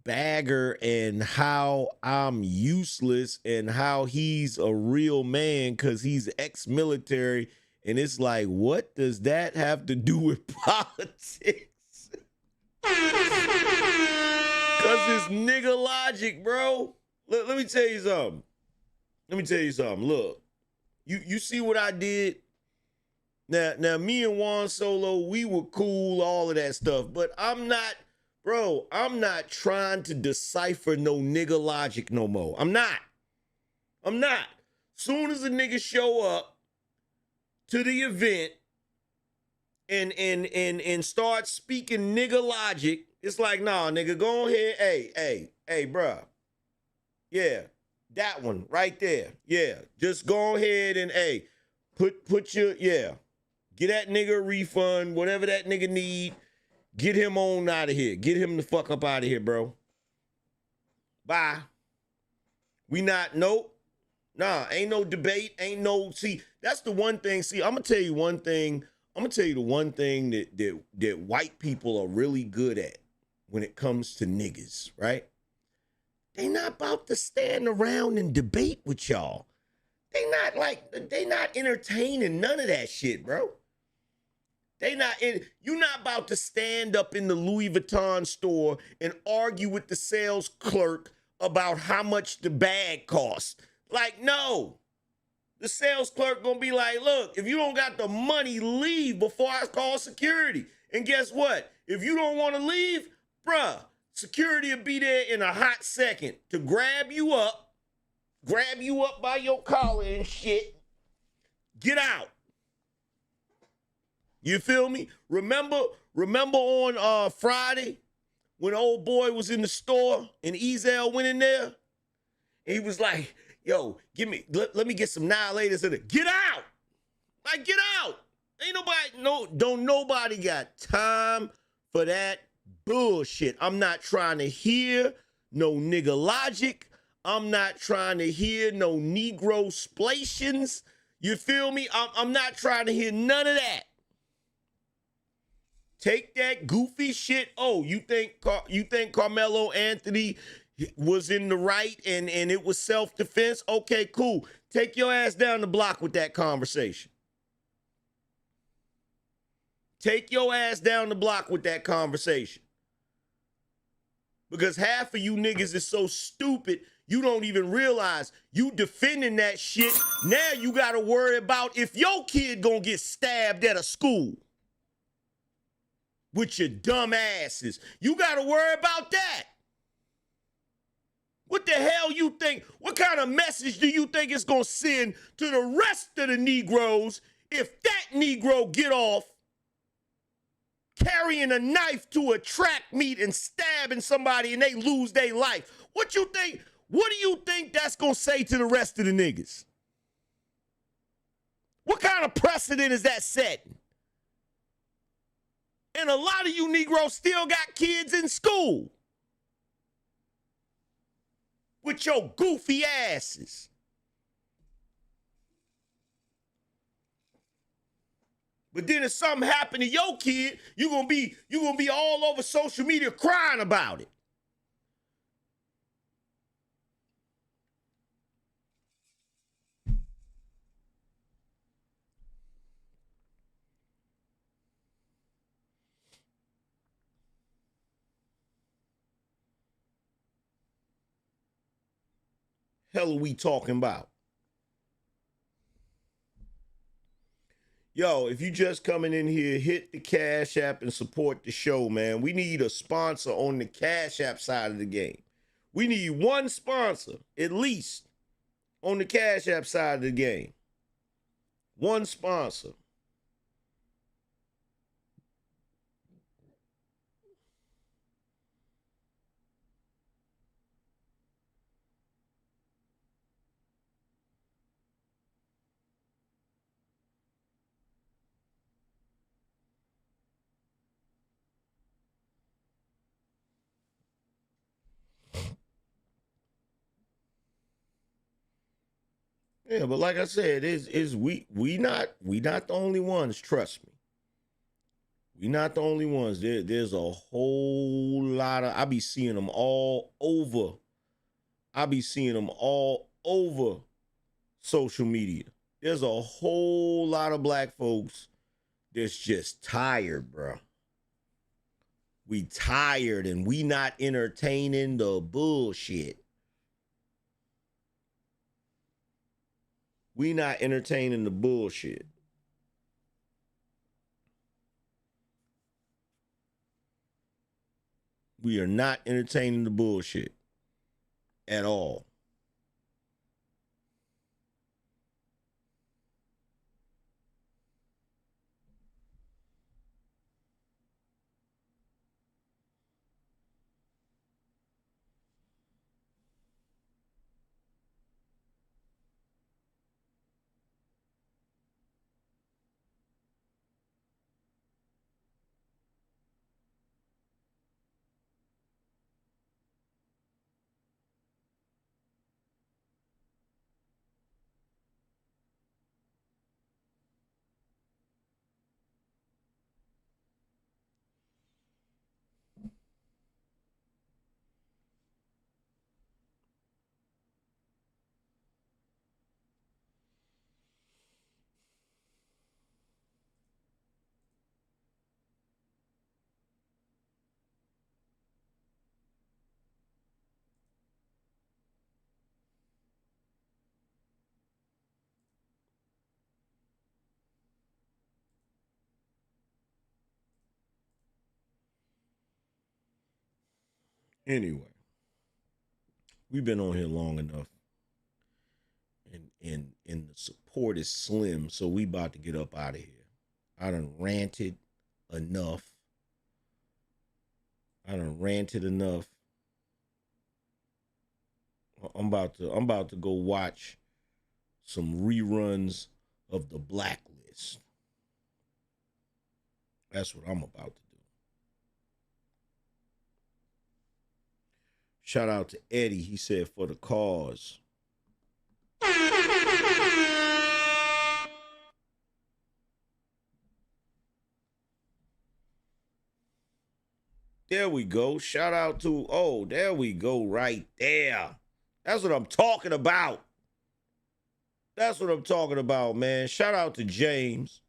bagger and how I'm useless and how he's a real man because he's ex-military. And it's like, what does that have to do with politics? Because it's nigga logic, bro. Let me tell you something. Look, you see what I did? Now, me and Juan Solo, we were cool, all of that stuff. But I'm not trying to decipher no nigga logic no more. I'm not. Soon as a nigga show up to the event and start speaking nigga logic, it's like, nah, nigga, go ahead. Hey, bruh. Yeah, that one right there. Yeah, just go ahead and, put your, get that nigga a refund, whatever that nigga need. Get him on out of here. Get him the fuck up out of here, bro. Bye. We not, nope. Nah, ain't no debate. Ain't no, see, that's the one thing. See, I'm going to tell you one thing. I'm going to tell you the one thing that white people are really good at when it comes to niggas, right? They not about to stand around and debate with y'all. They not entertaining none of that shit, bro. You're not about to stand up in the Louis Vuitton store and argue with the sales clerk about how much the bag costs. Like, no. The sales clerk gonna be like, look, if you don't got the money, leave before I call security. And guess what? If you don't want to leave, bruh, security will be there in a hot second to grab you up by your collar and shit. Get out. You feel me? Remember on Friday when old boy was in the store and Ezel went in there? And he was like, yo, let me get some annihilators in it. Get out! Like, get out! Ain't don't nobody got time for that bullshit. I'm not trying to hear no nigga logic. I'm not trying to hear no Negro splations. You feel me? I'm not trying to hear none of that. Take that goofy shit. Oh, you think Carmelo Anthony was in the right and it was self-defense? Okay, cool. Take your ass down the block with that conversation. Take your ass down the block with that conversation. Because half of you niggas is so stupid, you don't even realize you defending that shit. Now you got to worry about if your kid gonna get stabbed at a school. with your dumb asses. You got to worry about that. What the hell you think? What kind of message do you think it's going to send to the rest of the Negroes if that Negro get off carrying a knife to a track meet and stabbing somebody and they lose their life? What you think? What do you think that's going to say to the rest of the niggas? What kind of precedent is that setting? And a lot of you Negroes still got kids in school with your goofy asses. But then if something happened to your kid, you're gonna be all over social media crying about it. Hell are we talking about? Yo, if you just coming in here, hit the Cash App and support the show, man. We need a sponsor on the Cash App side of the game. We need one sponsor, at least, on the Cash App side of the game. One sponsor. Yeah, but like I said, we not the only ones, trust me. We not the only ones. There's a whole lot of, I be seeing them all over. I be seeing them all over social media. There's a whole lot of black folks that's just tired, bro. We tired and we not entertaining the bullshit. We not entertaining the bullshit. We are not entertaining the bullshit at all. Anyway, we've been on here long enough, and the support is slim, so we about to get up out of here. I done ranted enough. I'm about to go watch some reruns of The Blacklist. That's what I'm about to do. Shout out to Eddie. He said, for the cause. There we go. Shout out to, oh, there we go right there. That's what I'm talking about. That's what I'm talking about, man. Shout out to James.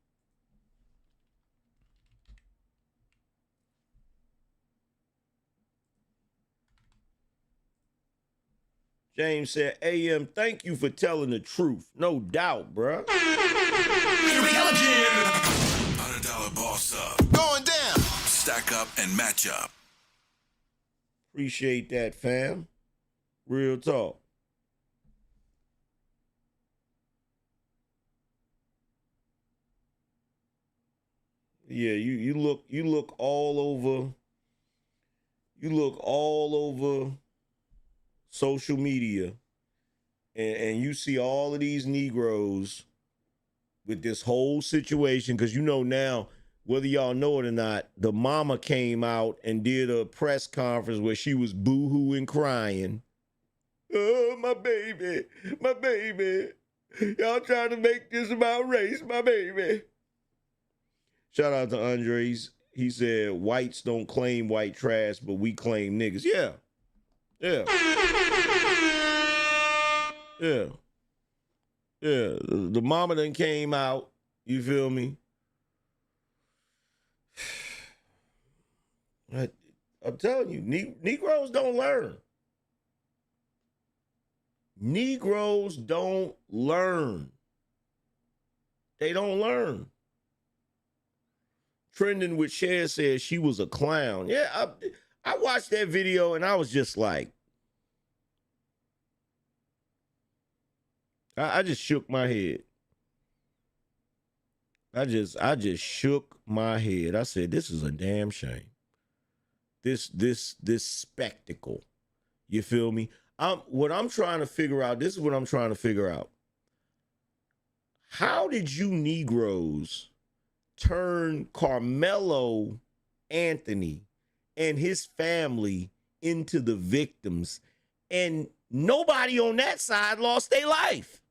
James said, AM, thank you for telling the truth. No doubt, bruh. Here we go again. $100 boss up. Going down. Stack and match up. Appreciate that, fam. Real talk. Yeah, you look all over social media and you see all of these Negroes with this whole situation, because you know now, whether y'all know it or not, the mama came out and did a press conference where she was boo-hooing crying. Oh, my baby, my baby. Y'all trying to make this about race, my baby. Shout out to Andres. He said, whites don't claim white trash, but we claim niggas. Yeah. Yeah. Yeah. Yeah. The mama done came out. You feel me? I'm telling you, Negroes don't learn. Negroes don't learn. They don't learn. Trending with Cher says she was a clown. Yeah, I watched that video and I was just like, I just shook my head. I just shook my head. I said, this is a damn shame. This spectacle. You feel me? What I'm trying to figure out, this is what I'm trying to figure out. How did you Negroes turn Carmelo Anthony and his family into the victims, and nobody on that side lost their life?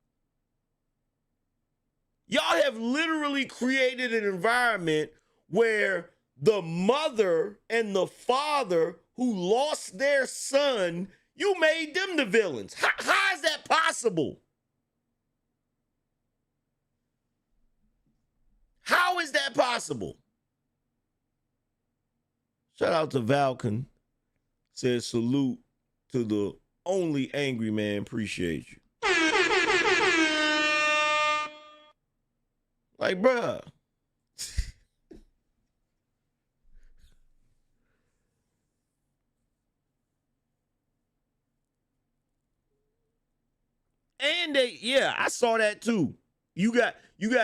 Y'all have literally created an environment where the mother and the father who lost their son, you made them the villains. How is that possible? How is that possible? Shout out to Valken. Says salute to the only angry man. Appreciate you. Like, bruh. And I saw that too. You got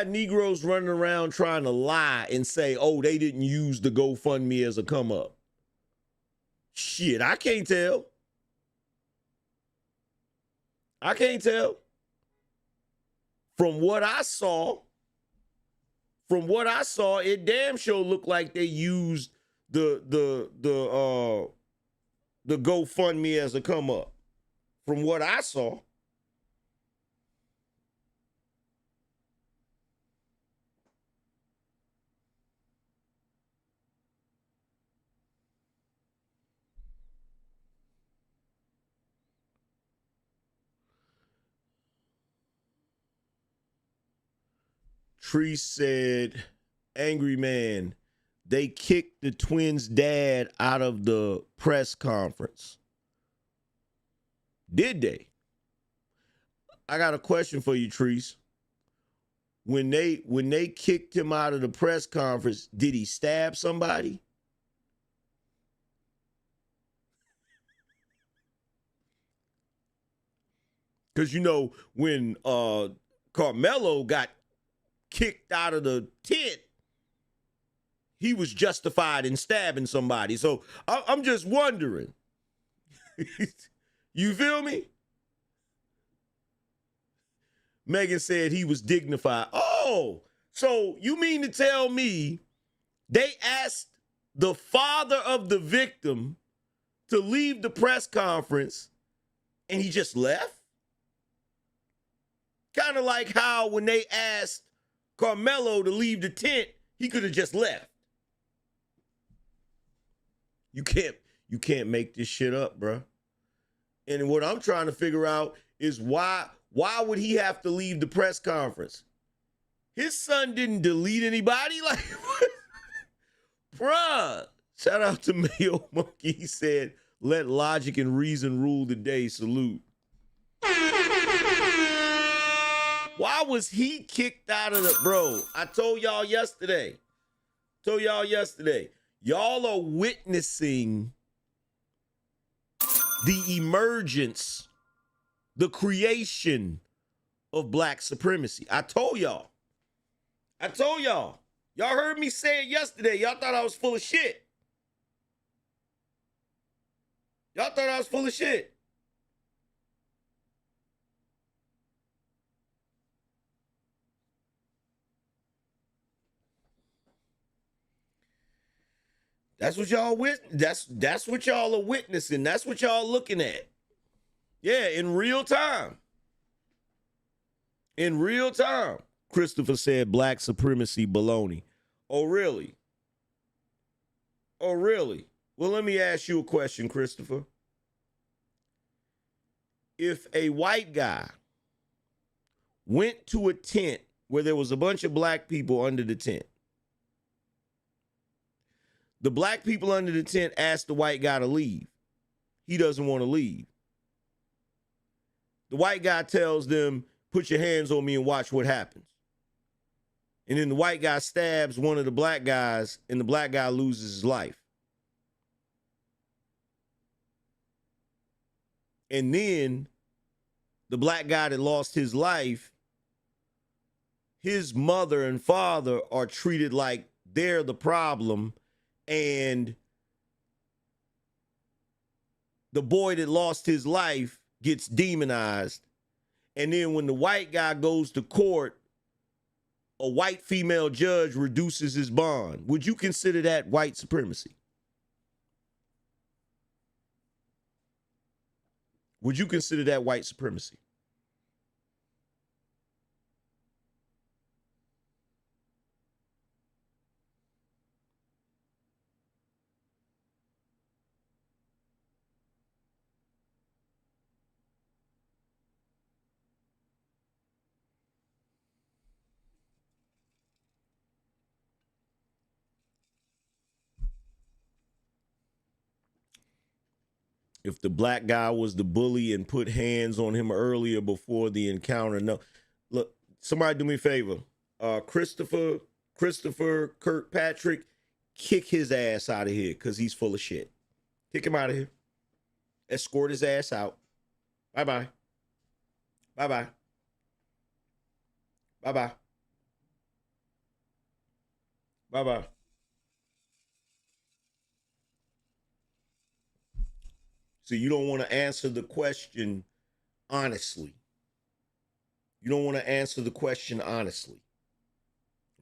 Negroes running around trying to lie and say, oh, they didn't use the GoFundMe as a come up. Shit, I can't tell. I can't tell. From what I saw, it damn sure looked like they used the GoFundMe as a come up. From what I saw. Tree said, angry man, they kicked the twins' dad out of the press conference. Did they? I got a question for you, Treese. When they kicked him out of the press conference, did he stab somebody? Because, you know, when Carmelo got kicked out of the tent, he was justified in stabbing somebody. So I'm just wondering. You feel me? Megan said he was dignified. Oh, so you mean to tell me they asked the father of the victim to leave the press conference and he just left? Kind of like how when they asked Carmelo to leave the tent, he could have just left. You can't make this shit up, bro. And what I'm trying to figure out is why would he have to leave the press conference? His son didn't delete anybody. Like, bruh. Shout out to Mayo Monkey. He said, let logic and reason rule the day. Salute. Why was he kicked out of the... Bro, I told y'all yesterday. Y'all are witnessing the emergence, the creation of black supremacy. I told y'all. Y'all heard me say it yesterday. Y'all thought I was full of shit. That's what y'all that's what y'all are witnessing. That's what y'all looking at. Yeah, in real time. In real time. Christopher said black supremacy baloney. Oh, really? Well, let me ask you a question, Christopher. If a white guy went to a tent where there was a bunch of black people under the tent, the black people under the tent asked the white guy to leave. He doesn't want to leave. The white guy tells them, put your hands on me and watch what happens. And then the white guy stabs one of the black guys, and the black guy loses his life. And then the black guy that lost his life, his mother and father are treated like they're the problem, and the boy that lost his life gets demonized. And then when the white guy goes to court, a white female judge reduces his bond. Would you consider that white supremacy? Would you consider that white supremacy? If the black guy was the bully and put hands on him earlier before the encounter, no. Look, somebody do me a favor. Christopher Kirkpatrick, kick his ass out of here because he's full of shit. Kick him out of here. Escort his ass out. Bye-bye. Bye-bye. Bye-bye. Bye-bye. So you don't want to answer the question honestly.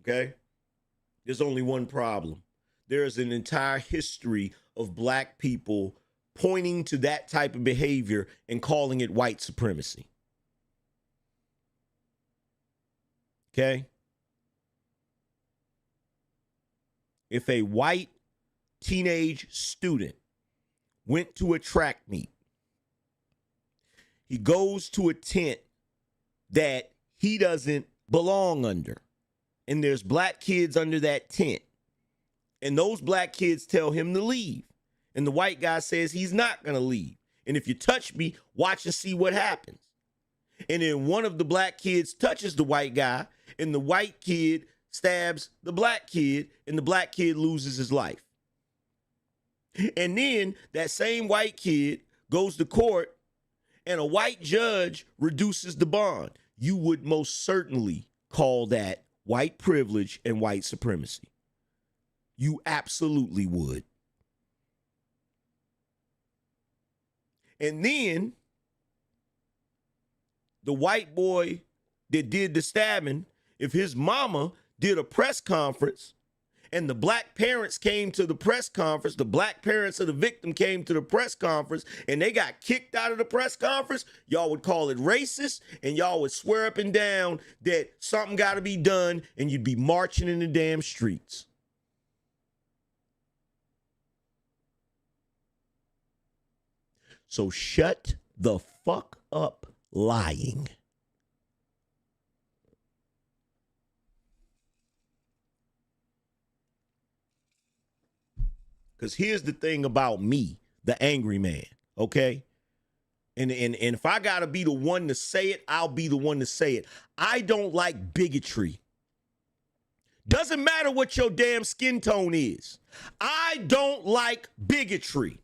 Okay? There's only one problem. There's an entire history of black people pointing to that type of behavior and calling it white supremacy. Okay? If a white teenage student went to a track meet, he goes to a tent that he doesn't belong under, and there's black kids under that tent, and those black kids tell him to leave, and the white guy says he's not going to leave, and if you touch me, watch and see what happens. And then one of the black kids touches the white guy, and the white kid stabs the black kid, and the black kid loses his life. And then that same white kid goes to court and a white judge reduces the bond. You would most certainly call that white privilege and white supremacy. You absolutely would. And then the white boy that did the stabbing, if his mama did a press conference and the black parents came to the press conference, the black parents of the victim came to the press conference, and they got kicked out of the press conference, y'all would call it racist, and y'all would swear up and down that something got to be done, and you'd be marching in the damn streets. So shut the fuck up lying. Because here's the thing about me, the angry man, okay? And if I got to be the one to say it, I'll be the one to say it. I don't like bigotry. Doesn't matter what your damn skin tone is. I don't like bigotry.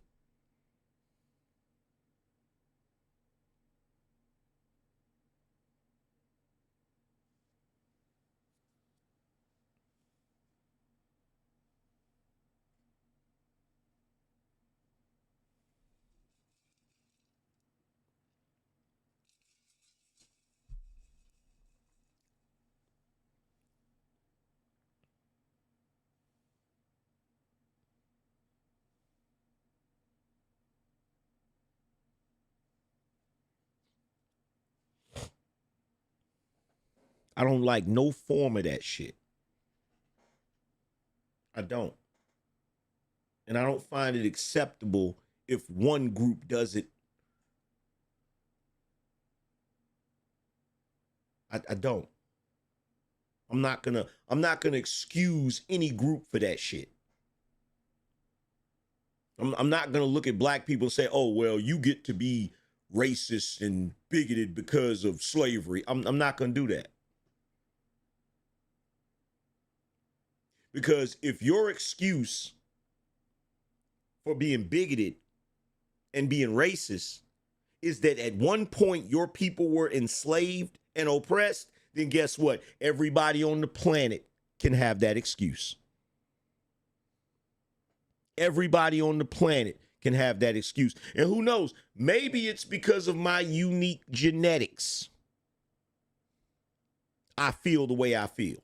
I don't like no form of that shit. I don't. And I don't find it acceptable if one group does it. I don't. I'm not gonna excuse any group for that shit. I'm not gonna look at black people and say, oh, well, you get to be racist and bigoted because of slavery. I'm not gonna do that. Because if your excuse for being bigoted and being racist is that at one point your people were enslaved and oppressed, then guess what? Everybody on the planet can have that excuse. Everybody on the planet can have that excuse. And who knows? Maybe it's because of my unique genetics. I feel the way I feel.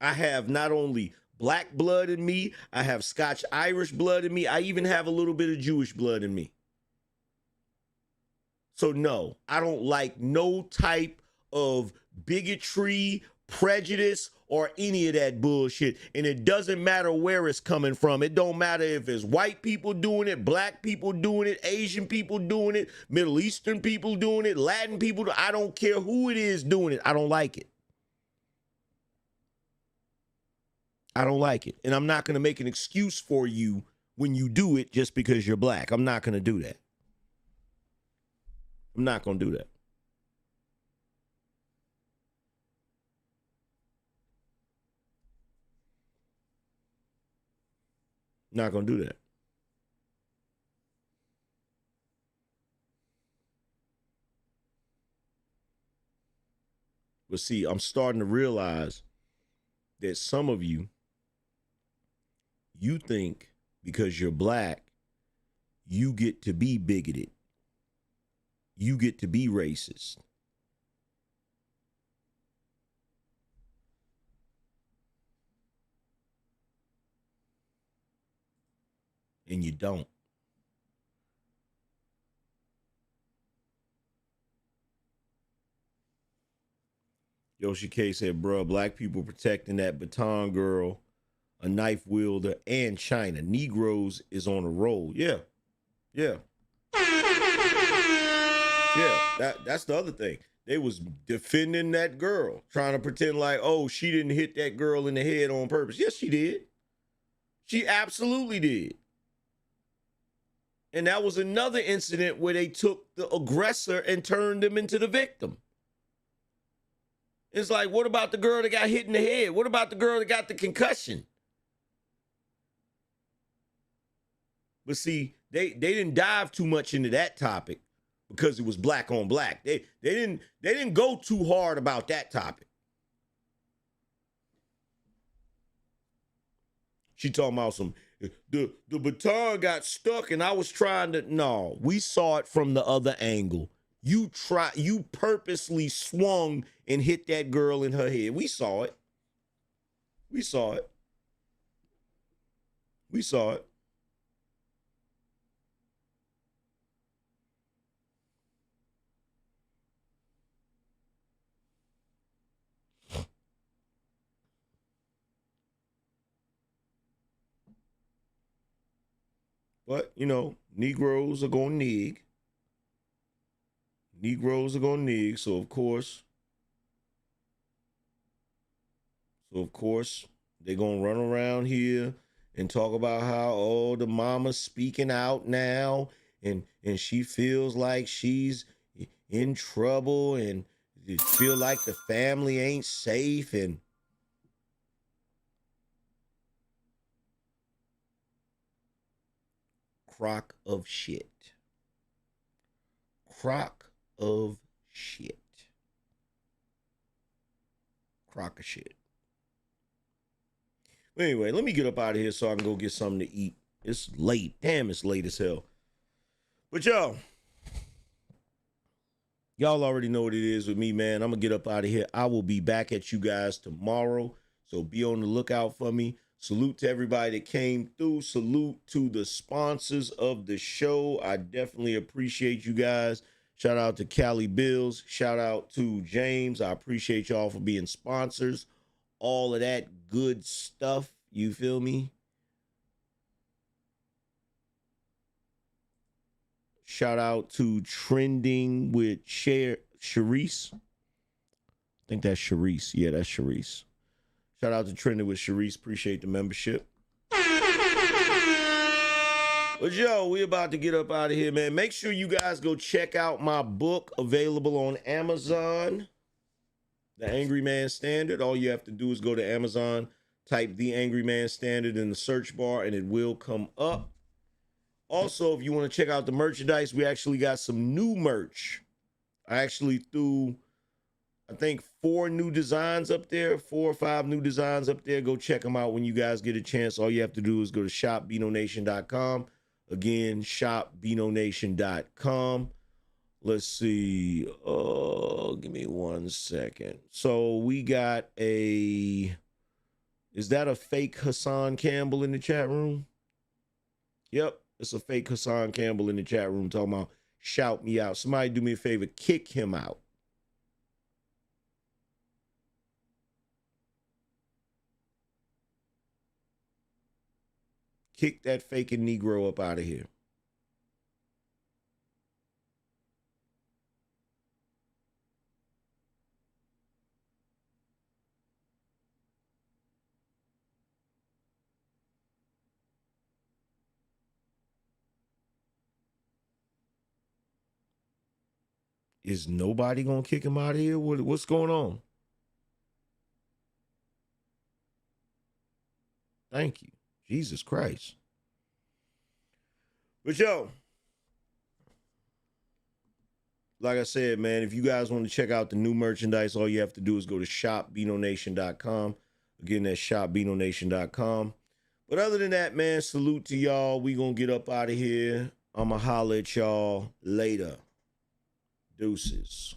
I have not only black blood in me, I have Scotch Irish blood in me, I even have a little bit of Jewish blood in me. So no, I don't like no type of bigotry, prejudice, or any of that bullshit. And it doesn't matter where it's coming from. It don't matter if it's white people doing it, black people doing it, Asian people doing it, Middle Eastern people doing it, Latin people. I don't care who it is doing it. I don't like it. I don't like it. And I'm not going to make an excuse for you when you do it just because you're black. I'm not going to do that. I'm not going to do that. Not going to do that. But see, I'm starting to realize that some of you think because you're black, you get to be bigoted. You get to be racist. And you don't. Yoshi K said, bruh, black people protecting that baton girl, a knife wielder, and China. Negroes is on a roll. Yeah. Yeah. Yeah. That's the other thing. They was defending that girl, trying to pretend like, oh, she didn't hit that girl in the head on purpose. Yes, she did. She absolutely did. And that was another incident where they took the aggressor and turned him into the victim. It's like, what about the girl that got hit in the head? What about the girl that got the concussion? But see, they didn't dive too much into that topic because it was black on black. They didn't go too hard about that topic. She talking about some the baton got stuck and I was trying to. No, we saw it from the other angle. You purposely swung and hit that girl in her head. We saw it. We saw it. We saw it. But, you know, Negroes are going to nig. Negroes are going to nig. So, of course, they're going to run around here and talk about how, oh, the mama's speaking out now. And she feels like she's, in trouble and you feel like the family ain't safe and crock of shit. Crock of shit. Crock of shit. But anyway, let me get up out of here so I can go get something to eat. It's late. Damn, it's late as hell. But y'all already know what it is with me, man. I'm going to get up out of here. I will be back at you guys tomorrow. So be on the lookout for me. Salute to everybody that came through. Salute to the sponsors of the show. I definitely appreciate you guys. Shout out to Cali Bills. Shout out to James. I appreciate y'all for being sponsors. All of that good stuff. You feel me? Shout out to Trending with Sharice. I think that's Sharice. Yeah, that's Sharice. Shout out to Trending with Sharice. Appreciate the membership. But yo, we about to get up out of here, man. Make sure you guys go check out my book available on Amazon. The Angryman Standard. All you have to do is go to Amazon, type The Angryman Standard in the search bar, and it will come up. Also, if you want to check out the merchandise, we actually got some new merch. I actually threw, I think, 4 new designs up there, 4 or 5 new designs up there. Go check them out when you guys get a chance. All you have to do is go to shopBinoNation.com. Again, shopBinoNation.com. Let's see. Give me 1 second. So we got is that a fake Hassan Campbell in the chat room? Yep. It's a fake Hassan Campbell in the chat room talking about shout me out. Somebody do me a favor, kick him out. Kick that faking Negro up out of here. Is nobody gonna kick him out of here? What's going on? Thank you. Jesus Christ. But yo, like I said, man, if you guys want to check out the new merchandise, all you have to do is go to shopBinoNation.com. Again, that's shopBinoNation.com. But other than that, man, salute to y'all. We gonna get up out of here. I'ma holler at y'all later. Deuces.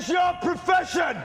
is your profession?